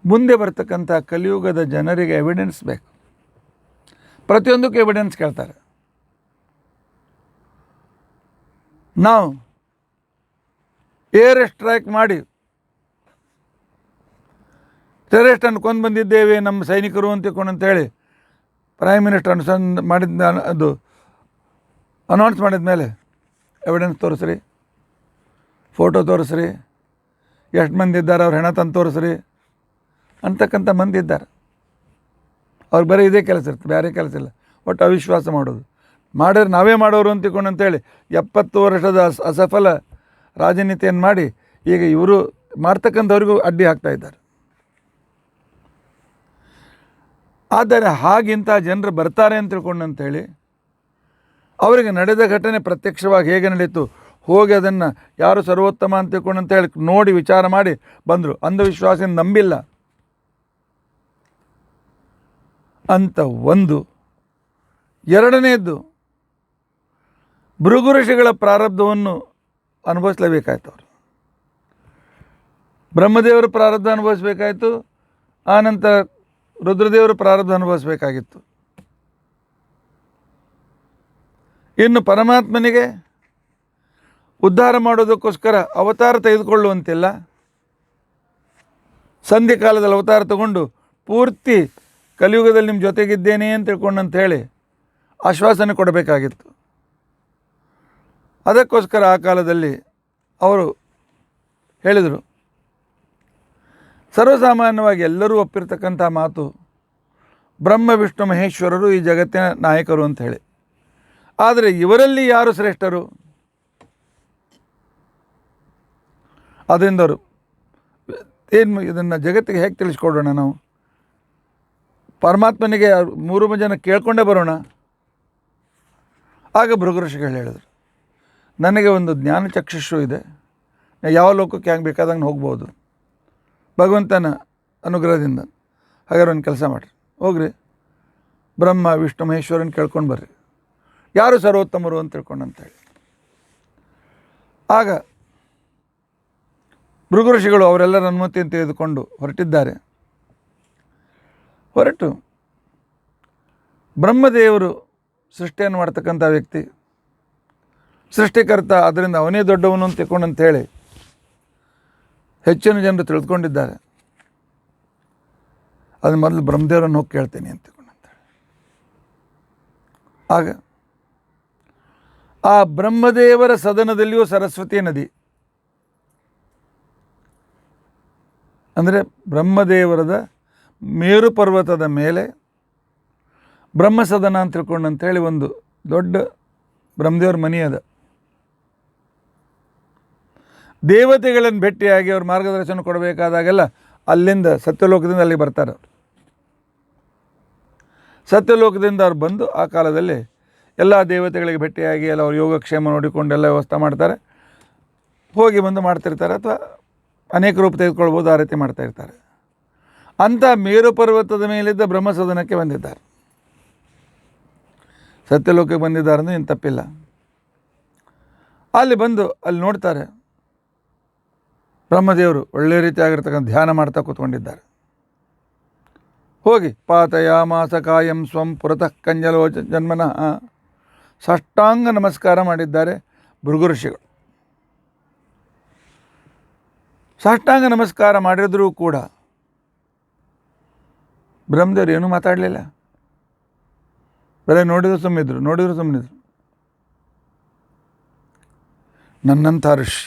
ಮುಂದೆ ಬರ್ತಕ್ಕಂಥ ಕಲಿಯುಗದ ಜನರಿಗೆ ಎವಿಡೆನ್ಸ್ ಬೇಕು. ಪ್ರತಿಯೊಂದಕ್ಕೂ ಎವಿಡೆನ್ಸ್ ಕೇಳ್ತಾರೆ. ನಾವು ಏರ್ ಸ್ಟ್ರೈಕ್ ಮಾಡಿ ಟೆರರಿಸ್ಟನ್ನು ಕೊಂದು ಬಂದಿದ್ದೇವೆ ನಮ್ಮ ಸೈನಿಕರು ಅಂತ ತಿಳ್ಕೊಂಡಂತೇಳಿ ಪ್ರೈಮ್ ಮಿನಿಸ್ಟರ್ ಮಾಡಿದ ಅದು ಅನೌನ್ಸ್ ಮಾಡಿದ ಮೇಲೆ ಎವಿಡೆನ್ಸ್ ತೋರಿಸ್ರಿ, ಫೋಟೋ ತೋರಿಸ್ರಿ, ಎಷ್ಟು ಮಂದಿ ಇದ್ದಾರೆ, ಅವ್ರು ಹೆಣ ತಂದು ತೋರಿಸ್ರಿ ಅಂತಕ್ಕಂಥ ಮಂದಿ ಇದ್ದಾರೆ. ಅವ್ರಿಗೆ ಬರೀ ಇದೇ ಕೆಲಸ ಇರ್ತದೆ, ಬೇರೆ ಕೆಲಸ ಇಲ್ಲ. ಒಟ್ಟು ಅವಿಶ್ವಾಸ ಮಾಡೋದು. ಮಾಡಿದ್ರೆ ನಾವೇ ಮಾಡೋರು ಅಂತ ತಿಳ್ಕೊಂಡಂತೇಳಿ 70 ವರ್ಷದ ಅಸಫಲ ರಾಜನೀತಿಯನ್ನು ಮಾಡಿ ಈಗ ಇವರು ಮಾಡ್ತಕ್ಕಂಥವ್ರಿಗೂ ಅಡ್ಡಿ ಹಾಕ್ತಾ ಇದ್ದಾರೆ. ಆದರೆ ಹಾಗಿಂಥ ಜನರು ಬರ್ತಾರೆ ಅಂತ ತಿಳ್ಕೊಂಡಂತೇಳಿ ಅವರಿಗೆ ನಡೆದ ಘಟನೆ ಪ್ರತ್ಯಕ್ಷವಾಗಿ ಹೇಗೆ ನಡೀತು, ಹೋಗಿ ಅದನ್ನು ಯಾರು ಸರ್ವೋತ್ತಮ ಅಂತ ತಿಳ್ಕೊಂಡಂತೇಳಿ ನೋಡಿ ವಿಚಾರ ಮಾಡಿ ಬಂದರು. ಅಂಧವಿಶ್ವಾಸದಿಂದ ನಂಬಿಲ್ಲ ಅಂತ ಒಂದು. ಎರಡನೇದ್ದು, ಭೃಗು ಋಷಿಗಳ ಪ್ರಾರಬ್ಧವನ್ನು ಅನುಭವಿಸಲೇಬೇಕಾಯ್ತು. ಅವರು ಬ್ರಹ್ಮದೇವರ ಪ್ರಾರಬ್ಧ ಅನುಭವಿಸಬೇಕಾಯಿತು, ಆನಂತರ ರುದ್ರದೇವರ ಪ್ರಾರಬ್ಧ ಅನುಭವಿಸಬೇಕಾಗಿತ್ತು. ಇನ್ನು ಪರಮಾತ್ಮನಿಗೆ ಉದ್ಧಾರ ಮಾಡೋದಕ್ಕೋಸ್ಕರ ಅವತಾರ ತೆಗೆದುಕೊಳ್ಳುವಂತಿಲ್ಲ, ಸಂಧಿ ಕಾಲದಲ್ಲಿ ಅವತಾರ ತಗೊಂಡು ಪೂರ್ತಿ ಕಲಿಯುಗದಲ್ಲಿ ನಿಮ್ಮ ಜೊತೆಗಿದ್ದೇನೆ ಅಂತ ತಿಳ್ಕೊಂಡಂತ ಹೇಳಿ ಆಶ್ವಾಸನೆ ಕೊಡಬೇಕಾಗಿತ್ತು. ಅದಕ್ಕೋಸ್ಕರ ಆ ಕಾಲದಲ್ಲಿ ಅವರು ಹೇಳಿದರು. ಸರ್ವಸಾಮಾನ್ಯವಾಗಿ ಎಲ್ಲರೂ ಒಪ್ಪಿರ್ತಕ್ಕಂಥ ಮಾತು, ಬ್ರಹ್ಮ ವಿಷ್ಣು ಮಹೇಶ್ವರರು ಈ ಜಗತ್ತಿನ ನಾಯಕರು ಅಂತ ಹೇಳಿ. ಆದರೆ ಇವರಲ್ಲಿ ಯಾರು ಶ್ರೇಷ್ಠರು? ಅದರಿಂದ ಅವರು ಏನು ಇದನ್ನು ಜಗತ್ತಿಗೆ ಹೇಗೆ ತಿಳಿಸ್ಕೊಡೋಣ ನಾವು? ಪರಮಾತ್ಮನಿಗೆ 3 ಜನ ಕೇಳ್ಕೊಂಡೇ ಬರೋಣ. ಆಗ ಭೃಗು ಋಷಿಗಳು ಹೇಳಿದರು, ನನಗೆ ಒಂದು ಜ್ಞಾನ ಚಕ್ಷುಷು ಇದೆ, ಯಾವ ಲೋಕಕ್ಕೆ ಹೆಂಗೆ ಬೇಕಾದಂಗೆ ಹೋಗ್ಬೋದು ಭಗವಂತನ ಅನುಗ್ರಹದಿಂದ. ಹಾಗಾದ್ರೆ ಒಂದು ಕೆಲಸ ಮಾಡಿರಿ, ಹೋಗ್ರಿ ಬ್ರಹ್ಮ ವಿಷ್ಣು ಮಹೇಶ್ವರನ ಕೇಳ್ಕೊಂಡು ಬರ್ರಿ, ಯಾರು ಸರ್ವೋತ್ತಮರು ಅಂತ ತಿಳ್ಕೊಂಡು ಅಂತೇಳಿ. ಆಗ ಭೃಗು ಋಷಿಗಳು ಅವರೆಲ್ಲರ ಅನುಮತಿಯನ್ನು ತೆಗೆದುಕೊಂಡು ಹೊರಟಿದ್ದಾರೆ. ಹೊರಟು ಬ್ರಹ್ಮದೇವರು ಸೃಷ್ಟಿಯನ್ನು ಮಾಡ್ತಕ್ಕಂಥ ವ್ಯಕ್ತಿ, ಸೃಷ್ಟಿಕರ್ತ, ಅದರಿಂದ ಅವನೇ ದೊಡ್ಡವನು ಅಂತ ತಿಳ್ಕೊಂಡಂತೇಳಿ ಹೆಚ್ಚಿನ ಜನರು ತಿಳಿದುಕೊಂಡಿದ್ದಾರೆ. ಅದು ಮೊದಲು ಬ್ರಹ್ಮದೇವರನ್ನು ಹೋಗಿ ಕೇಳ್ತೇನೆ ಅಂತ ತಿಳ್ಕೊಂಡಂತೇಳಿ. ಆಗ ಆ ಬ್ರಹ್ಮದೇವರ ಸದನದಲ್ಲಿಯೂ ಸರಸ್ವತಿ ನದಿ, ಅಂದರೆ ಬ್ರಹ್ಮದೇವರದ ಮೇರು ಪರ್ವತದ ಮೇಲೆ ಬ್ರಹ್ಮಸದನ ಅಂತ ತಿಳ್ಕೊಂಡಂತೇಳಿ ಒಂದು ದೊಡ್ಡ ಬ್ರಹ್ಮದೇವ್ರ ಮನೆ ಅದ. ದೇವತೆಗಳನ್ನು ಭೇಟಿಯಾಗಿ ಅವ್ರ ಮಾರ್ಗದರ್ಶನ ಕೊಡಬೇಕಾದಾಗೆಲ್ಲ ಅಲ್ಲಿಂದ ಸತ್ಯಲೋಕದಿಂದ ಅಲ್ಲಿ ಬರ್ತಾರೆ. ಸತ್ಯಲೋಕದಿಂದ ಅವ್ರು ಬಂದು ಆ ಕಾಲದಲ್ಲಿ ಎಲ್ಲ ದೇವತೆಗಳಿಗೆ ಭೇಟಿಯಾಗಿ ಎಲ್ಲ ಅವ್ರ ಯೋಗಕ್ಷೇಮ ನೋಡಿಕೊಂಡು ಎಲ್ಲ ವ್ಯವಸ್ಥೆ ಮಾಡ್ತಾರೆ, ಹೋಗಿ ಬಂದು ಮಾಡ್ತಿರ್ತಾರೆ, ಅಥವಾ ಅನೇಕ ರೂಪ ತೆಗೆದುಕೊಳ್ಬೋದು, ಆ ರೀತಿ ಮಾಡ್ತಾಯಿರ್ತಾರೆ. ಅಂಥ ಮೇರು ಪರ್ವತದ ಮೇಲಿದ್ದ ಬ್ರಹ್ಮಸದನಕ್ಕೆ ಬಂದಿದ್ದಾರೆ. ಸತ್ಯಲೋಕಕ್ಕೆ ಬಂದಿದ್ದಾರೆ ಅಂದರೆ ಏನು ತಪ್ಪಿಲ್ಲ. ಅಲ್ಲಿ ಬಂದು ಅಲ್ಲಿ ನೋಡ್ತಾರೆ, ಬ್ರಹ್ಮದೇವರು ಒಳ್ಳೆಯ ರೀತಿಯಾಗಿರ್ತಕ್ಕಂಥ ಧ್ಯಾನ ಮಾಡ್ತಾ ಕೂತ್ಕೊಂಡಿದ್ದಾರೆ. ಹೋಗಿ ಪಾತಯಾಮಾಸ ಕಾಯಂ ಸ್ವಂ ಪುರತಃ ಕಂಜಲೋ ಜನ್ಮನಃ ಸಾಷ್ಟಾಂಗ ನಮಸ್ಕಾರ ಮಾಡಿದ್ದಾರೆ ಭೃಗು ಋಷಿಗಳು. ಸಾಷ್ಟಾಂಗ ನಮಸ್ಕಾರ ಮಾಡಿದ್ರೂ ಕೂಡ ಬ್ರಹ್ಮದೇವರು ಏನೂ ಮಾತಾಡಲಿಲ್ಲ, ಬರೀ ನೋಡಿದ್ರು ಸುಮ್ಮನಿದ್ರು. ನನ್ನಂಥ ಋಷಿ,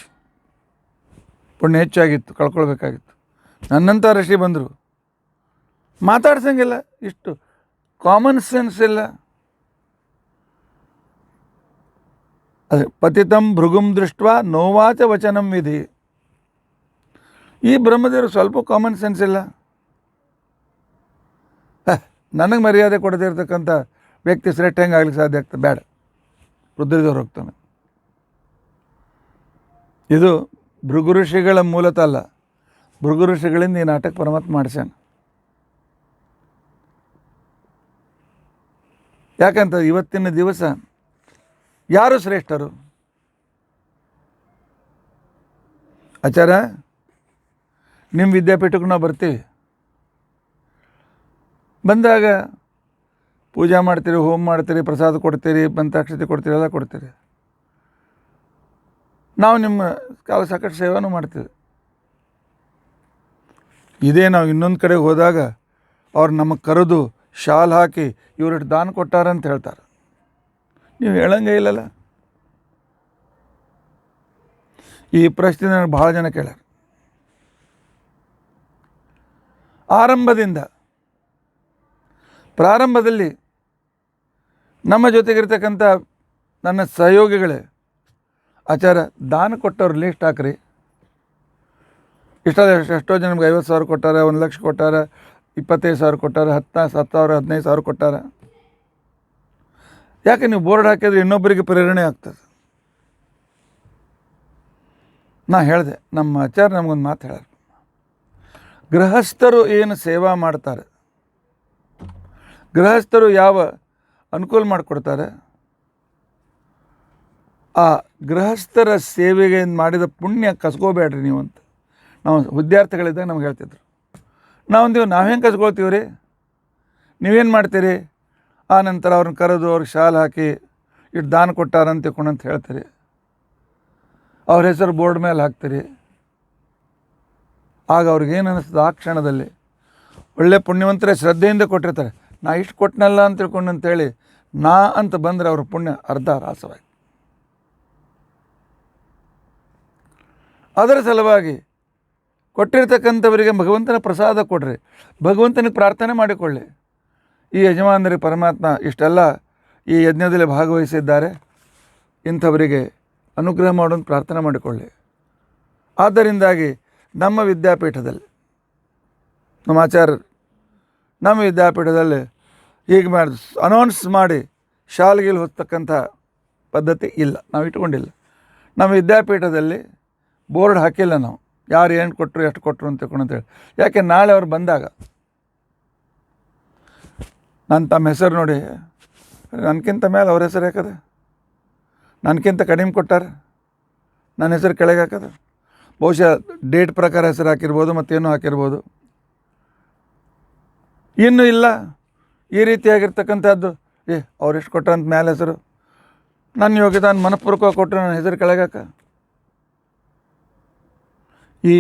ಪುಣ್ಯ ಹೆಚ್ಚಾಗಿತ್ತು, ಕಳ್ಕೊಳ್ಬೇಕಾಗಿತ್ತು. ನನ್ನಂಥ ಋಷಿ ಬಂದರು, ಮಾತಾಡ್ಸಂಗಿಲ್ಲ, ಇಷ್ಟು ಕಾಮನ್ ಸೆನ್ಸ್ ಇಲ್ಲ. ಅದೇ ಪತಿತಂ ಭೃಗುಂ ದೃಷ್ಟ ನೋವಾಚ ವಚನಂ ವಿಧಿ. ಈ ಬ್ರಹ್ಮದೇವರು ಸ್ವಲ್ಪ ಕಾಮನ್ ಸೆನ್ಸ್ ಇಲ್ಲ. ನನಗೆ ಮರ್ಯಾದೆ ಕೊಡದೇ ಇರತಕ್ಕಂಥ ವ್ಯಕ್ತಿ ಶ್ರೇಷ್ಠ ಹೆಂಗೆ ಆಗ್ಲಿಕ್ಕೆ ಸಾಧ್ಯ ಆಗ್ತದೆ? ಬೇಡ, ರುದ್ರದೇವ್ರು ಹೋಗ್ತಾನೆ. ಇದು ಭೃಗು ಋಷಿಗಳ ಮೂಲತಃ ಅಲ್ಲ, ಭೃಗು ಋಷಿಗಳಿಂದ ಈ ನಾಟಕ ಪರಮಾತ್ಮ ಮಾಡಿಸ್ಯಾನ. ಯಾಕಂತ ಇವತ್ತಿನ ದಿವಸ ಯಾರು ಶ್ರೇಷ್ಠರು? ಆಚಾರ, ನಿಮ್ಮ ವಿದ್ಯಾಪೀಠಕ್ಕೆ ನಾವು ಬರ್ತೀವಿ, ಬಂದಾಗ ಪೂಜೆ ಮಾಡ್ತೀರಿ, ಹೋಮ ಮಾಡ್ತೀರಿ, ಪ್ರಸಾದ ಕೊಡ್ತೀರಿ, ಮಂತ್ರಾಕ್ಷತೆ ಕೊಡ್ತೀರಿ, ಎಲ್ಲ ಕೊಡ್ತೀರಿ. ನಾವು ನಿಮ್ಮ ಕಾಲ ಸಾಕಷ್ಟು ಸೇವೆನೂ ಮಾಡ್ತೀವಿ. ಇದೇ ನಾವು ಇನ್ನೊಂದು ಕಡೆಗೆ ಹೋದಾಗ ಅವ್ರು ನಮಗೆ ಕರೆದು ಶಾಲ್ ಹಾಕಿ ಇವ್ರಿಟ್ಟು ದಾನ ಕೊಟ್ಟಾರಂತ ಹೇಳ್ತಾರೆ. ನೀವು ಹೇಳಂಗೆ ಇಲ್ಲಲ್ಲ. ಈ ಪ್ರಶ್ನೆ ನನಗೆ ಭಾಳ ಜನ ಕೇಳ್ಯಾರ. ಪ್ರಾರಂಭದಲ್ಲಿ ನಮ್ಮ ಜೊತೆಗಿರ್ತಕ್ಕಂಥ ನನ್ನ ಸಹಯೋಗಿಗಳೇ, ಆಚಾರ ದಾನ ಕೊಟ್ಟವ್ರು ಲಿಸ್ಟ್ ಹಾಕ್ರಿ, ಎಷ್ಟೋ ಜನ ನಮ್ಗೆ 50,000 ಕೊಟ್ಟಾರ, 1,00,000 ಕೊಟ್ಟಾರ, 25,000 ಕೊಟ್ಟಾರ, 10,000 15,000 ಕೊಟ್ಟಾರ. ಯಾಕೆ ನೀವು ಬೋರ್ಡ್ ಹಾಕಿದ್ರೆ ಇನ್ನೊಬ್ಬರಿಗೆ ಪ್ರೇರಣೆ ಆಗ್ತದೆ. ನಾ ಹೇಳಿದೆ, ನಮ್ಮ ಆಚಾರ್ಯ ನಮಗೊಂದು ಮಾತು ಹೇಳ್ಯಾರ, ಗೃಹಸ್ಥರು ಏನು ಸೇವಾ ಮಾಡ್ತಾರೆ, ಗೃಹಸ್ಥರು ಯಾವ ಅನುಕೂಲ ಮಾಡಿಕೊಡ್ತಾರೆ, ಆ ಗೃಹಸ್ಥರ ಸೇವೆಗೆ ಮಾಡಿದ ಪುಣ್ಯ ಕಸ್ಕೋಬೇಡ್ರಿ ನೀವು ಅಂತ ನಾವು ವಿದ್ಯಾರ್ಥಿಗಳಿದ್ದಾಗ ನಮ್ಗೆ ಹೇಳ್ತಿದ್ರು. ನಾವು ಹೆಂಗೆ ಕಸ್ಕೊಳ್ತೀವಿ ರೀ? ನೀವೇನು ಮಾಡ್ತೀರಿ? ಆ ನಂತರ ಅವ್ರನ್ನ ಕರೆದು ಅವ್ರಿಗೆ ಶಾಲೆ ಹಾಕಿ ಇಟ್ಟು ದಾನ ಕೊಟ್ಟಾರಂತ ತಿಳ್ಕೊಂಡಂತ ಹೇಳ್ತೀರಿ, ಅವ್ರ ಹೆಸರು ಬೋರ್ಡ್ ಮೇಲೆ ಹಾಕ್ತೀರಿ. ಆಗ ಅವ್ರಿಗೇನು ಅನ್ನಿಸ್ತದೆ, ಆ ಕ್ಷಣದಲ್ಲಿ ಒಳ್ಳೆ ಪುಣ್ಯವಂತರೇ ಶ್ರದ್ಧೆಯಿಂದ ಕೊಟ್ಟಿರ್ತಾರೆ, ನಾ ಇಷ್ಟು ಕೊಟ್ಟನಲ್ಲ ಅಂತ ತಿಳ್ಕೊಂಡಂತೇಳಿ ನಾ ಅಂತ ಬಂದರೆ ಅವ್ರ ಪುಣ್ಯ ಅರ್ಧ ಹ್ರಾಸವಾಯ್ತು. ಅದರ ಸಲುವಾಗಿ ಕೊಟ್ಟಿರ್ತಕ್ಕಂಥವರಿಗೆ ಭಗವಂತನ ಪ್ರಸಾದ ಕೊಡ್ರಿ, ಭಗವಂತನಿಗೆ ಪ್ರಾರ್ಥನೆ ಮಾಡಿಕೊಳ್ಳಿ. ಈ ಯಜಮಾನರಿಗೆ ಪರಮಾತ್ಮ ಇಷ್ಟೆಲ್ಲ ಈ ಯಜ್ಞದಲ್ಲಿ ಭಾಗವಹಿಸಿದ್ದಾರೆ, ಇಂಥವರಿಗೆ ಅನುಗ್ರಹ ಮಾಡೋದು ಪ್ರಾರ್ಥನೆ ಮಾಡಿಕೊಳ್ಳಿ. ಆದ್ದರಿಂದಾಗಿ ನಮ್ಮ ವಿದ್ಯಾಪೀಠದಲ್ಲಿ ನಮ್ಮ ಆಚಾರ್ಯರು ನಮ್ಮ ವಿದ್ಯಾಪೀಠದಲ್ಲಿ ಹೀಗೆ ಮಾಡಿ ಅನೌನ್ಸ್ ಮಾಡಿ ಶಾಲೆಗೆ ಹೊತ್ತಕ್ಕಂಥ ಪದ್ಧತಿ ಇಲ್ಲ, ನಾವು ಇಟ್ಕೊಂಡಿಲ್ಲ. ನಮ್ಮ ವಿದ್ಯಾಪೀಠದಲ್ಲಿ ಬೋರ್ಡ್ ಹಾಕಿಲ್ಲ ನಾವು, ಯಾರು ಏನು ಕೊಟ್ಟರು ಎಷ್ಟು ಕೊಟ್ಟರು ಅಂತ ತಿಳ್ಕೊಂಡು ಅಂತೇಳಿ. ಯಾಕೆ ನಾಳೆ ಅವ್ರು ಬಂದಾಗ ನಾನು ತಮ್ಮ ಹೆಸರು ನೋಡಿ ನನಗಿಂತ ಮೇಲೆ ಅವ್ರ ಹೆಸರು ಹಾಕದ, ನನಗಿಂತ ಕಡಿಮೆ ಕೊಟ್ಟಾರೆ, ನನ್ನ ಹೆಸರು ಕೆಳಗೆ ಹಾಕದ. ಬಹುಶಃ ಡೇಟ್ ಪ್ರಕಾರ ಹೆಸರು ಹಾಕಿರ್ಬೋದು, ಮತ್ತೇನೋ ಹಾಕಿರ್ಬೋದು. ಇನ್ನೂ ಇಲ್ಲ ಈ ರೀತಿಯಾಗಿರ್ತಕ್ಕಂಥದ್ದು. ಅವ್ರು ಎಷ್ಟು ಕೊಟ್ರಂತ ಮೇಲೆ ಹೆಸರು, ನನ್ನ ಯೋಗ್ಯದಾನ ಮನಪೂರ್ವಕವಾಗಿ ಕೊಟ್ಟರು, ನನ್ನ ಹೆಸರು ಕೆಳಗಾಕ. ಈ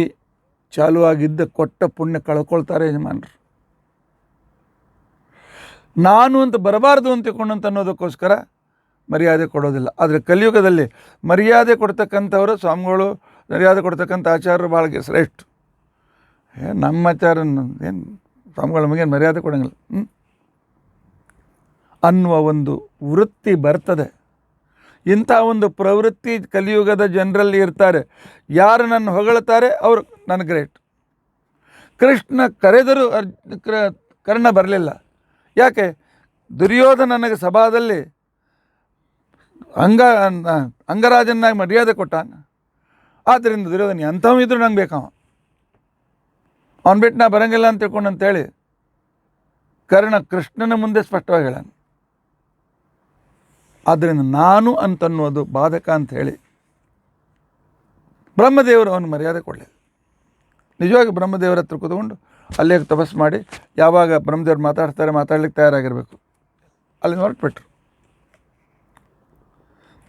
ಚಾಲುವಾಗಿದ್ದ ಕೊಟ್ಟ ಪುಣ್ಯ ಕಳ್ಕೊಳ್ತಾರೆ ಯಜಮಾನರು. ನಾನು ಅಂತ ಬರಬಾರ್ದು ಅಂತ ತಿಳ್ಕೊಂಡಂತ ಅನ್ನೋದಕ್ಕೋಸ್ಕರ ಮರ್ಯಾದೆ ಕೊಡೋದಿಲ್ಲ. ಆದರೆ ಕಲಿಯುಗದಲ್ಲಿ ಮರ್ಯಾದೆ ಕೊಡ್ತಕ್ಕಂಥವರು ಸ್ವಾಮಿಗಳು, ಮರ್ಯಾದೆ ಕೊಡ್ತಕ್ಕಂಥ ಆಚಾರ್ಯರು ಭಾಳ ಶ್ರೇಷ್ಠ. ನಮ್ಮ ಆಚಾರ ಏನು ಸ್ವಾಮಿಗಳ ನಮಗೇನು ಮರ್ಯಾದೆ ಕೊಡೋಂಗಿಲ್ಲ ಅನ್ನುವ ಒಂದು ವೃತ್ತಿ ಬರ್ತದೆ. ಇಂಥ ಒಂದು ಪ್ರವೃತ್ತಿ ಕಲಿಯುಗದ ಜನರಲ್ಲಿ ಇರ್ತಾರೆ. ಯಾರು ನನ್ನ ಹೊಗಳ್ತಾರೆ ಅವರು ನನ್ನ ಗ್ರೇಟ್. ಕೃಷ್ಣ ಕರೆದರೂ ಕರ್ಣ ಬರಲಿಲ್ಲ. ಯಾಕೆ? ದುರ್ಯೋಧನನಿಗೆ ಸಭಾದಲ್ಲಿ ಅಂಗರಾಜನಾಗಿ ಮರ್ಯಾದೆ ಕೊಟ್ಟಾನ. ಆದ್ದರಿಂದ ದುರ್ಯೋಧನ ಎಂಥವು ಇದ್ರು ನಂಗೆ ಬೇಕವ, ಅವನು ಬಿಟ್ಟು ನಾ ಬರೋಂಗಿಲ್ಲ ಅಂತ ತಿಳ್ಕೊಂಡು ಅಂತೇಳಿ ಕರ್ಣ ಕೃಷ್ಣನ ಮುಂದೆ ಸ್ಪಷ್ಟವಾಗಿ ಹೇಳಾನ. ಆದ್ದರಿಂದ ನಾನು ಅಂತನ್ನೋದು ಬಾಧಕ ಅಂತ ಹೇಳಿ ಬ್ರಹ್ಮದೇವರು ಅವನು ಮರ್ಯಾದೆ ಕೊಡಲಿಲ್ಲ. ನಿಜವಾಗಿ ಬ್ರಹ್ಮದೇವರ ಹತ್ರ ಕೂತ್ಕೊಂಡು ಅಲ್ಲೇ ತಪಸ್ಸು ಮಾಡಿ ಯಾವಾಗ ಬ್ರಹ್ಮದೇವ್ರು ಮಾತಾಡ್ಲಿಕ್ಕೆ ತಯಾರಾಗಿರಬೇಕು ಅಲ್ಲಿಂದ ಹೊರಟ್ಬಿಟ್ರು.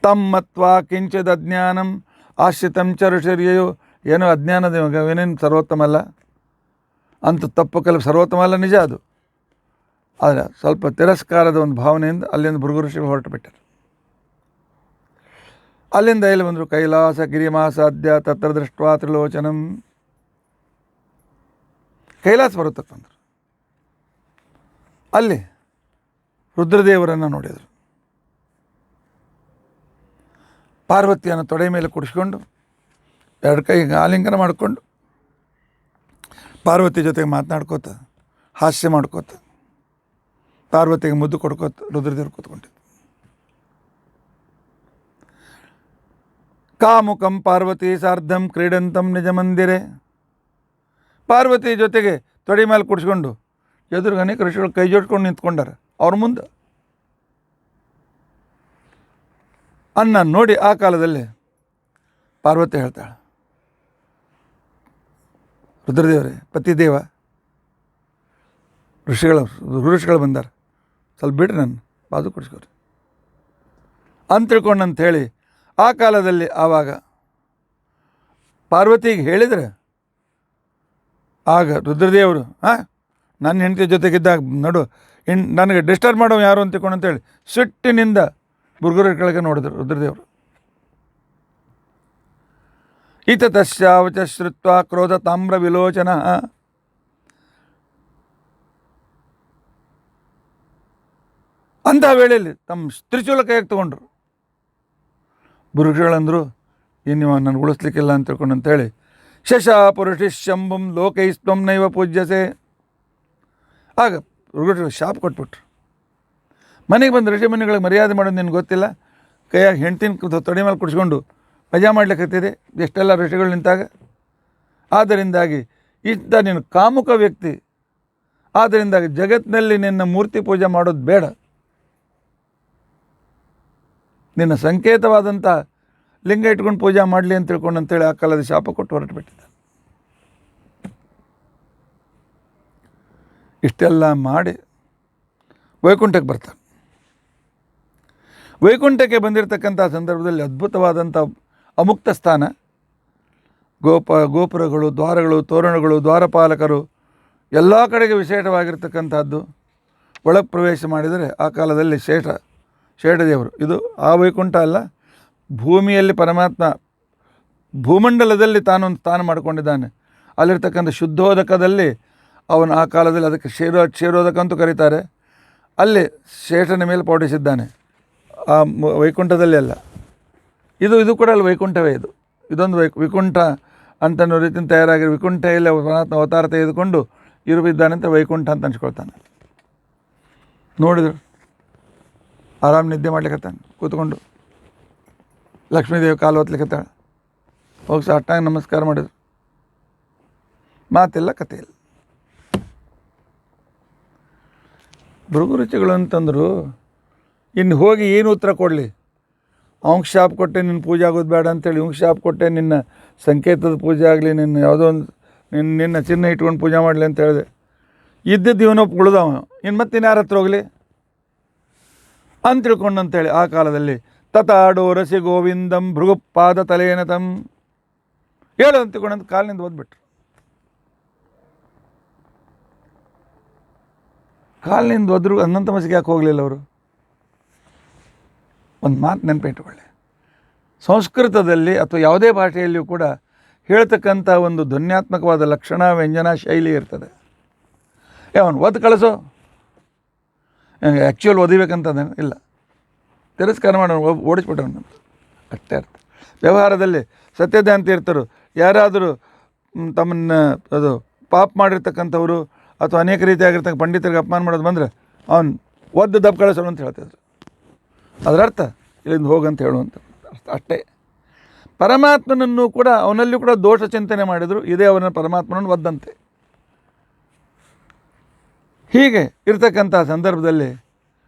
ತಮ್ಮತ್ವ ಕಿಂಚಿದ ಅಜ್ಞಾನಂ ಆಶ್ರಿತಂ ಚ ಋಷಿರ್ಯೋ. ಏನೋ ಅಜ್ಞಾನದ ಏನೇನು ಸರ್ವೋತ್ತಮ ಅಲ್ಲ ಅಂತ ತಪ್ಪು ಕಲಿಪ ಸರ್ವೋತ್ತಮ ಅಲ್ಲ ನಿಜ ಅದು. ಆದರೆ ಸ್ವಲ್ಪ ತಿರಸ್ಕಾರದ ಒಂದು ಭಾವನೆಯಿಂದ ಅಲ್ಲಿಂದ ಭೃಗು ಋಷಿಗಳು ಹೊರಟು ಬಿಟ್ಟರು. ಅಲ್ಲಿಂದ ಇಲ್ಲಿ ಬಂದರು. ಕೈಲಾಸ ಗಿರಿಮಾಸಾಧ್ಯ ತತ್ರ ದೃಷ್ಟ್ವಾ ತ್ರಿಲೋಚನಂ. ಕೈಲಾಸ ಪರ್ವತಕ್ಕೆ ಬಂದರು. ಅಲ್ಲಿ ರುದ್ರದೇವರನ್ನು ನೋಡಿದರು. ಪಾರ್ವತಿಯನ್ನು ತೊಡೆ ಮೇಲೆ ಕುಡಿಸ್ಕೊಂಡು ಎರಡು ಕೈಗೆ ಆಲಿಂಗನ ಮಾಡಿಕೊಂಡು ಪಾರ್ವತಿ ಜೊತೆಗೆ ಮಾತನಾಡ್ಕೋತ ಹಾಸ್ಯ ಮಾಡ್ಕೋತ ಪಾರ್ವತಿಗೆ ಮುದ್ದು ಕೊಡ್ಕೋತ ರುದ್ರದೇವರು ಕೂತ್ಕೊಂಡಿದ್ದು. ಕಾಮುಕಂ ಪಾರ್ವತಿ ಸಾರ್ಧಂ ಕ್ರೀಡಂತಂ ನಿಜ ಮಂದಿರೆ. ಪಾರ್ವತಿ ಜೊತೆಗೆ ತೊಡೆ ಮೇಲೆ ಕುಡಿಸ್ಕೊಂಡು ಎದುರು ಅನೇಕ ಋಷಿಗಳು ಕೈ ಜೋಡ್ಕೊಂಡು ನಿಂತ್ಕೊಂಡಾರ ಅವ್ರ ಮುಂದೆ. ಅನ್ನ ನೋಡಿ ಆ ಕಾಲದಲ್ಲಿ ಪಾರ್ವತಿ ಹೇಳ್ತಾಳೆ, ರುದ್ರದೇವರೇ ಪತಿದೇವ, ಋಷಿಗಳು ಬಂದಾರ, ಸ್ವಲ್ಪ ಬಿಡ್ರಿ ನನ್ನ ಬಾಜು ಕೊಡಿಸ್ಕೊರಿ ಅಂತ ತಿಳ್ಕೊಂಡಂತ ಹೇಳಿ ಆ ಕಾಲದಲ್ಲಿ ಆವಾಗ ಪಾರ್ವತಿಗೆ ಹೇಳಿದರೆ ಆಗ ರುದ್ರದೇವರು ನನ್ನ ಹೆಂಡತಿ ಜೊತೆಗಿದ್ದಾಗ ನನಗೆ ಡಿಸ್ಟರ್ಬ್ ಮಾಡೋ ಯಾರು ಅಂತ ತಿಳ್ಕೊಂಡು ಅಂತೇಳಿ ಸಿಟ್ಟಿನಿಂದ ಭೃಗು ಕೆಳಗೆ ನೋಡಿದ್ರು ರುದ್ರದೇವರು. ಈತ ತಸ್ಯಾವಚ ಶ್ರುತ್ವ ಕ್ರೋಧ ತಾಮ್ರ ವಿಲೋಚನ. ಅಂಥ ವೇಳೆಯಲ್ಲಿ ತಮ್ಮ ತ್ರಿಶೂಲ ಕೈಯಾಗಿ ತೊಗೊಂಡ್ರು. ಭೃಗುಗಳಂದರು ಇನ್ನು ನಾನು ಉಳಿಸ್ಲಿಕ್ಕಿಲ್ಲ ಅಂತ ತಿಳ್ಕೊಂಡು ಅಂತೇಳಿ ಶಶ ಪುರುಷಿ ಶಂಭುಂ ಲೋಕೈಸ್ತ್ವಂ ನೈವ ಪೂಜ್ಯಸೆ. ಆಗ ಋಷಿಗಳು ಶಾಪ ಕೊಟ್ಬಿಟ್ರು. ಮನೆಗೆ ಬಂದು ಋಷಿ ಮನೆಗಳಿಗೆ ಮರ್ಯಾದೆ ಮಾಡೋದು ನಿನ್ಗೆ ಗೊತ್ತಿಲ್ಲ, ಕೈಯಾಗಿ ಹೆಂಡ್ತಿನ ತೊಡೆ ಮೇಲೆ ಕುಡಿಸ್ಕೊಂಡು ಮಜಾ ಮಾಡ್ಲಿಕ್ಕತ್ತಿದೆ ಎಷ್ಟೆಲ್ಲ ಋಷಿಗಳು ನಿಂತಾಗ. ಆದ್ದರಿಂದಾಗಿ ಇಂಥ ನೀನು ಕಾಮುಕ ವ್ಯಕ್ತಿ, ಆದ್ದರಿಂದಾಗಿ ಜಗತ್ತಿನಲ್ಲಿ ನಿನ್ನ ಮೂರ್ತಿ ಪೂಜೆ ಮಾಡೋದು ಬೇಡ, ನಿನ್ನ ಸಂಕೇತವಾದಂಥ ಲಿಂಗ ಇಟ್ಕೊಂಡು ಪೂಜೆ ಮಾಡಲಿ ಅಂತ ತಿಳ್ಕೊಂಡು ಅಂತೇಳಿ ಆ ಕಾಲದ ಶಾಪ ಕೊಟ್ಟು ಹೊರಟು ಬಿಟ್ಟಿದ್ದ. ಇಷ್ಟೆಲ್ಲ ಮಾಡಿ ವೈಕುಂಠಕ್ಕೆ ಬರ್ತಾನೆ. ವೈಕುಂಠಕ್ಕೆ ಬಂದಿರತಕ್ಕಂಥ ಸಂದರ್ಭದಲ್ಲಿ ಅದ್ಭುತವಾದಂಥ ಅಮುಕ್ತ ಸ್ಥಾನ, ಗೋಪುರಗಳು, ದ್ವಾರಗಳು, ತೋರಣಗಳು, ದ್ವಾರಪಾಲಕರು ಎಲ್ಲ ಕಡೆಗೆ ವಿಶೇಷವಾಗಿರ್ತಕ್ಕಂಥದ್ದು. ಒಳಗೆ ಪ್ರವೇಶ ಮಾಡಿದರೆ ಆ ಕಾಲದಲ್ಲಿ ಶೇಷದೇವರು. ಇದು ಆ ವೈಕುಂಠ ಅಲ್ಲ, ಭೂಮಿಯಲ್ಲಿ ಪರಮಾತ್ಮ ಭೂಮಂಡಲದಲ್ಲಿ ತಾನೊಂದು ಸ್ಥಾನ ಮಾಡಿಕೊಂಡಿದ್ದಾನೆ. ಅಲ್ಲಿರ್ತಕ್ಕಂಥ ಶುದ್ಧೋದಕದಲ್ಲಿ ಅವನು ಆ ಕಾಲದಲ್ಲಿ ಅದಕ್ಕೆ ಕ್ಷೀರೋದಕ ಅಂತೂ ಕರೀತಾರೆ, ಅಲ್ಲಿ ಶೇಷನ ಮೇಲೆ ಪೌಡಿಸಿದ್ದಾನೆ. ಆ ವೈಕುಂಠದಲ್ಲಿ ಅಲ್ಲ, ಇದು ಕೂಡ ಅಲ್ಲಿ ವೈಕುಂಠವೇ. ಇದೊಂದು ವೈಕುಂಠ ಅಂತನೋ ರೀತಿಯಿಂದ ತಯಾರಾಗಿರೋ ವಿಕುಂಠೆಯಲ್ಲಿ ಪರಮಾತ್ಮ ಅವತಾರ ತೆಗೆದುಕೊಂಡು ಇದ್ದಾನಂತ ವೈಕುಂಠ ಅಂತ ಅನ್ಸ್ಕೊಳ್ತಾನೆ. ನೋಡಿದ್ರು ಆರಾಮ್ ನಿದ್ದೆ ಮಾಡ್ಲಿಕ್ಕತ್ತಾನೆ ಕೂತ್ಕೊಂಡು. ಲಕ್ಷ್ಮೀದೇವಿ ಕಾಲು ಹೊತ್ಲಿಕ್ಕತ್ತಾಳೆ. ಹೋಗಿ ಸಾಷ್ಟಾಂಗ ನಮಸ್ಕಾರ ಮಾಡಿದ್ರು. ಮಾತಿಲ್ಲ, ಕಥೆ ಇಲ್ಲ. ಭೃಗು ರುಚಿಗಳು ಅಂತಂದರು. ಇನ್ನು ಹೋಗಿ ಏನು ಉತ್ತರ ಕೊಡಲಿ? ಅವ್ನಿಗೆ ಶಾಪ್ ಕೊಟ್ಟೆ, ನಿನ್ನ ಪೂಜೆ ಆಗೋದು ಬೇಡ ಅಂತೇಳಿ. ಇವ್ನಿಗೆ ಶಾಪ್ ಕೊಟ್ಟೆ, ನಿನ್ನ ಸಂಕೇತದ ಪೂಜೆ ಆಗಲಿ, ನಿನ್ನ ಯಾವುದೋ ಒಂದು ನಿನ್ನ ಚಿನ್ನ ಇಟ್ಕೊಂಡು ಪೂಜೆ ಮಾಡಲಿ ಅಂತ ಹೇಳಿದೆ. ಇದ್ದದ್ದು ಇವನೊಬ್ಬ ಉಳ್ದವ, ಇನ್ನು ಮತ್ತೆ ಯಾರ ಹತ್ರ ಹೋಗಲಿ ಅಂತ ತಿಳ್ಕೊಂಡಂತೇಳಿ ಆ ಕಾಲದಲ್ಲಿ ತತಾಡೋ ರಸಿ ಗೋವಿಂದಂ ಭೃಗುಪಾದ ತಲೇನ ತಂ ಹೇಳು ಅಂತ ತಿಳ್ಕೊಂಡಂತ ಕಾಲಿನಿಂದ ಓದ್ಬಿಟ್ರು. ಕಾಲಿನಿಂದ ಓದ್ರು ಅನಂತ ಮಸಿಗೆ ಯಾಕೆ ಹೋಗಲಿಲ್ಲ ಅವರು? ಒಂದು ಮಾತು ನೆನಪಿಟ್ಟುಕೊಳ್ಳಿ. ಸಂಸ್ಕೃತದಲ್ಲಿ ಅಥವಾ ಯಾವುದೇ ಭಾಷೆಯಲ್ಲಿಯೂ ಕೂಡ ಹೇಳ್ತಕ್ಕಂಥ ಒಂದು ಧ್ವನ್ಯಾತ್ಮಕವಾದ ಲಕ್ಷಣ, ವ್ಯಂಜನ, ಶೈಲಿ ಇರ್ತದೆ. ಅವನು ಒದ್ದು ಕಳಿಸೋ, ಆ್ಯಕ್ಚುಯಲ್ ಓದಿಬೇಕಂತಂದ ಇಲ್ಲ, ತಿರಸ್ಕಾರ ಮಾಡೋಣ, ಓಡಿಸ್ಬಿಟ್ರವನು, ಅಷ್ಟೇ ಅರ್ಥ. ವ್ಯವಹಾರದಲ್ಲಿ ಸತ್ಯದ ಅಂತ ಇರ್ತಾರೆ. ಯಾರಾದರೂ ತಮ್ಮನ್ನು ಅದು ಪಾಪ ಮಾಡಿರ್ತಕ್ಕಂಥವ್ರು ಅಥವಾ ಅನೇಕ ರೀತಿಯಾಗಿರ್ತಕ್ಕ ಪಂಡಿತರಿಗೆ ಅಪಮಾನ ಮಾಡೋದು ಬಂದರೆ ಅವನು ಒದ್ದು ದಬ್ಬ ಕಳಿಸೋಣ ಅಂತ ಹೇಳ್ತಿದ್ರು. ಅದರ ಅರ್ಥ ಇಲ್ಲಿಂದ ಹೋಗಂತ ಹೇಳುವಂಥ ಅಷ್ಟೇ. ಪರಮಾತ್ಮನನ್ನು ಕೂಡ ಅವನಲ್ಲೂ ಕೂಡ ದೋಷ ಚಿಂತನೆ ಮಾಡಿದರು. ಇದೇ ಅವನ ಪರಮಾತ್ಮನನ್ನು ಒದ್ದಂತೆ. ಹೀಗೆ ಇರ್ತಕ್ಕಂಥ ಸಂದರ್ಭದಲ್ಲಿ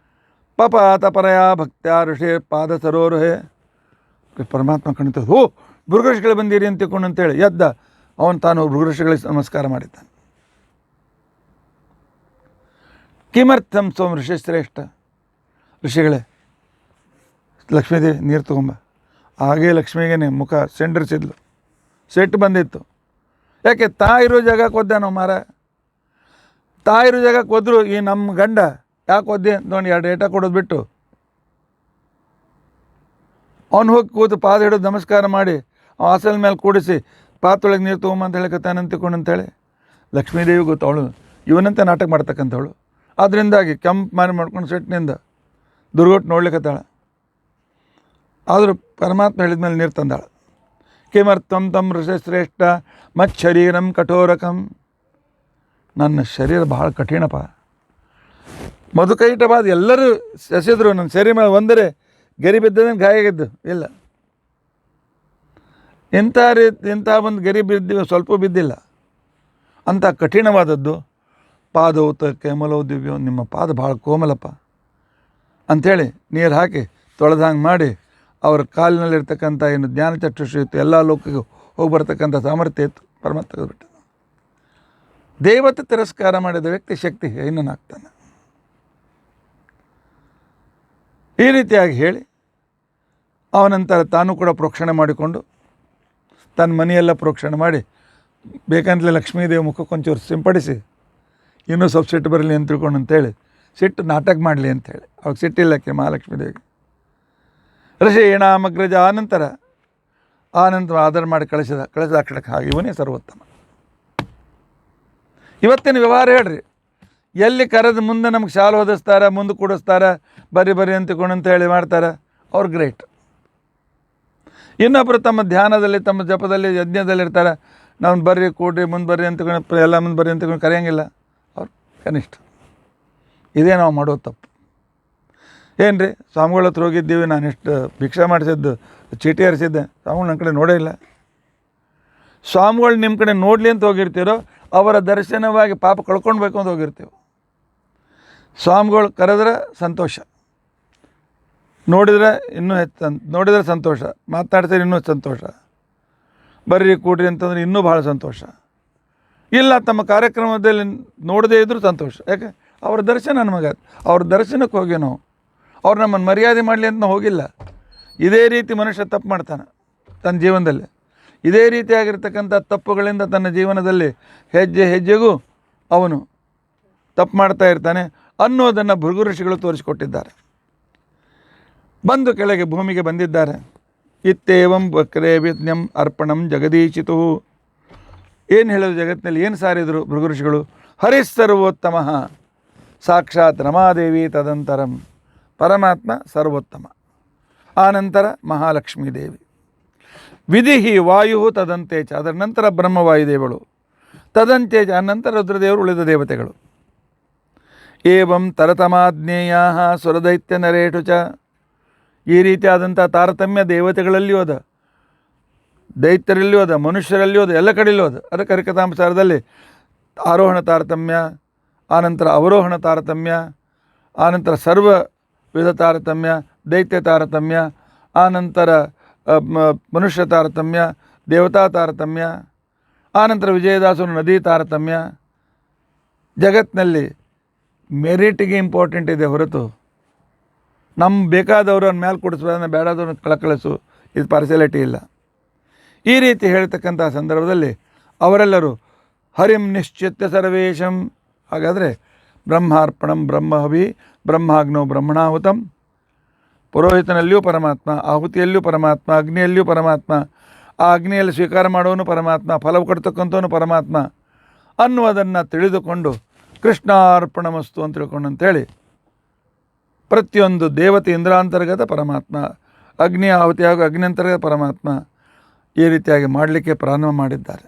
ಪಪಾತ ಪರಯ ಭಕ್ತ್ಯ ಋಷಿ ಪಾದ ಸರೋರುಹೆ ಪರಮಾತ್ಮ ಕಣಿತ ಹೋ ಭೃಗಋಷಿಗಳು ಬಂದಿರಿ ಅಂತ ತಿಳ್ಕೊಂಡು ಅಂತೇಳಿ ಎದ್ದ ಅವನು ತಾನು ಭೃಗಋಷಿಗಳಿಗೆ ನಮಸ್ಕಾರ ಮಾಡಿದ್ದಾನೆ. ಕಿಮರ್ಥಂ ಸ್ವಂ ಋಷಿಶ್ರೇಷ್ಠ, ಋಷಿಗಳೇ ಲಕ್ಷ್ಮೀದೇವಿ ನೀರು ತೊಗೊಂಬ. ಹಾಗೇ ಲಕ್ಷ್ಮಿಗೇನೆ ಮುಖ ಸೆಂಡರಿಸಿದ್ಲು. ಸೆಟ್ಟು ಬಂದಿತ್ತು. ಯಾಕೆ ತಾಯಿರೋ ಜಾಗಕ್ಕೆ ಒದ್ದ ನಾವು ಮಾರ. ತಾಯಿರೋ ಜಾಗಕ್ಕೆ ಹೋದ್ರು ಈ ನಮ್ಮ ಗಂಡ ಯಾಕೆ ಒದ್ದೆ ನೋಡಿ 2 ಏಟ ಕೊಡೋದು ಬಿಟ್ಟು ಅವ್ನು ಹೋಗಿ ಕೂತು ಪಾದ ಹಿಡಿದು ನಮಸ್ಕಾರ ಮಾಡಿ ಹಾಸನ ಮೇಲೆ ಕೂಡಿಸಿ ಪಾತ್ರೊಳಗೆ ನೀರು ತೊಗೊಂಬ ಅಂತ ಹೇಳಕತ್ತಾನೆ ಅಂತಿಕೊಂಡು ಅಂತೇಳಿ. ಲಕ್ಷ್ಮೀದೇವಿ ಗೊತ್ತು, ಅವಳು ಇವನಂತೆ ನಾಟಕ ಮಾಡ್ತಕ್ಕಂಥವಳು. ಅದರಿಂದಾಗಿ ಕೆಂಪು ಮಾರಿ ಮಾಡ್ಕೊಂಡು ಸೆಟ್ಟಿನಿಂದ ದುರ್ಗೊಟ್ಟು ನೋಡ್ಲಿಕ್ಕತ್ತಾಳೆ. ಆದರೂ ಪರಮಾತ್ಮ ಹೇಳಿದ ಮೇಲೆ ನೀರು ತಂದಾಳೆ. ಕಿಮರ್ಥಂ ತಂ ಋಷಿಶ್ರೇಷ್ಠ ಮತ್ ಶರೀರಂ ಕಠೋರಕಂ, ನನ್ನ ಶರೀರ ಭಾಳ ಕಠಿಣಪ್ಪ. ಮಧುಕೈಟವಾದ ಎಲ್ಲರೂ ಎಸೆದ್ರು ನನ್ನ ಶರೀರ ಮೇಲೆ ಒಂದರೆ ಗರಿ ಬಿದ್ದದೇನು ಗಾಯಾಗಿದ್ದು ಇಲ್ಲ. ಇಂಥ ಒಂದು ಗರಿ ಬಿದ್ದಿವ ಸ್ವಲ್ಪ ಬಿದ್ದಿಲ್ಲ. ಅಂಥ ಕಠಿಣವಾದದ್ದು. ಪಾದೌತ ಕೇಮಲವು ದಿವ್ಯೋ, ನಿಮ್ಮ ಪಾದ ಭಾಳ ಕೋಮಲಪ್ಪ ಅಂಥೇಳಿ ನೀರು ಹಾಕಿ ತೊಳೆದಂಗೆ ಮಾಡಿ ಅವರ ಕಾಲಿನಲ್ಲಿರ್ತಕ್ಕಂಥ ಏನು ಜ್ಞಾನ ಚಕ್ಷುಷಿ ಇತ್ತು, ಎಲ್ಲ ಲೋಕಕ್ಕೆ ಹೋಗಿ ಬರ್ತಕ್ಕಂಥ ಸಾಮರ್ಥ್ಯ ಇತ್ತು. ಪರಮಾತ್ಮ ತೆಗೆದುಬಿಟ್ಟು ದೇವತೆ ತಿರಸ್ಕಾರ ಮಾಡಿದ ವ್ಯಕ್ತಿ ಶಕ್ತಿ ಏನನ್ನಾಗ್ತಾನೆ. ಈ ರೀತಿಯಾಗಿ ಹೇಳಿ ಅವನಂತರ ತಾನು ಕೂಡ ಪ್ರೋಕ್ಷಣೆ ಮಾಡಿಕೊಂಡು ತನ್ನ ಮನೆಯೆಲ್ಲ ಪ್ರೋಕ್ಷಣೆ ಮಾಡಿ ಬೇಕಂತಲೇ ಲಕ್ಷ್ಮೀದೇವಿ ಮುಖಕ್ಕೊಂಚೂರು ಸಿಂಪಡಿಸಿ ಇನ್ನೂ ಸ್ವಲ್ಪ ಸಿಟ್ಟು ಬರಲಿ ಅಂತ ತಿಳ್ಕೊಂಡು ಅಂತೇಳಿ ಸಿಟ್ಟು ನಾಟಕ ಮಾಡಲಿ ಅಂಥೇಳಿ ಅವಾಗ ಸಿಟ್ಟಿಲ್ಲಕ್ಕೆ ಮಹಾಲಕ್ಷ್ಮೀ ದೇವಿಗೆ ಋಷಿ ಏಣಾಮಗ್ರಜ ಆನಂತರ ಆದರ ಮಾಡಿ ಕಳಿಸಿದ ಅಕ್ಷರಕ್ಕೆ ಹಾಗೆ ಇವನೇ ಸರ್ವೋತ್ತಮ. ಇವತ್ತಿನ ವ್ಯವಹಾರ ಹೇಳ್ರಿ, ಎಲ್ಲಿ ಕರೆದು ಮುಂದೆ ನಮ್ಗೆ ಶಾಲು ಓದಿಸ್ತಾರೆ, ಮುಂದೆ ಕೂಡಿಸ್ತಾರೆ, ಬರ್ರಿ ಅಂತಿಕೊಂಡು ಅಂತ ಹೇಳಿ ಮಾಡ್ತಾರೆ, ಅವ್ರು ಗ್ರೇಟ್. ಇನ್ನೊಬ್ಬರು ತಮ್ಮ ಧ್ಯಾನದಲ್ಲಿ ತಮ್ಮ ಜಪದಲ್ಲಿ ಯಜ್ಞದಲ್ಲಿ ಇರ್ತಾರೆ, ನಾವು ಬರ್ರಿ ಕೂಡ್ರಿ ಮುಂದೆ ಬರ್ರಿ ಅಂತಕೊಂಡು ಎಲ್ಲ ಮುಂದೆ ಬರ್ರಿ ಅಂತಕೊಂಡು ಕರೆಯೋಂಗಿಲ್ಲ, ಅವ್ರು ಕನಿಷ್ಠ. ಇದೇ ನಾವು ಮಾಡೋದು ತಪ್ಪು. ಏನು ರೀ ಸ್ವಾಮಿಗಳ ಹತ್ರ ಹೋಗಿದ್ದೀವಿ, ನಾನು ಎಷ್ಟು ಭಿಕ್ಷಾ ಮಾಡಿಸಿದ್ದು, ಚೀಟಿ ಹರಿಸಿದ್ದೆ, ಸ್ವಾಮಿಗಳು ನನ್ನ ಕಡೆ ನೋಡೇ ಇಲ್ಲ. ಸ್ವಾಮಿಗಳು ನಿಮ್ಮ ಕಡೆ ನೋಡಲಿ ಅಂತ ಹೋಗಿರ್ತೀರೋ, ಅವರ ದರ್ಶನವಾಗಿ ಪಾಪ ಕಳ್ಕೊಳ್ಬೇಕು ಅಂತ ಹೋಗಿರ್ತೀವಿ. ಸ್ವಾಮಿಗಳು ಕರೆದ್ರೆ ಸಂತೋಷ, ನೋಡಿದರೆ ಇನ್ನೂ ನೋಡಿದರೆ ಸಂತೋಷ, ಮಾತಾಡ್ತಾರೆ ಇನ್ನೂ ಸಂತೋಷ, ಬರ್ರಿ ಕೂಡ್ರಿ ಅಂತಂದ್ರೆ ಇನ್ನೂ ಭಾಳ ಸಂತೋಷ. ಇಲ್ಲ ತಮ್ಮ ಕಾರ್ಯಕ್ರಮದಲ್ಲಿ ನೋಡದೇ ಇದ್ದರೂ ಸಂತೋಷ. ಯಾಕೆ ಅವ್ರ ದರ್ಶನ ನಮಗೆ, ಅವ್ರ ದರ್ಶನಕ್ಕೆ ಹೋಗಿ ನಾವು ಅವ್ರು ನಮ್ಮನ್ನು ಮರ್ಯಾದೆ ಮಾಡಲಿ ಅಂತ ನಾವು ಹೋಗಿಲ್ಲ. ಇದೇ ರೀತಿ ಮನುಷ್ಯ ತಪ್ಪು ಮಾಡ್ತಾನೆ ತನ್ನ ಜೀವನದಲ್ಲಿ. ಇದೇ ರೀತಿಯಾಗಿರ್ತಕ್ಕಂಥ ತಪ್ಪುಗಳಿಂದ ತನ್ನ ಜೀವನದಲ್ಲಿ ಹೆಜ್ಜೆ ಹೆಜ್ಜೆಗೂ ಅವನು ತಪ್ಪು ಮಾಡ್ತಾ ಇರ್ತಾನೆ ಅನ್ನೋದನ್ನು ಭೃಗು ಋಷಿಗಳು ತೋರಿಸಿಕೊಟ್ಟಿದ್ದಾರೆ. ಬಂದು ಕೆಳಗೆ ಭೂಮಿಗೆ ಬಂದಿದ್ದಾರೆ. ಇತ್ತೇವಂ ವಕ್ರೇ ವಿಜ್ಞಂ ಅರ್ಪಣಂ ಜಗದೀಶಿತು. ಏನು ಹೇಳೋದು ಜಗತ್ತಿನಲ್ಲಿ ಏನು ಸಾರಿದರು ಭೃಗು ಋಷಿಗಳು? ಹರಿಸ್ಸರ್ವೋತ್ತಮ ಸಾಕ್ಷಾತ್ ರಮಾದೇವಿ ತದಂತರಂ, ಪರಮಾತ್ಮ ಸರ್ವೋತ್ತಮ, ಆನಂತರ ಮಹಾಲಕ್ಷ್ಮೀ ದೇವಿ, ವಿಧಿ ವಾಯು ತದಂತೆ ಚ, ಅದರ ನಂತರ ಬ್ರಹ್ಮವಾಯುದೇವಳು, ತದಂತ್ಯಜ ಅನಂತರ ರುದ್ರದೇವರು ಉಳಿದ ದೇವತೆಗಳು. ಏವಂ ತರತಮಾಜ್ಞೇಯ ಸುರದೈತ್ಯ ನರೇಟು ಚ. ಈ ರೀತಿಯಾದಂಥ ತಾರತಮ್ಯ ದೇವತೆಗಳಲ್ಲಿಯೂ ಅದ, ದೈತ್ಯರಲ್ಲಿಯೂ ಅದ, ಮನುಷ್ಯರಲ್ಲಿಯೂ ಅದ, ಎಲ್ಲ ಕಡೆಯಲ್ಲೂ ಅದ. ಅದಕ್ಕೆ ಹರಿಕಥಾಂಸಾರದಲ್ಲಿ ಆರೋಹಣ ತಾರತಮ್ಯ, ಆನಂತರ ಅವರೋಹಣ ತಾರತಮ್ಯ, ಆನಂತರ ಸರ್ವ ವಿಧ ತಾರತಮ್ಯ, ದೈತ್ಯ ತಾರತಮ್ಯ, ಆನಂತರ ಮನುಷ್ಯ ತಾರತಮ್ಯ, ದೇವತಾ ತಾರತಮ್ಯ, ಆನಂತರ ವಿಜಯದಾಸನ ನದಿ ತಾರತಮ್ಯ. ಜಗತ್ತಿನಲ್ಲಿ ಮೆರಿಟಿಗೆ ಇಂಪಾರ್ಟೆಂಟ್ ಇದೆ ಹೊರತು ನಮ್ಮ ಬೇಕಾದವ್ರನ್ನ ಮೇಲೆ ಕೊಡಿಸ್ಬೋದನ್ನ ಬೇಡಾದವ್ರನ್ನ ಕಳಕಳಿಸು, ಇದು ಪಾರ್ಸಿಯಾಲಿಟಿ ಇಲ್ಲ. ಈ ರೀತಿ ಹೇಳ್ತಕ್ಕಂಥ ಸಂದರ್ಭದಲ್ಲಿ ಅವರೆಲ್ಲರೂ ಹರಿಂ ನಿಶ್ಚಿತ್ಯ ಸರ್ವೇಶಂ. ಹಾಗಾದರೆ ಬ್ರಹ್ಮಾರ್ಪಣಂ ಬ್ರಹ್ಮಹವಿ ಬ್ರಹ್ಮಾಗ್ನೋ ಬ್ರಹ್ಮಣಾಹುತಂ. ಪುರೋಹಿತನಲ್ಲಿಯೂ ಪರಮಾತ್ಮ, ಆಹುತಿಯಲ್ಲಿಯೂ ಪರಮಾತ್ಮ, ಅಗ್ನಿಯಲ್ಲಿಯೂ ಪರಮಾತ್ಮ, ಆ ಅಗ್ನಿಯಲ್ಲಿ ಸ್ವೀಕಾರ ಮಾಡೋನು ಪರಮಾತ್ಮ, ಫಲ ಕೊಡ್ತಕ್ಕಂಥವನು ಪರಮಾತ್ಮ ಅನ್ನುವುದನ್ನು ತಿಳಿದುಕೊಂಡು ಕೃಷ್ಣಾರ್ಪಣಮಸ್ತು ಅಂತ ತಿಳ್ಕೊಂಡು ಅಂಥೇಳಿ ಪ್ರತಿಯೊಂದು ದೇವತೆ ಇಂದ್ರಾಂತರ್ಗತ ಪರಮಾತ್ಮ, ಅಗ್ನಿ ಆಹುತಿ ಹಾಗೂ ಅಗ್ನಿಯಂತರ್ಗತ ಪರಮಾತ್ಮ ಈ ರೀತಿಯಾಗಿ ಮಾಡಲಿಕ್ಕೆ ಪ್ರಾರಂಭ ಮಾಡಿದ್ದಾರೆ.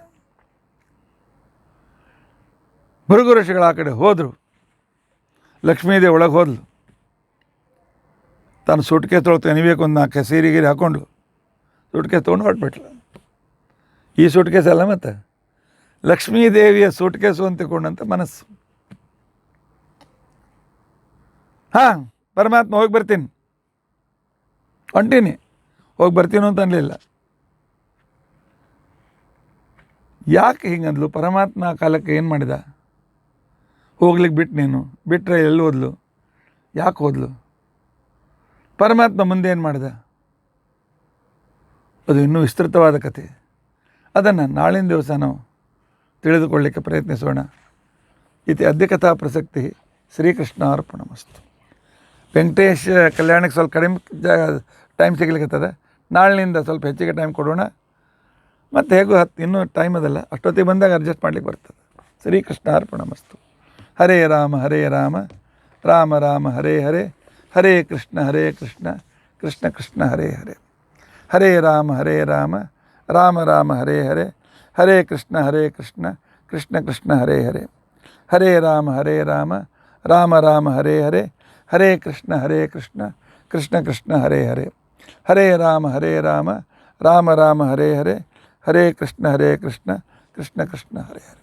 ಭೃಗು ಋಷಿಗಳು ಆ ಕಡೆ ಹೋದರು. ಲಕ್ಷ್ಮೀದೇವಿ ಒಳಗೆ ಹೋದ್ಲು. ತಾನು ಸುಟ್ಕೇಸ್ ತೊಗೊಳ್ತಾ ನೆನಬೇಕು ಒಂದು 4 ಸೀರೆಗೀರಿ ಹಾಕ್ಕೊಂಡು ಸುಟ್ಕೇಸ್ ತೊಗೊಂಡು ಹೊರಟ್ಬಿಟ್ಲು. ಈ ಸುಟ್ಕೇಸ್ ಅಲ್ಲ, ಮತ್ತು ಲಕ್ಷ್ಮೀದೇವಿಯ ಸುಟ್ಕೇಸು ಅಂತ ತಿಳ್ಕೊಂಡಂಥ ಮನಸ್ಸು. ಹಾಂ, ಪರಮಾತ್ಮ ಹೋಗಿ ಬರ್ತೀನಿ, ಹೊಂಟೀನಿ, ಹೋಗಿ ಬರ್ತೀನೋ ಅಂತ ಅನ್ನಲಿಲ್ಲ. ಯಾಕೆ ಹಿಂಗಂದ್ಲು? ಪರಮಾತ್ಮ ಆ ಕಾಲಕ್ಕೆ ಏನು ಮಾಡಿದ? ಹೋಗ್ಲಿಕ್ಕೆ ಬಿಟ್ಟು ನೀನು ಬಿಟ್ಟರೆ ಎಲ್ಲಿ ಹೋದ್ಲು? ಯಾಕೆ ಹೋದ್ಲು? ಪರಮಾತ್ಮ ಮುಂದೆ ಏನು ಮಾಡಿದ? ಅದು ಇನ್ನೂ ವಿಸ್ತೃತವಾದ ಕಥೆ. ಅದನ್ನು ನಾಳಿನ ದಿವಸ ನಾವು ತಿಳಿದುಕೊಳ್ಳಲಿಕ್ಕೆ ಪ್ರಯತ್ನಿಸೋಣ. ಇತಿ ಅದ್ಯ ಕಥಾ ಪ್ರಸಕ್ತಿ. ಶ್ರೀಕೃಷ್ಣಾರ್ಪಣಮಸ್ತು. ವೆಂಕಟೇಶ್ ಕಲ್ಯಾಣಕ್ಕೆ ಸ್ವಲ್ಪ ಕಡಿಮೆ ಟೈಮ್ ಸಿಗ್ಲಿಕ್ಕತ್ತದ. ನಾಳಿನಿಂದ ಸ್ವಲ್ಪ ಹೆಚ್ಚಿಗೆ ಟೈಮ್ ಕೊಡೋಣ. ಮತ್ತು ಹೇಗೂ ಇನ್ನೂ ಟೈಮ್ ಅದಲ್ಲ, ಅಷ್ಟೊತ್ತಿಗೆ ಬಂದಾಗ ಅಡ್ಜಸ್ಟ್ ಮಾಡ್ಲಿಕ್ಕೆ ಬರ್ತದೆ. ಶ್ರೀಕೃಷ್ಣಾರ್ಪಣಮಸ್ತು. ಹರೇ ರಾಮ ರಾಮ ರಾಮ ಹರೇ ಹರೇ, ಹರೇ ಕೃಷ್ಣ ಕೃಷ್ಣ ಕೃಷ್ಣ ಹರೇ ಹರೇ. ಹರೇ ರಾಮ ರಾಮ ರಾಮ ಹರೇ ಹರೇ, ಹರೇ ಕೃಷ್ಣ ಕೃಷ್ಣ ಕೃಷ್ಣ ಹರೇ ಹರೇ. ಹರೇ ರಾಮ ರಾಮ ರಾಮ ಹರೇ ಹರೇ, ಹರೇ ಕೃಷ್ಣ ಕೃಷ್ಣ ಕೃಷ್ಣ ಹರೇ ಹರೇ. ಹರೇ ರಾಮ ರಾಮ ರಾಮ ಹರೇ ಹರೇ, ಹರೇ ಕೃಷ್ಣ ಕೃಷ್ಣ ಕೃಷ್ಣ ಹರೇ ಹರೇ.